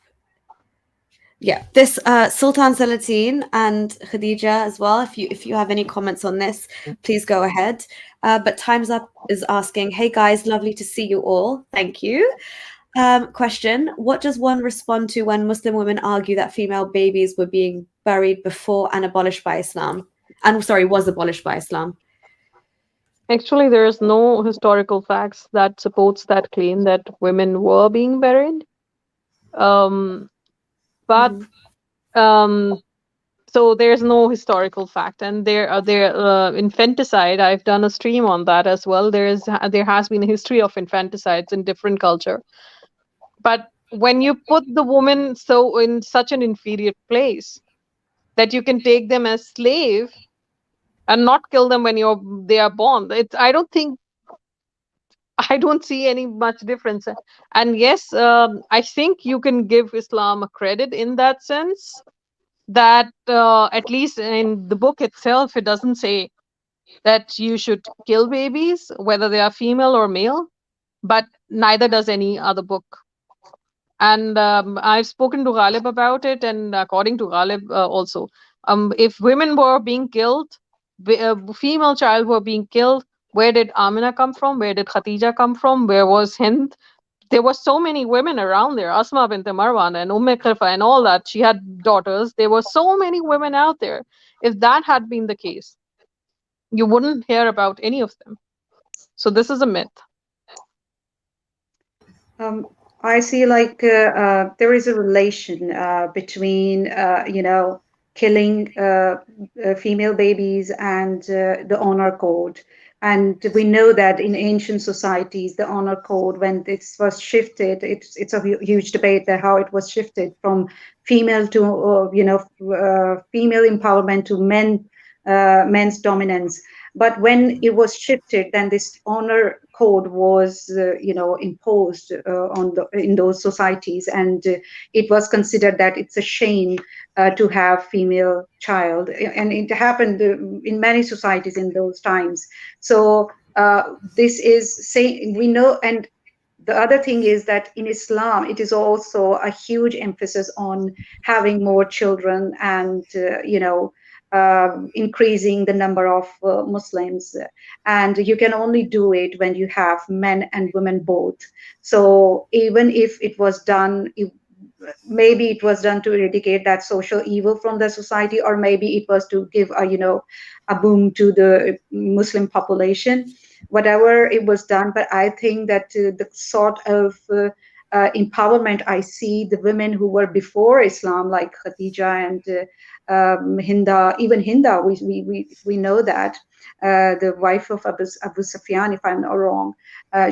Yeah, this Sultan Salatin and Khadija as well. If you have any comments on this, please go ahead. But Time's Up is asking, "Hey guys, lovely to see you all. Thank you." Question: what does one respond to when Muslim women argue that female babies were being buried before and abolished by Islam? And sorry, was abolished by Islam. Actually, there is no historical facts that supports that claim that women were being buried. But um, so there's no historical fact, and there infanticide. I've done a stream on that as well. There has been a history of infanticides in different culture, but when you put the woman so in such an inferior place that you can take them as slave and not kill them when they are born, I don't see any much difference. And yes, I think you can give Islam a credit in that sense, that at least in the book itself, it doesn't say that you should kill babies, whether they are female or male, but neither does any other book. And I've spoken to Ghalib about it, and according to Ghalib also, if women were being killed, female child were being killed, where did Amina come from? Where did Khadija come from? Where was Hind? There were so many women around there, Asma bint Marwan and Khalifa and all that. She had daughters. There were so many women out there. If that had been the case, you wouldn't hear about any of them. So this is a myth. I see like there is a relation between killing female babies and the honor code. And we know that in ancient societies, the honor code, when this was shifted, it's a huge debate that how it was shifted from female to female empowerment to men's dominance. But when it was shifted, then this honor code was imposed in those societies, and it was considered that it's a shame to have female child, and it happened in many societies in those times. So this is saying, we know. And the other thing is that in Islam, it is also a huge emphasis on having more children and, increasing the number of Muslims. And you can only do it when you have men and women both. So even if it was done, maybe it was done to eradicate that social evil from the society, or maybe it was to give a boom to the Muslim population, whatever it was done. But I think that the sort of empowerment I see the women who were before Islam, like Khadija and Hinda, even Hinda, we know that the wife of Abu Sufyan, if I'm not wrong,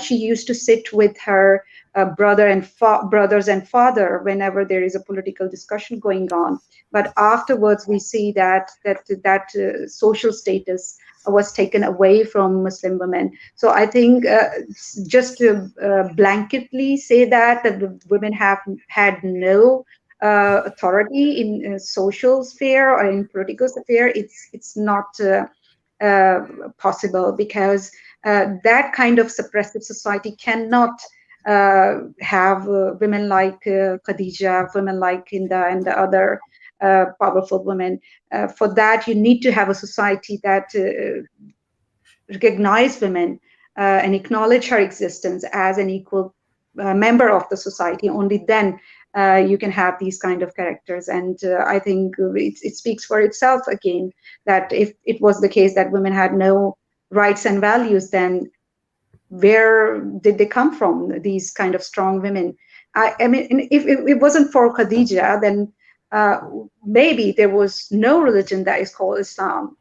she used to sit with her brothers and father whenever there is a political discussion going on. But afterwards, we see that social status was taken away from Muslim women. So I think just to blanketly say that the women have had no authority in social sphere or in political sphere, it's not possible, because that kind of suppressive society cannot have women like Khadija, women like Hinda, and the other powerful women. For that, you need to have a society that recognize women and acknowledge her existence as an equal member of the society. Only then you can have these kind of characters. And I think it speaks for itself again, that if it was the case that women had no rights and values, then where did they come from, these kind of strong women? I mean, if it wasn't for Khadija, then maybe there was no religion that is called Islam,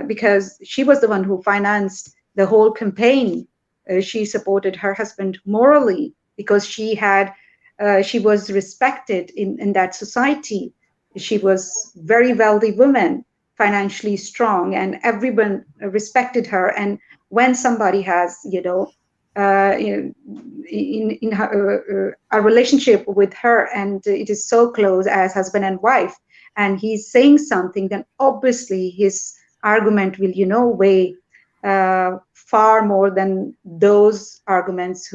because she was the one who financed the whole campaign. She supported her husband morally because she was respected in that society. She was very wealthy woman, financially strong, and everyone respected her. And when somebody has, in her, a relationship with her, and it is so close as husband and wife, and he's saying something, then obviously his argument will, weigh far more than those arguments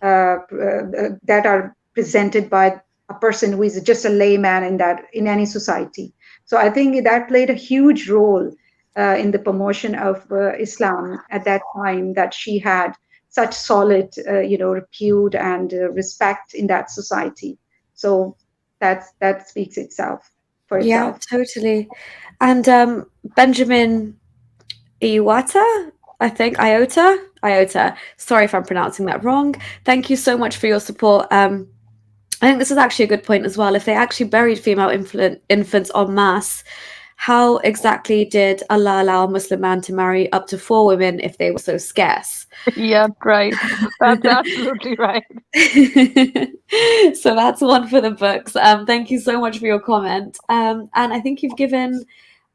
that are presented by a person who is just a layman in any society. So I think that played a huge role in the promotion of Islam at that time, that she had such solid, repute and respect in that society. So that speaks itself for itself. Yeah, totally. And Benjamin Iwata, I think Iota. Sorry if I'm pronouncing that wrong. Thank you so much for your support. I think this is actually a good point as well. If they actually buried female infants en masse, how exactly did Allah allow a Muslim man to marry up to 4 women if they were so scarce? Yeah, right. That's absolutely right. So that's one for the books. Thank you so much for your comment. And I think you've given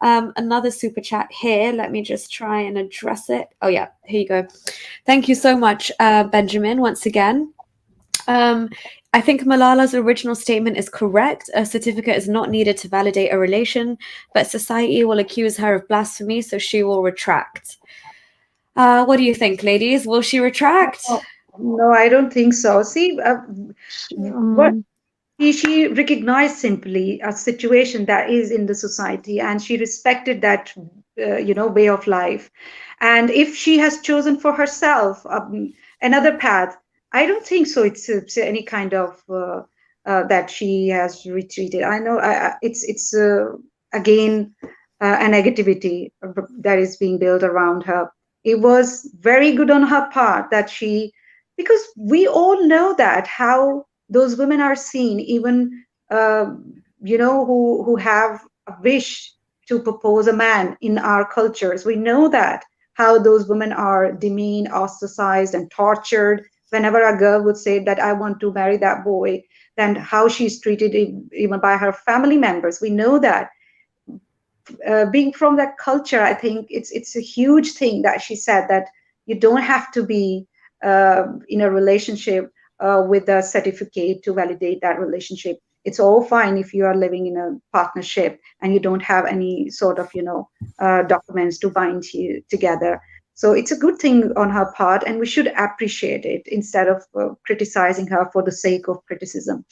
another super chat here. Let me just try and address it. Oh yeah, here you go. Thank you so much, Benjamin, once again. I think Malala's original statement is correct. A certificate is not needed to validate a relation, but society will accuse her of blasphemy, so she will retract. What do you think, ladies? Will she retract? No, I don't think so. See, what she recognized simply a situation that is in the society, and she respected that, way of life. And if she has chosen for herself another path, I don't think so. It's any kind of that she has retreated. I know it's again a negativity that is being built around her. It was very good on her part that because we all know that how those women are seen, even who have a wish to propose a man in our cultures. We know that how those women are demeaned, ostracized, and tortured. Whenever a girl would say that I want to marry that boy, then how she's treated even by her family members. We know that. Being from that culture, I think it's a huge thing that she said, that you don't have to be in a relationship with a certificate to validate that relationship. It's all fine if you are living in a partnership and you don't have any sort of documents to bind you together. So it's a good thing on her part, and we should appreciate it instead of criticizing her for the sake of criticism.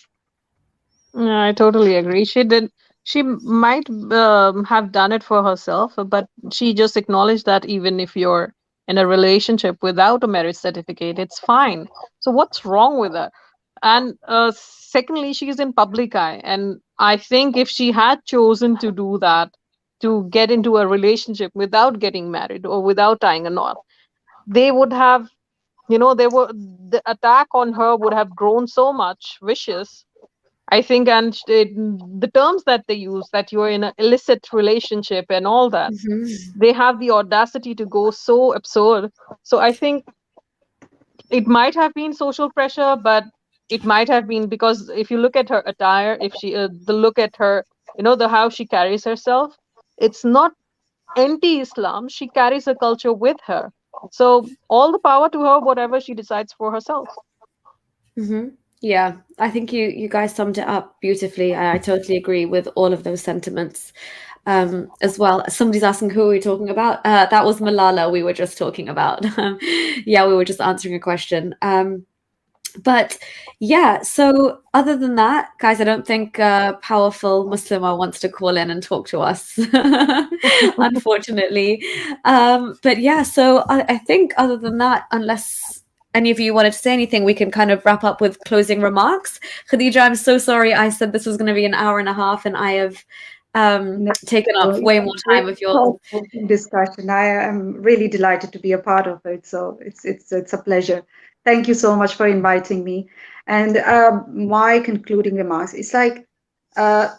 Yeah, I totally agree. She did. She might have done it for herself, but she just acknowledged that even if you're in a relationship without a marriage certificate, it's fine. So what's wrong with that? And secondly, she's in public eye, and I think if she had chosen to do that, to get into a relationship without getting married or without tying a knot, they would have, the attack on her would have grown so much vicious, I think. And the terms that they use, that you're in an illicit relationship and all that, Mhm. they have the audacity to go so absurd. So I think it might have been social pressure, but it might have been because if you look at her attire, if she, the look at her, the how she carries herself, it's not anti-Islam. She carries a culture with her. So all the power to her, whatever she decides for herself. Mhm. Yeah, I think you guys summed it up beautifully. I totally agree with all of those sentiments. As well, somebody's asking who are we talking about? That was Malala we were just talking about. Yeah, we were just answering a question. But yeah, so other than that, guys, I don't think powerful Muslima wants to call in and talk to us, unfortunately. But yeah, so I think other than that, unless any of you wanted to say anything, we can kind of wrap up with closing remarks. Khadija, I'm so sorry. I said this was going to be an hour and a half, and I have No, taken no, up way more it's a time very of yours. thoughtful discussion. I am really delighted to be a part of it. So it's a pleasure. Thank you so much for inviting me. And my concluding remarks, it's like uh,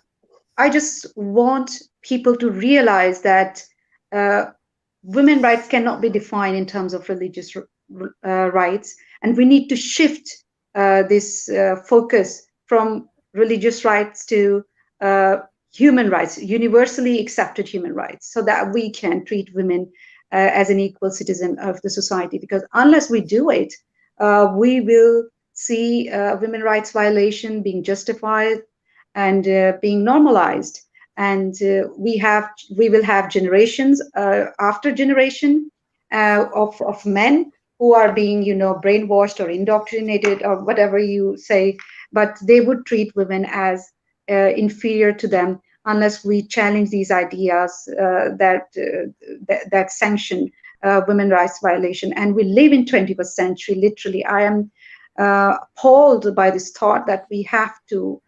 I just want people to realize that uh, women rights cannot be defined in terms of religious rights, and we need to shift this focus from religious rights to uh, human rights, universally accepted human rights, so that we can treat women as an equal citizen of the society. Because unless we do it, we will see women rights violation being justified and being normalized, and we will have generations after generation of men who are being brainwashed or indoctrinated or whatever you say, but they would treat women as inferior to them unless we challenge these ideas that sanction women rights violation. And we live in 21st century. Literally, I am appalled by this thought that we have to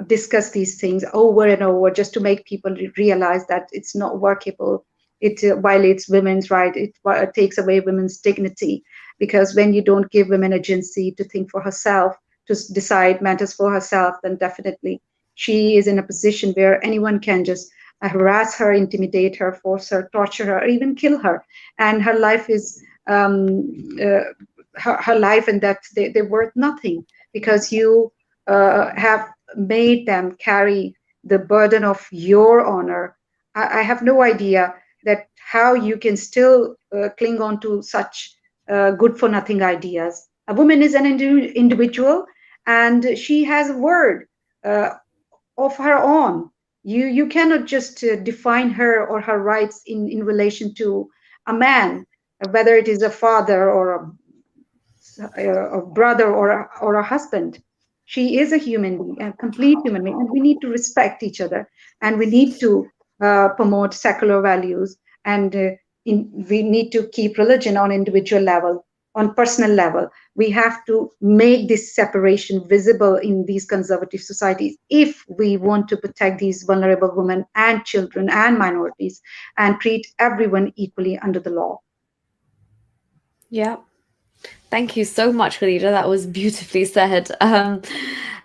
discuss these things over and over just to make people realize that it's not workable. It violates women's right. It takes away women's dignity, because when you don't give women agency to think for herself, to decide matters for herself, then definitely she is in a position where anyone can just harass her, intimidate her, force her, torture her, or even kill her, and her life is her life and that they're worth nothing, because you have made them carry the burden of your honor. I have no idea that how you can still cling on to such good for nothing ideas. A woman is an individual, and she has a word uh, of her own. You cannot just define her or her rights in relation to a man, whether it is a father or a brother or a husband. She is a human being, a complete human being, and we need to respect each other, and we need to promote secular values, and we need to keep religion on individual level, on personal level. We have to make this separation visible in these conservative societies if we want to protect these vulnerable women and children and minorities and treat everyone equally under the law. Yeah. Thank you so much, Khadija. That was beautifully said.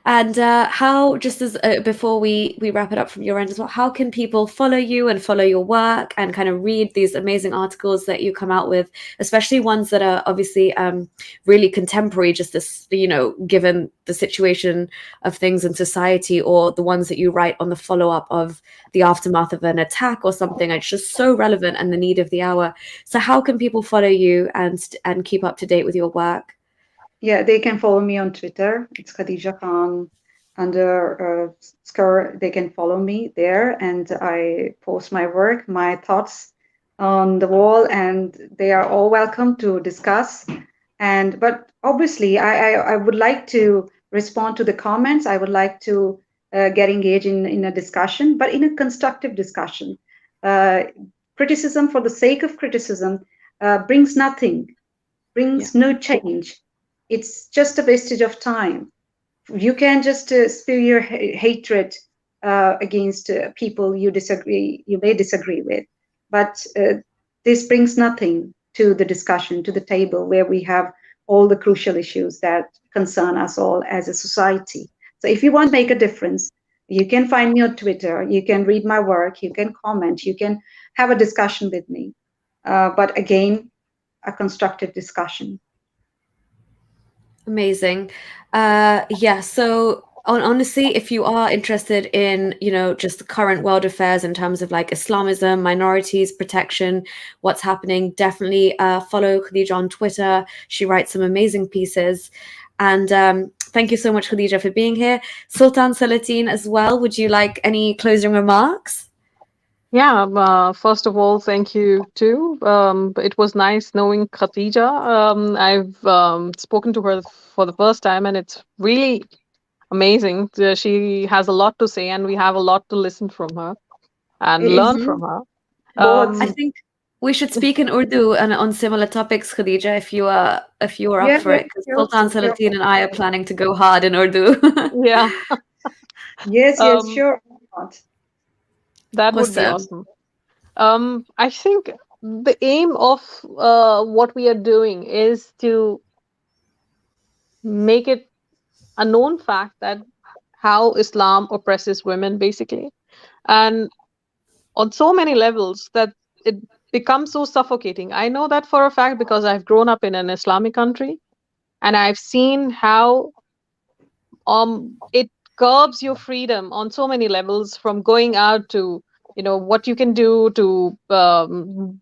And how, just as before we wrap it up from your end as well, how can people follow you and follow your work and kind of read these amazing articles that you come out with, especially ones that are obviously really contemporary, just this, given the situation of things in society, or the ones that you write on the follow-up of the aftermath of an attack or something. It's just so relevant and the need of the hour. So how can people follow you and keep up to date with your work? Yeah, they can follow me on Twitter. It's Khadija Khan under Skr. They can follow me there, and I post my work, my thoughts on the wall, and they are all welcome to discuss. But obviously, I would like to respond to the comments. I would like to get engaged in a discussion, but in a constructive discussion. Uh, Criticism for the sake of criticism brings nothing, brings no change. It's just a wastage of time. You can just spew your hatred against people you may disagree with, but this brings nothing to the discussion, to the table where we have all the crucial issues that concern us all as a society. So if you want to make a difference, you can find me on Twitter, you can read my work, you can comment, you can have a discussion with me. But again, a constructive discussion. Amazing. Yeah, so honestly, if you are interested in, just the current world affairs in terms of like Islamism, minorities, protection, what's happening, definitely follow Khadija on Twitter. She writes some amazing pieces. And thank you so much, Khadija, for being here. Sultan Salatin as well. Would you like any closing remarks? Yeah, first of all, thank you too. It was nice knowing Khadija. I've spoken to her for the first time, and it's really amazing. She has a lot to say, and we have a lot to listen from her and learn from her. I think we should speak in Urdu and on similar topics, Khadija, if you are up for it, because Sultan Salatin and I are planning to go hard in Urdu. Yeah. Yes, sure. That would be awesome. I think the aim of what we are doing is to make it a known fact that how Islam oppresses women, basically, and on so many levels that it becomes so suffocating. I know that for a fact because I've grown up in an Islamic country, and I've seen how it curbs your freedom on so many levels, from going out to what you can do to when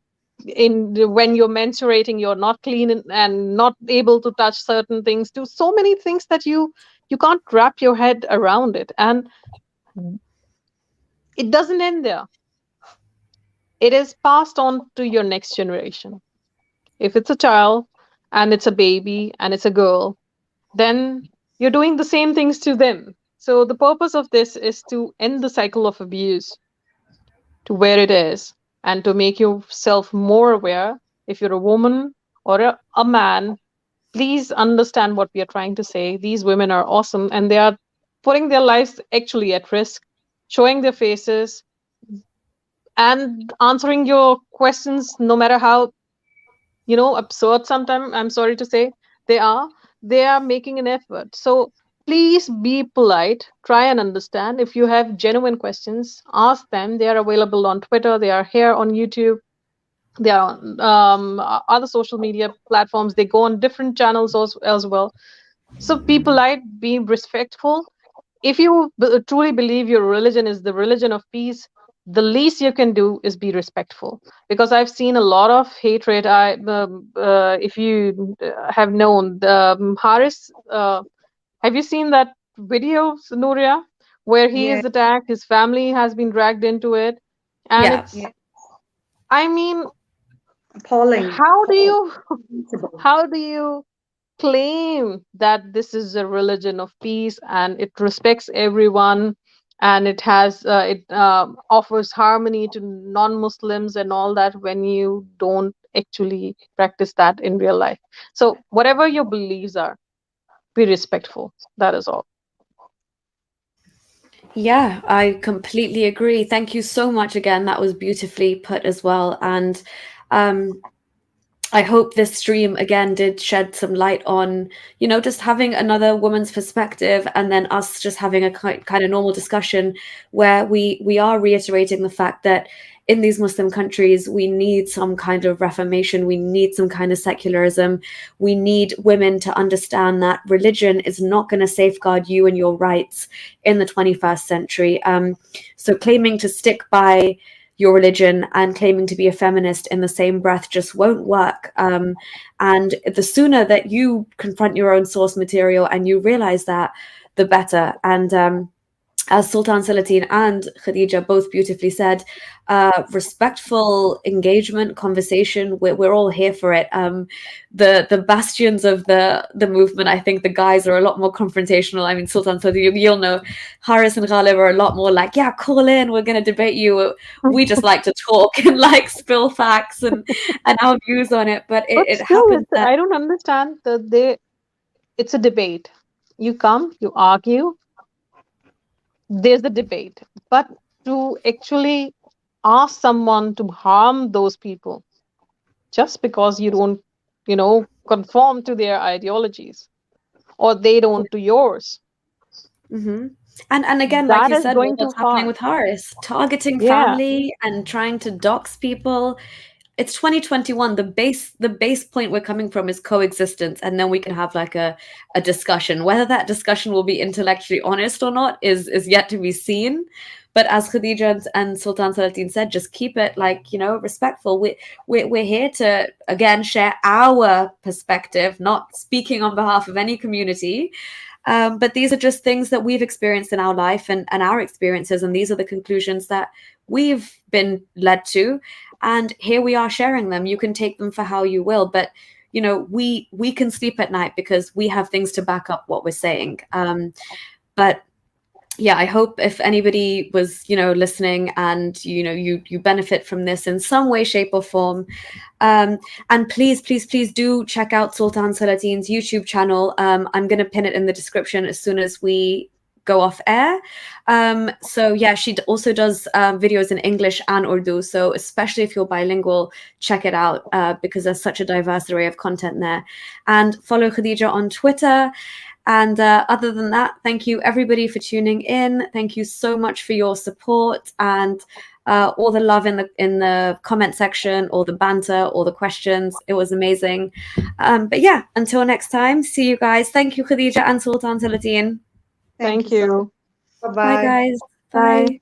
you're menstruating, you're not clean and not able to touch certain things, to so many things that you can't wrap your head around it. And it doesn't end there. It is passed on to your next generation. If it's a child and it's a baby and it's a girl, then you're doing the same things to them. So the purpose of this is to end the cycle of abuse to where it is, and to make yourself more aware. If you're a woman or a man, please understand what we are trying to say. These women are awesome, and they are putting their lives actually at risk, showing their faces and answering your questions, no matter how absurd sometimes, I'm sorry to say, they are making an effort. So please be polite, try and understand. If you have genuine questions, ask them. They are available on Twitter, they are here on YouTube, they are on other social media platforms, they go on different channels as well. So be polite, be respectful. If you truly believe your religion is the religion of peace, the least you can do is be respectful. Because I've seen a lot of hatred. If you have known Haris, have you seen that video, Nuria, where he is attacked, his family has been dragged into it, and I mean, appalling. How do you claim that this is a religion of peace and it respects everyone, and it offers harmony to non-Muslims and all that, when you don't actually practice that in real life? So whatever your beliefs are, be respectful. That is all. Yeah, I completely agree. Thank you so much again. That was beautifully put as well. And I hope this stream again did shed some light on, just having another woman's perspective, and then us just having a kind of normal discussion where we are reiterating the fact that in these Muslim countries, we need some kind of reformation. We need some kind of secularism. We need women to understand that religion is not going to safeguard you and your rights in the 21st century. So claiming to stick by your religion and claiming to be a feminist in the same breath just won't work. And the sooner that you confront your own source material and you realize that, the better. And as Sultan Salatin and Khadija both beautifully said, respectful engagement, conversation, we're all here for it. The bastions of the movement, I think the guys are a lot more confrontational. I mean, Sultan Salatin, you'll know, Haris and Ghalib are a lot more like, yeah, call in, we're going to debate you. We just like to talk and like spill facts and our views on it. But But it still, happens that... I don't understand that it's a debate. You come, you argue, there's a debate. But to actually ask someone to harm those people just because you don't, conform to their ideologies or they don't to yours. Mm-hmm. And again, like That you is said, going too what's happening far. with Harris, targeting Yeah. family and trying to dox people. It's 2021. The base point we're coming from is coexistence, and then we can have like a discussion. Whether that discussion will be intellectually honest or not is yet to be seen. But as Khadija and Sultan Salatin said, just keep it like, respectful. We're here to again share our perspective, not speaking on behalf of any community. But these are just things that we've experienced in our life and our experiences. And these are the conclusions that we've been led to. And here we are sharing them. You can take them for how you will. But, we can sleep at night because we have things to back up what we're saying. But yeah, I hope if anybody was, listening and, you benefit from this in some way, shape or form. And please do check out Sultan Salatin's YouTube channel. I'm going to pin it in the description as soon as we go off air. So yeah, she also does videos in English and Urdu. So especially if you're bilingual, check it out because there's such a diverse array of content there. And follow Khadija on Twitter. And other than that, thank you everybody for tuning in. Thank you so much for your support and all the love in the comment section, all the banter, all the questions. It was amazing. But yeah, until next time, see you guys. Thank you, Khadija and Sultan Salatin. Thank you. Bye-bye. Bye guys. Bye. Bye.